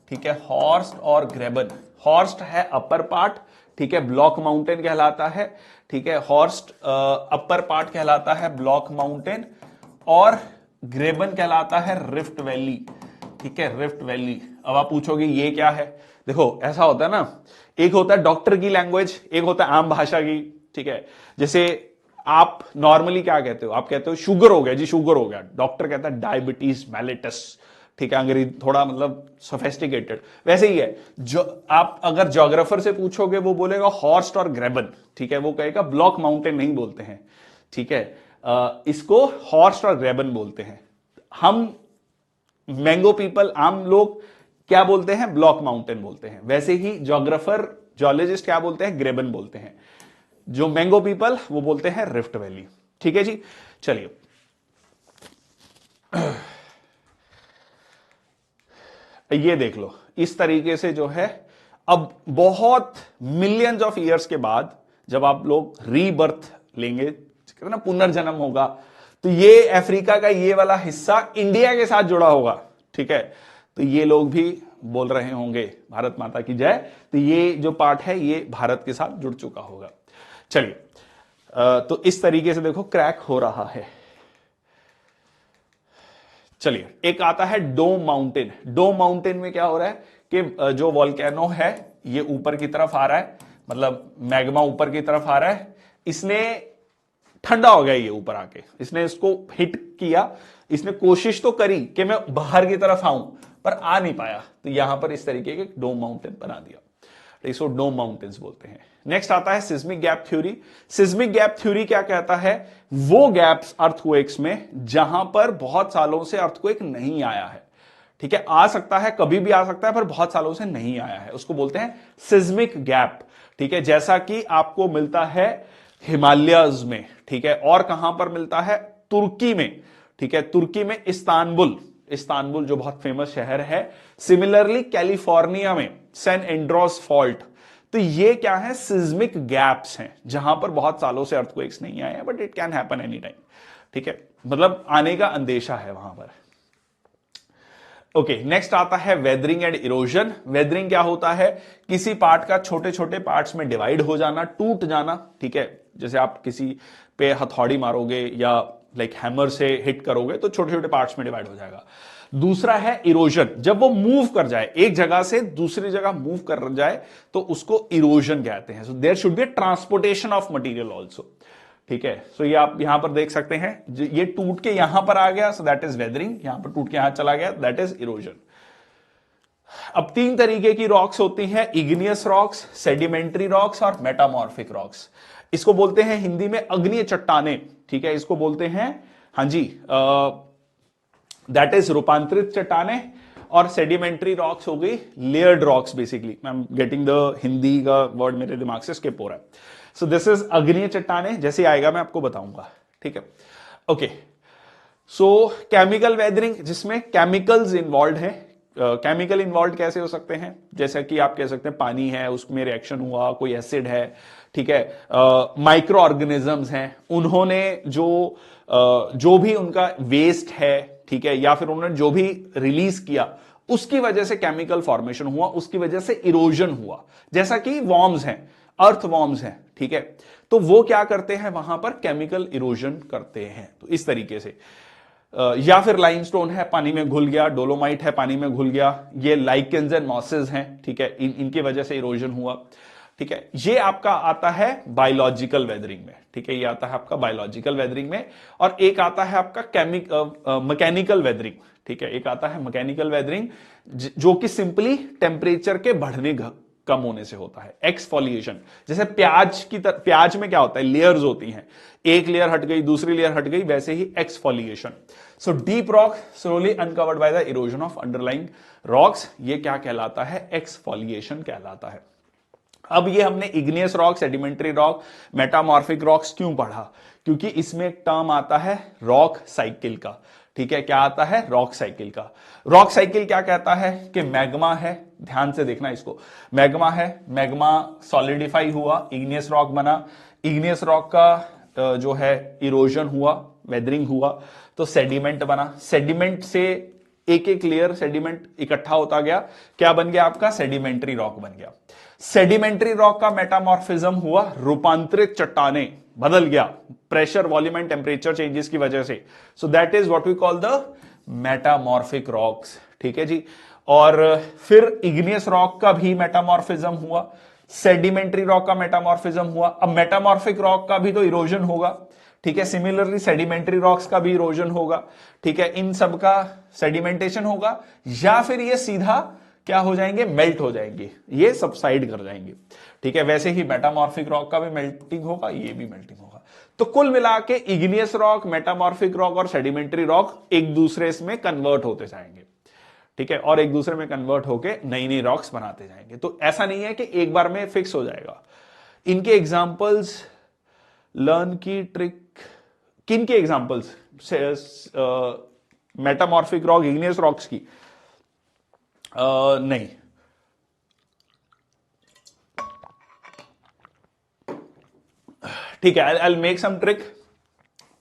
ठीक है, हॉर्स्ट और ग्रेबन, हॉर्स्ट है अपर पार्ट, ठीक है, ब्लॉक माउंटेन कहलाता है, ठीक है, हॉर्स्ट अपर पार्ट कहलाता है ब्लॉक माउंटेन, और ग्रेबन कहलाता है रिफ्ट वैली, ठीक है, रिफ्ट वैली। अब आप पूछोगे ये क्या है? देखो ऐसा होता है ना, एक होता है डॉक्टर की लैंग्वेज, एक होता है आम भाषा की, ठीक है। जैसे आप नॉर्मली क्या कहते हो? आप कहते हो शुगर हो गया जी, शुगर हो गया, डॉक्टर कहता है डायबिटीज मेलिटस, ठीक है, अंग्रेजी थोड़ा मतलब सोफेस्टिकेटेड। वैसे ही है, जो आप अगर ज्योग्राफर से पूछोगे वो बोलेगा हॉर्स्ट और ग्रेबन, ठीक है, वो कहेगा ब्लॉक माउंटेन नहीं बोलते हैं, ठीक है, इसको हॉर्स्ट और ग्रेबन बोलते हैं। हम मैंगो पीपल, आम लोग क्या बोलते हैं? ब्लॉक माउंटेन बोलते हैं। वैसे ही ज्योग्राफर, जियोलॉजिस्ट क्या बोलते हैं? ग्रेबन बोलते हैं। जो मैंगो पीपल वो बोलते हैं रिफ्ट वैली, ठीक है जी। चलिए ये देख लो, इस तरीके से जो है, अब बहुत मिलियंस ऑफ ईयर्स के बाद जब आप लोग रीबर्थ लेंगे, कहते ना पुनर्जन्म होगा, तो ये अफ्रीका का ये वाला हिस्सा इंडिया के साथ जुड़ा होगा, ठीक है। तो ये लोग भी बोल रहे होंगे भारत माता की जय, तो ये जो पार्ट है ये भारत के साथ जुड़ चुका होगा। चलिए तो इस तरीके से देखो क्रैक हो रहा है। चलिए एक आता है डोम माउंटेन। डोम माउंटेन में क्या हो रहा है कि जो वॉल्केनो है ये ऊपर की तरफ आ रहा है, मतलब मैग्मा ऊपर की तरफ आ रहा है, इसने ठंडा हो गया ये ऊपर आके, इसने इसको हिट किया, इसने कोशिश तो करी कि मैं बाहर की तरफ आऊं पर आ नहीं पाया, तो यहां पर इस तरीके के डोम माउंटेन बना दिया, इसको डोम माउंटेन्स बोलते हैं। नेक्स्ट आता है seismic gap theory. Seismic gap theory क्या कहता है? वो गैप्स अर्थक्वेक्स में जहां पर बहुत सालों से अर्थक्वेक नहीं आया है, ठीक है, आ सकता है, कभी भी आ सकता है, पर बहुत सालों से नहीं आया है, उसको बोलते हैं सिस्मिक गैप, ठीक है। जैसा कि आपको मिलता है हिमालयज में, ठीक है, और कहां पर मिलता है? तुर्की में, ठीक है, तुर्की में इस्तांबुल, इस्तांबुल जो बहुत फेमस शहर है। सिमिलरली कैलिफोर्निया में सैन एंड्रोस फॉल्ट। तो ये क्या है? सिस्मिक गैप्स हैं जहां पर बहुत सालों से अर्थक्वेक्स नहीं आए हैं, but it can happen any time, ठीक है, मतलब आने का अंदेशा है वहां पर। ओके, नेक्स्ट आता है वेदरिंग एंड इरोजन। वेदरिंग क्या होता है? किसी पार्ट का छोटे छोटे पार्ट्स में डिवाइड हो जाना, टूट जाना, ठीक है, जैसे आप किसी पे हथौड़ी मारोगे या लाइक हैमर से हिट करोगे तो छोटे छोटे पार्ट्स में डिवाइड हो जाएगा। दूसरा है इरोजन, जब वो मूव कर जाए, एक जगह से दूसरी जगह मूव कर जाए तो उसको इरोजन कहते हैं। So there should be transportation of material also, ठीक है। सो ये आप यहां पर देख सकते हैं, ये टूट के यहां पर आ गया, सो दैट इज वेदरिंग, यहां पर टूट के यहां चला गया, दैट इज इरोजन। अब तीन तरीके की रॉक्स होती हैं, इग्नियस रॉक्स, सेडिमेंट्री रॉक्स और मेटामॉर्फिक रॉक्स। इसको बोलते हैं हिंदी में अग्निय चट्टाने, ठीक है, इसको बोलते हैं, हाँ जी, दैट इज रूपांतरित चट्टाने। और सेडिमेंट्री रॉक्स हो गई layered rocks, basically I am getting the Hindi का वर्ड मेरे दिमाग से स्किप हो रहा है। सो दिस इज अग्निय चट्टाने, जैसे आएगा मैं आपको बताऊंगा, ठीक है। ओके, सो केमिकल वेदरिंग, जिसमें केमिकल्स इन्वॉल्व हैं। केमिकल इन्वॉल्व कैसे हो सकते हैं? जैसा कि आप कह सकते हैं पानी है, उसमें रिएक्शन हुआ, कोई एसिड है, ठीक है, माइक्रो ऑर्गेनिजम्स हैं, उन्होंने जो भी उनका वेस्ट है, ठीक है, या फिर उन्होंने जो भी रिलीज किया उसकी वजह से केमिकल फॉर्मेशन हुआ, उसकी वजह से इरोजन हुआ। जैसा कि वॉर्म्स हैं, अर्थ वॉर्म्स हैं, ठीक है, तो वो क्या करते हैं? वहां पर केमिकल इरोजन करते हैं। तो इस तरीके से या फिर लाइमस्टोन है, पानी में घुल गया, डोलोमाइट है, पानी में घुल गया, ये लाइकेंस एंड मॉसेस हैं, ठीक है, इनकी वजह से इरोजन हुआ, ठीक है। ये आपका आता है बायोलॉजिकल वेदरिंग में, ठीक है, ये आता है आपका बायोलॉजिकल वेदरिंग में। और एक आता है आपका मैकेनिकल वेदरिंग, ठीक है, एक आता है मैकेनिकल वेदरिंग, जो कि सिंपली टेम्परेचर के बढ़ने कम होने से होता है। एक्सफोलिएशन, जैसे प्याज में क्या होता है? लेयर्स होती हैं, एक लेयर हट गई, दूसरी लेयर हट गई, वैसे ही exfoliation. So deep rock slowly uncovered by the erosion of underlying rocks, ये क्या कहलाता है? एक्सफोलिएशन कहलाता है। अब ये हमने igneous rock, sedimentary rock, metamorphic rocks क्यों पढ़ा? क्योंकि इसमें एक टर्म आता है रॉक साइकिल का, ठीक है, क्या आता है? रॉक साइकिल का। रॉक साइकिल क्या कहता है कि मैग्मा है, ध्यान से देखना इसको, मैग्मा है, मैग्मा सॉलिडिफाई हुआ, इग्नियस रॉक बना, इग्नियस रॉक का जो है इरोजन हुआ, वेदरिंग हुआ, तो सेडिमेंट बना, सेडिमेंट से एक एक लेयर सेडिमेंट इकट्ठा होता गया, क्या बन गया आपका? सेडिमेंट्री रॉक बन गया। सेडिमेंट्री रॉक का मेटामॉर्फिज्म हुआ, रूपांतरित चट्टाने बदल गया pressure, volume and temperature changes की वजह से। So that is what we call the metamorphic rocks. ठीक है जी। और फिर इग्नियस रॉक का भी मेटामॉर्फिज्म हुआ, सेडिमेंट्री रॉक का मेटामॉर्फिज्म हुआ। अब मेटामॉर्फिक रॉक का भी तो इरोजन होगा, ठीक है। सिमिलरली सेडिमेंट्री रॉक्स का भी इरोजन होगा, ठीक है। इन सब का सेडिमेंटेशन होगा, या फिर ये सीधा क्या हो जाएंगे? मेल्ट हो जाएंगे, ये सबसाइड कर जाएंगे, ठीक है। वैसे ही मेटामॉर्फिक रॉक का भी मेल्टिंग होगा, ये भी मेल्टिंग होगा। तो कुल मिला के इग्नियस रॉक, मेटामॉर्फिक रॉक और सेडिमेंट्री रॉक एक दूसरे में कन्वर्ट होते जाएंगे, ठीक है, और एक दूसरे में कन्वर्ट होके नई नई रॉक्स बनाते जाएंगे। तो ऐसा नहीं है कि एक बार में फिक्स हो जाएगा। इनके एग्जांपल्स, लर्न की ट्रिक, किन के examples? Metamorphic rock, igneous rocks की? नहीं, ठीक है। I make some trick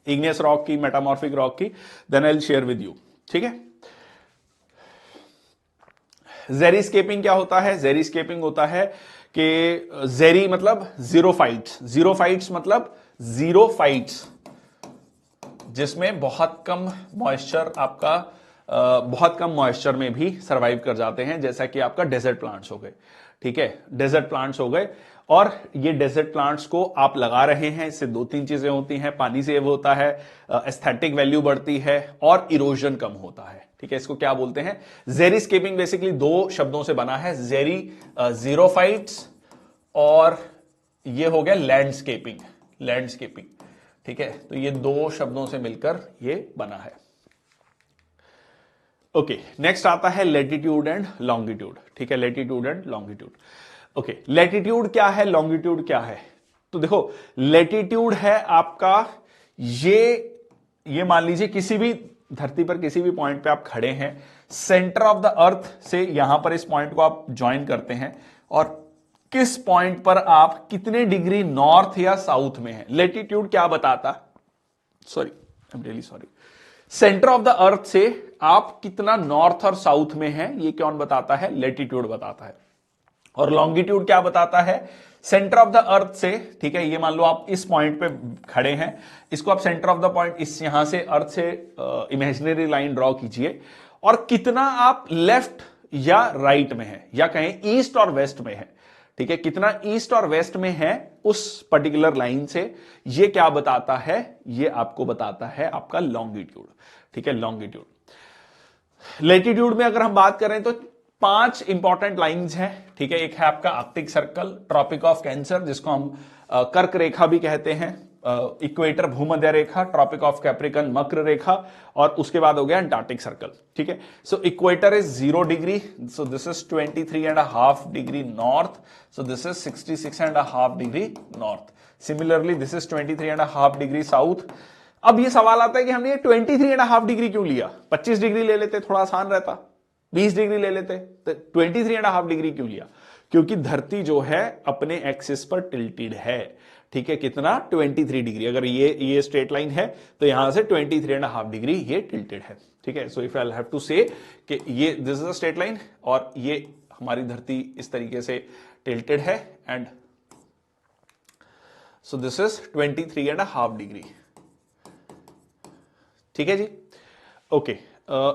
igneous rock की, मेटामॉर्फिक रॉक की, then I share with you, ठीक है। जेरीस्केपिंग क्या होता है? जेरीस्केपिंग होता है कि जेरी मतलब जीरो फाइट्स, जीरो फाइट्स मतलब जीरो फाइट्स जिसमें बहुत कम मॉइस्चर आपका बहुत कम मॉइस्चर में भी सरवाइव कर जाते हैं, जैसा कि आपका डेजर्ट प्लांट्स हो गए, ठीक है। डेजर्ट प्लांट्स हो गए, और ये डेजर्ट प्लांट्स को आप लगा रहे हैं, इससे दो तीन चीजें होती हैं। पानी सेव होता है, एस्थेटिक वैल्यू बढ़ती है, और इरोजन कम होता है, ठीक है। इसको क्या बोलते हैं? जेरीस्केपिंग बेसिकली दो शब्दों से बना है, जेरी जीरोफाइट्स, और ये हो गया लैंडस्केपिंग, लैंडस्केपिंग, ठीक है। तो ये दो शब्दों से मिलकर ये बना है। ओके, नेक्स्ट आता है लेटीट्यूड एंड लॉन्गिट्यूड, ठीक है। Latitude and longitude. Okay, latitude क्या है, लॉन्गिट्यूड क्या है? तो देखो, लेटीट्यूड है आपका ये मान लीजिए किसी भी धरती पर किसी भी पॉइंट पे आप खड़े हैं, सेंटर ऑफ द अर्थ से यहां पर इस पॉइंट को आप ज्वाइन करते हैं, और किस पॉइंट पर आप कितने डिग्री नॉर्थ या साउथ में हैं। लेटीट्यूड क्या बताता? Sorry, I am really sorry. Centre of the earth से आप कितना नॉर्थ और साउथ में हैं, ये कौन बताता है? लेटीट्यूड बताता है। और लॉन्गिट्यूड क्या बताता है? सेंटर ऑफ द अर्थ से, ठीक है, ये मान लो आप इस पॉइंट पे खड़े हैं, इसको आप सेंटर ऑफ द पॉइंट, इस यहां से अर्थ से इमेजिनरी लाइन ड्रॉ कीजिए, और कितना आप लेफ्ट या राइट में हैं, या कहें ईस्ट और वेस्ट में हैं, ठीक है, कितना ईस्ट और वेस्ट में है उस पर्टिकुलर लाइन से, ये क्या बताता है? ये आपको बताता है आपका लॉन्गिट्यूड, ठीक है, लॉन्गिट्यूड। लेटीट्यूड में अगर हम बात करें तो 5 इंपॉर्टेंट लाइंस हैं, ठीक है। एक है आपका Arctic circle, tropic of Cancer जिसको हम कर्क रेखा भी कहते हैं, इक्वेटर भूमध्य रेखा, ट्रॉपिक ऑफ कैप्रिकन मकर रेखा, और उसके बाद हो गया अंटार्कटिक सर्कल, ठीक है। So equator is 0 degree, so this is 23.5 degree north, so this is 66.5 degree north. Similarly this is 23.5 degree south. अब ये सवाल आता है कि हमने ये 23.5 डिग्री क्यों लिया? 25 डिग्री ले लेते, थोड़ा आसान रहता, 20 डिग्री ले लेते, तो 23.5 डिग्री क्यों लिया? क्योंकि धरती जो है अपने एक्सिस पर टिल्टेड है, ठीक है। कितना? 23 डिग्री। अगर ये स्ट्रेट लाइन है तो यहां से 23.5 डिग्री ये टिल्टेड है, ठीक है। So if I have to say कि ये this is a straight line, और ये हमारी धरती इस तरीके से टिल्टेड है, and so this is 23.5 degree, ठीक है जी। ओके,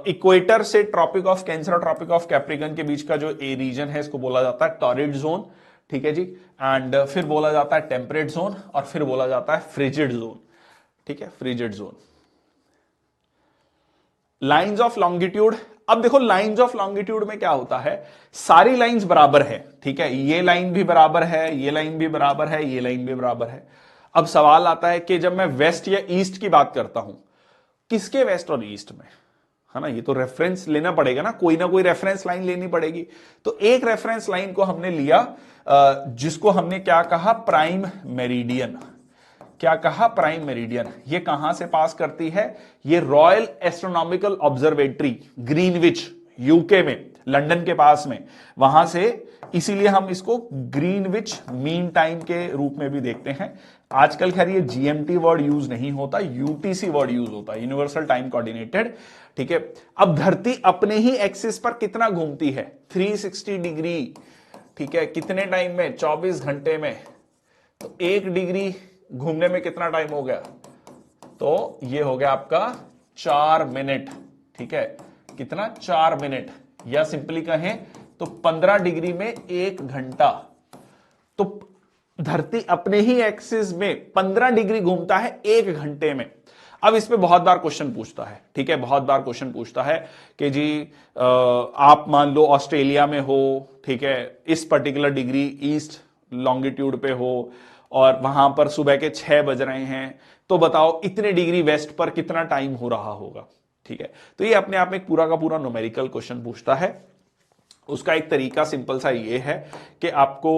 इक्वेटर से ट्रॉपिक ऑफ कैंसर और ट्रॉपिक ऑफ कैप्रिकन के बीच का जो ए रीजन है, इसको बोला जाता है टॉरिड जोन, ठीक है जी। एंड फिर बोला जाता है टेम्परेट जोन, और फिर बोला जाता है फ्रिजिड जोन, ठीक है, frigid zone. Lines of longitude, अब देखो लाइंस ऑफ लॉन्गिट्यूड में क्या होता है, सारी लाइंस बराबर है, ठीक है। ये लाइन भी बराबर है, ये लाइन भी बराबर है, ये लाइन भी बराबर है। अब सवाल आता है कि जब मैं वेस्ट या ईस्ट की बात करता हूं, किसके वेस्ट और ईस्ट में, है ना? ये तो रेफरेंस लेना पड़ेगा ना कोई रेफरेंस लाइन लेनी पड़ेगी। तो एक रेफरेंस लाइन को हमने लिया, जिसको हमने क्या कहा? Prime meridian. क्या कहा? Prime meridian. ये कहां से पास करती है? ये royal astronomical observatory Greenwich, UK में, लंदन के पास में, वहां से, इसीलिए हम इसको ग्रीनविच मीन टाइम के रूप में भी देखते हैं। आजकल खैर ये जीएमटी वर्ड यूज नहीं होता, यूटीसी वर्ड यूज होता है, यूनिवर्सल टाइम कोऑर्डिनेटेड। ठीक है, अब धरती अपने ही एक्सिस पर कितना घूमती है? 360 डिग्री। ठीक है, कितने टाइम में? 24 घंटे में। तो 1 डिग्री घूमने में कितना टाइम हो गया? तो ये हो गया आपका 4 मिनट। ठीक है, कितना? 4 मिनट, या सिंपली कहें तो 15 डिग्री में 1 घंटा। तो धरती अपने ही एक्सिस में 15 डिग्री घूमता है 1 घंटे में। अब इस पे बहुत बार क्वेश्चन पूछता है, ठीक है, बहुत बार क्वेश्चन पूछता है कि जी आप मान लो ऑस्ट्रेलिया में हो, ठीक है, इस पर्टिकुलर डिग्री ईस्ट लॉन्गिट्यूड पे हो और वहां पर सुबह के 6 बज रहे हैं, तो बताओ इतने डिग्री वेस्ट पर कितना टाइम हो रहा होगा। ठीक है, तो ये अपने आप में एक पूरा का पूरा न्यूमेरिकल क्वेश्चन पूछता है। उसका एक तरीका सिंपल सा ये है कि आपको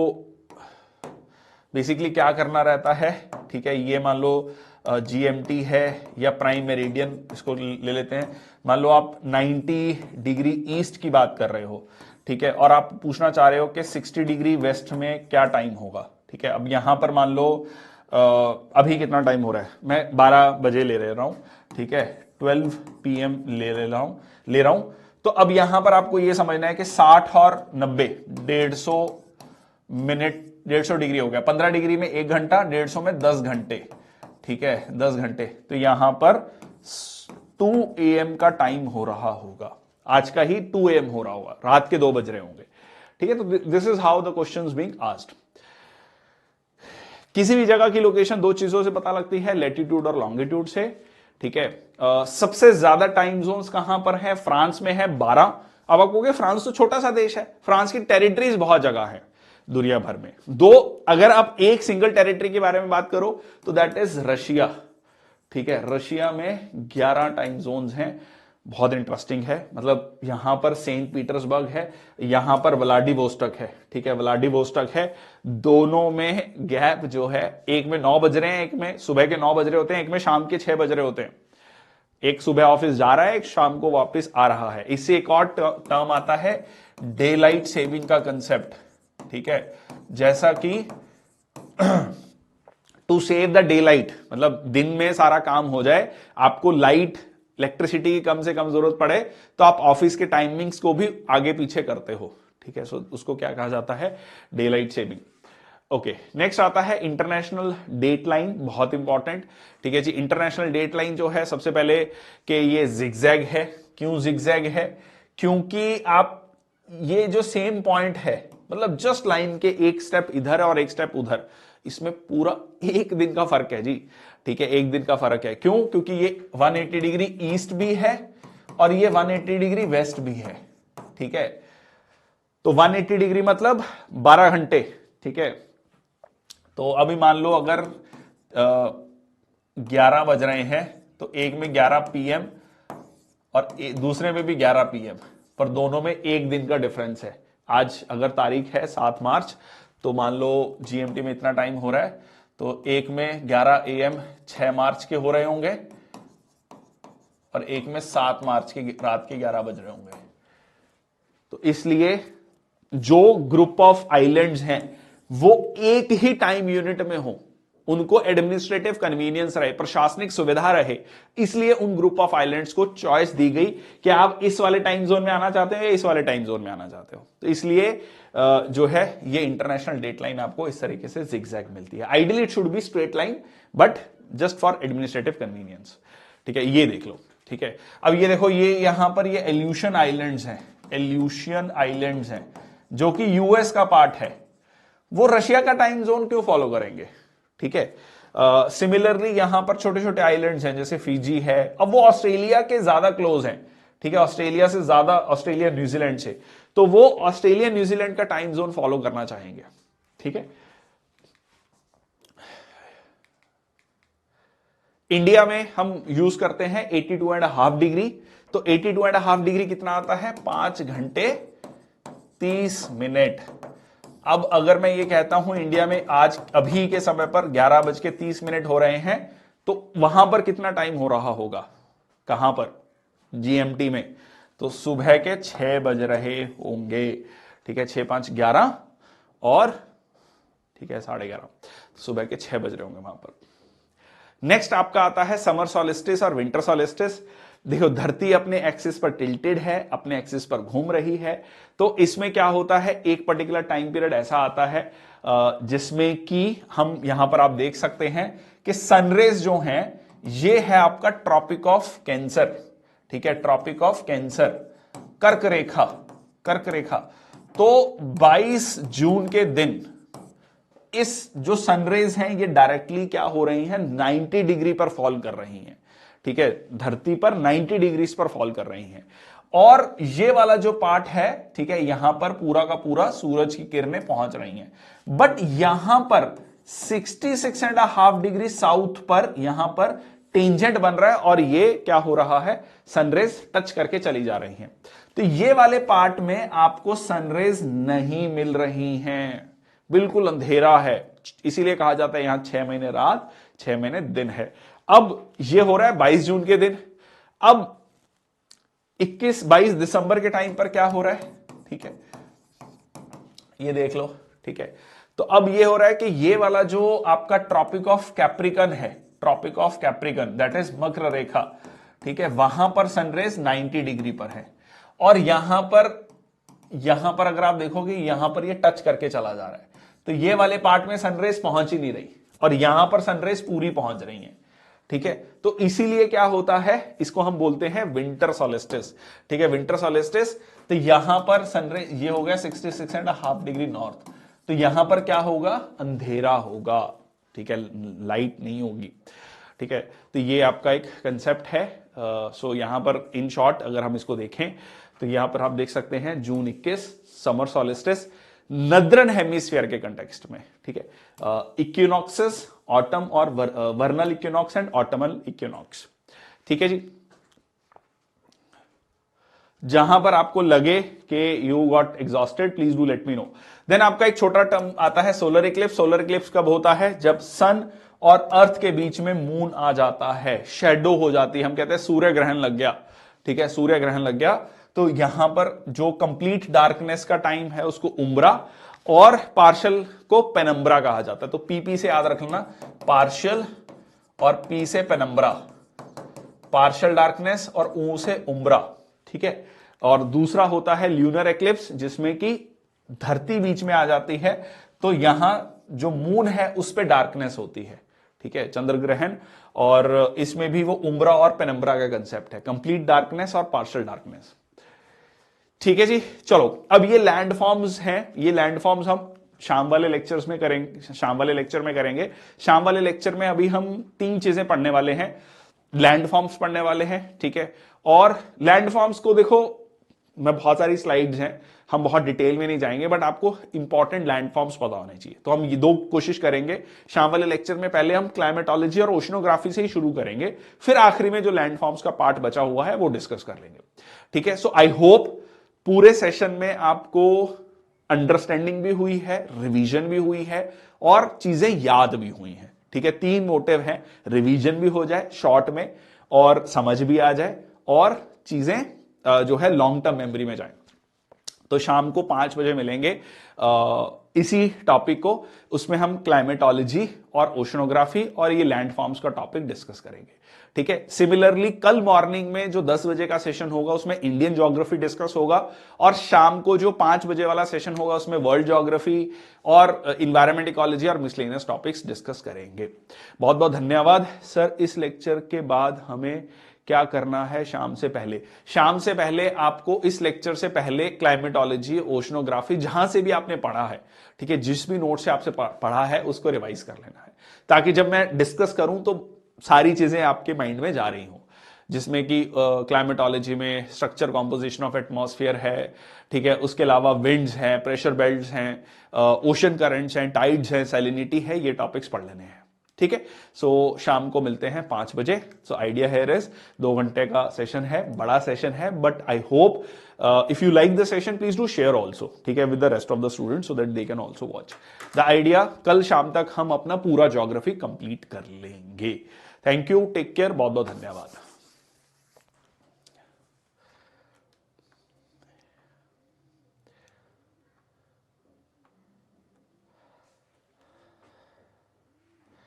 बेसिकली क्या करना रहता है। ठीक है, ये मान लो जीएमटी है या प्राइम मेरिडियन, इसको ले लेते हैं। मान लो आप 90 डिग्री ईस्ट की बात कर रहे हो, ठीक है, और आप पूछना चाह रहे हो कि 60 डिग्री वेस्ट में क्या टाइम होगा। ठीक है, अब यहां पर मान लो अभी कितना टाइम हो रहा है, मैं 12 बजे ले रहा हूं, ठीक है, 12 PM ले रहा हूं। तो अब यहां पर आपको यह समझना है कि 60 और 90, 150 मिनट, 150 डिग्री हो गया। 15 डिग्री में 1 घंटा, 150 में 10 घंटे। ठीक है, 10 घंटे। तो यहां पर 2 AM का टाइम हो रहा होगा, आज का ही 2 AM हो रहा होगा, रात के 2 बज रहे होंगे। ठीक है, तो this is how the question being asked. किसी भी जगह की लोकेशन 2 चीजों से पता लगती है, लैटिट्यूड और लॉन्गिट्यूड से। ठीक है, सबसे ज्यादा टाइम जोन्स कहां पर है? फ्रांस में है 12। अब आप कहोगे फ्रांस तो छोटा सा देश है, फ्रांस की टेरिटरीज बहुत जगह है दुनिया भर में। 2, अगर आप एक सिंगल टेरिटरी के बारे में बात करो तो दैट इज रशिया। ठीक है, रशिया में 11 टाइम जोन्स हैं। बहुत इंटरेस्टिंग है, मतलब यहां पर सेंट पीटर्सबर्ग है, यहां पर व्लादिवोस्टॉक है। ठीक है, व्लादिवोस्टॉक है, दोनों में गैप जो है, एक में 9 बज रहे हैं, एक में सुबह के 9 बज रहे होते हैं, एक में शाम के 6 बज रहे होते हैं। एक सुबह ऑफिस जा रहा है, एक शाम को वापस आ रहा है। इससे एक और टर्म आता है डे लाइट सेविंग का कंसेप्ट। ठीक है, जैसा कि to save the daylight, मतलब दिन में सारा काम हो जाए, आपको लाइट, इलेक्ट्रिसिटी की कम से कम जरूरत पड़े, तो आप ऑफिस के टाइमिंग्स को भी आगे पीछे करते हो। ठीक है, सो उसको क्या कहा जाता है? Daylight saving. Okay, next आता है इंटरनेशनल डेट लाइन, बहुत इंपॉर्टेंट। ठीक है जी, इंटरनेशनल डेट लाइन जो है, सबसे पहले कि ये जिगजैग है। क्यों जिगजैग है? क्योंकि आप ये जो सेम पॉइंट है, मतलब जस्ट लाइन के एक स्टेप इधर और एक स्टेप उधर, इसमें पूरा 1 दिन का फर्क है जी। ठीक है, 1 दिन का फर्क है। क्यों? क्योंकि ये 180 डिग्री ईस्ट भी है और ये 180 डिग्री वेस्ट भी है। ठीक है, तो 180 डिग्री मतलब 12 घंटे। ठीक है, तो अभी मान लो अगर 11 बज रहे हैं, तो एक में 11 PM और दूसरे में भी 11 PM, पर दोनों में 1 दिन का डिफरेंस है। आज अगर तारीख है 7 मार्च, तो मान लो GMT में इतना टाइम हो रहा है, तो एक में 11 AM 6 मार्च के हो रहे होंगे और एक में 7 मार्च के रात के 11 बज रहे होंगे। तो इसलिए जो ग्रुप ऑफ आइलैंड्स हैं वो एक ही टाइम यूनिट में हो, उनको एडमिनिस्ट्रेटिव कन्वीनियंस रहे, प्रशासनिक सुविधा रहे, इसलिए उन ग्रुप ऑफ आइलैंड्स को चॉइस दी गई कि आप इस वाले टाइम जोन में आना चाहते हो या इस वाले टाइम जोन में आना चाहते हो। तो इसलिए जो है ये इंटरनेशनल डेट लाइन आपको इस तरीके से जिगजैग मिलती है। Ideally it should be straight line, but just for administrative convenience. ठीक है, ये देख लो। ठीक है, अब ये देखो, ये यहां पर ये एल्यूशन आइलैंड्स हैं, एल्यूशियन आइलैंड्स हैं, जो कि यूएस का पार्ट है। वो रशिया का टाइम जोन क्यों फॉलो करेंगे? ठीक है, सिमिलरली यहां पर छोटे छोटे आइलैंड्स हैं, जैसे फिजी है। अब वो ऑस्ट्रेलिया के ज्यादा क्लोज हैं। ठीक है, ऑस्ट्रेलिया से ज्यादा, ऑस्ट्रेलिया न्यूजीलैंड से, तो वो ऑस्ट्रेलिया न्यूजीलैंड का टाइम जोन फॉलो करना चाहेंगे। ठीक है, इंडिया में हम यूज करते हैं 82.5 डिग्री। तो 82.5 डिग्री कितना आता है? 5 घंटे 30 मिनट। अब अगर मैं ये कहता हूं इंडिया में आज अभी के समय पर 11:30 हो रहे हैं, तो वहां पर कितना टाइम हो रहा होगा? कहां पर? GMT में। तो सुबह के 6 बज रहे होंगे, ठीक है, 6 5 11 और ठीक है 11:30, सुबह के 6 बज रहे होंगे वहां पर। नेक्स्ट आपका आता है समर सॉलिस्टिस और विंटर सॉलिस्टिस। देखो धरती अपने एक्सिस पर टिल्टेड है, अपने एक्सिस पर घूम रही है, तो इसमें क्या होता है, एक पर्टिकुलर टाइम पीरियड ऐसा आता है जिसमें कि हम यहां पर आप देख सकते हैं कि सनरेज जो हैं ये है आपका ट्रॉपिक ऑफ कैंसर, ठीक है, ट्रॉपिक ऑफ कैंसर, कर्क रेखा, कर्क रेखा। तो 22 जून के दिन इस जो सनरेज हैं ये डायरेक्टली क्या हो रही हैं, 90 डिग्री पर फॉल कर रही हैं, ठीक है, धरती पर 90 डिग्रीज पर फॉल कर रही हैं। और ये वाला जो पार्ट है, ठीक है, यहां पर पूरा का पूरा सूरज की किरणें पहुंच रही हैं, बट यहां पर 66.5 डिग्री साउथ पर यहां पर टेंजेंट बन रहा है और ये क्या हो रहा है, सनरेज टच करके चली जा रही हैं। तो ये वाले पार्ट में आपको सनरेज नहीं मिल रही हैं, बिल्कुल अंधेरा है, इसीलिए कहा जाता है यहां 6 महीने रात 6 महीने दिन है। अब ये हो रहा है 22 जून के दिन। अब 22 दिसंबर के टाइम पर क्या हो रहा है, ठीक है, ये देख लो, ठीक है। तो अब ये हो रहा है कि ये वाला जो आपका ट्रॉपिक ऑफ कैप्रिकन है, tropic of Capricorn that is मकर रेखा, ठीक है, वहां पर सनरेज 90 डिग्री पर है और यहां पर अगर आप देखोगे यहां पर ये टच करके चला जा रहा है, तो ये वाले पार्ट में सनरेज पहुंच ही नहीं रही और यहां पर सनरेज पूरी पहुंच रही है, ठीक है। तो इसीलिए क्या होता है, इसको हम बोलते हैं विंटर सॉलिस्टिस, ठीक है, विंटर सॉलिस्टिस। तो यहां पर सनरेज ये हो गया 66.5 डिग्री नॉर्थ, तो यहां पर क्या होगा, अंधेरा होगा, ठीक है, लाइट नहीं होगी, ठीक है। तो ये आपका एक कंसेप्ट है। सो यहां पर इन शॉर्ट अगर हम इसको देखें तो यहां पर आप देख सकते हैं June 21 summer solstice northern hemisphere के कंटेक्स्ट में, ठीक है, इक्विनॉक्सेस ऑटम और vernal equinox and autumnal equinox, ठीक है जी। जहां पर आपको लगे कि you got exhausted please do let me know. Then आपका एक छोटा टर्म आता है सोलर इक्लिप्स। सोलर इक्लिप्स कब होता है, जब सन और अर्थ के बीच में मून आ जाता है, शेडो हो जाती है, हम कहते हैं सूर्य ग्रहण लग गया, ठीक है, सूर्य ग्रहण लग गया। तो यहां पर जो कंप्लीट डार्कनेस का टाइम है उसको उम्ब्रा और पार्शियल को पेनम्ब्रा कहा जाता है। तो पीपी से याद रखना, पार्शियल और पी से पेनम्ब्रा, पार्शियल डार्कनेस और ऊ से उम्ब्रा, ठीक है। और दूसरा होता है ल्यूनर एक्लिप्स जिसमें कि धरती बीच में आ जाती है, तो यहां जो मून है उस पे डार्कनेस होती है, ठीक है, चंद्र ग्रहण। और इसमें भी वो उम्ब्रा और पेनम्ब्रा का कंसेप्ट है, कंप्लीट डार्कनेस और पार्शियल डार्कनेस, ठीक है जी। चलो अब ये लैंडफॉर्म्स हैं, ये लैंडफॉर्म्स हम शाम वाले लेक्चर्स में करेंगे, शाम वाले लेक्चर में करेंगे। शाम वाले लेक्चर में अभी हम 3 चीजें पढ़ने वाले हैं, लैंडफॉर्म्स पढ़ने वाले हैं, ठीक है। और लैंडफॉर्म्स को देखो, मैं बहुत सारी स्लाइड्स हैं, हम बहुत डिटेल में नहीं जाएंगे, बट आपको इंपॉर्टेंट लैंडफॉर्म्स पता होने चाहिए। तो हम ये 2 कोशिश करेंगे शाम वाले लेक्चर में। पहले हम क्लाइमेटोलॉजी और ओशनोग्राफी से ही शुरू करेंगे, फिर आखिरी में जो लैंडफॉर्म्स का पार्ट बचा हुआ है वो डिस्कस कर लेंगे, ठीक है। सो आई होप पूरे सेशन में आपको अंडरस्टैंडिंग भी हुई है, रिवीजन भी हुई है और चीजें याद भी हुई हैं, ठीक है। 3 मोटिव हैं, रिवीजन भी हो जाए शॉर्ट में और समझ भी आ जाए और चीजें जो है लॉन्ग टर्म मेमोरी में जाए। तो शाम को 5 बजे मिलेंगे इसी टॉपिक को, उसमें हम क्लाइमेटोलॉजी और ओशनोग्राफी और ये लैंडफॉर्म्स का टॉपिक डिस्कस करेंगे, ठीक है। सिमिलरली कल मॉर्निंग में जो 10 बजे का सेशन होगा उसमें इंडियन ज्योग्राफी डिस्कस होगा और शाम को जो 5 बजे वाला सेशन होगा उसमें वर्ल्ड ज्योग्राफी और इन्वायरमेंट इकोलॉजी और मिसलेनियस टॉपिक्स डिस्कस करेंगे। बहुत बहुत धन्यवाद सर। इस लेक्चर के बाद हमें क्या करना है, शाम से पहले आपको इस लेक्चर से पहले क्लाइमेटोलॉजी, ओशनोग्राफी जहां से भी आपने पढ़ा है, ठीक है, जिस भी नोट से आपसे पढ़ा है उसको रिवाइज कर लेना है, ताकि जब मैं डिस्कस करूं तो सारी चीजें आपके माइंड में जा रही हों, जिसमें कि क्लाइमेटोलॉजी में स्ट्रक्चर कॉम्पोजिशन ऑफ एटमॉस्फेयर है, ठीक है, उसके अलावा विंड्स हैं, प्रेशर बेल्ट्स हैं, ओशन करंट्स हैं, टाइड्स हैं, सैलिनिटी है, ये टॉपिक्स पढ़ लेने हैं, ठीक है। सो शाम को मिलते हैं 5 बजे। सो आइडिया हियर इज 2 घंटे का सेशन है, बड़ा सेशन है, but I hope if you like the session please do share also, ठीक है, with the rest of the students so that they can also watch the idea. कल शाम तक हम अपना पूरा ज्योग्राफी कंप्लीट कर लेंगे। थैंक यू, टेक केयर, बहुत बहुत धन्यवाद।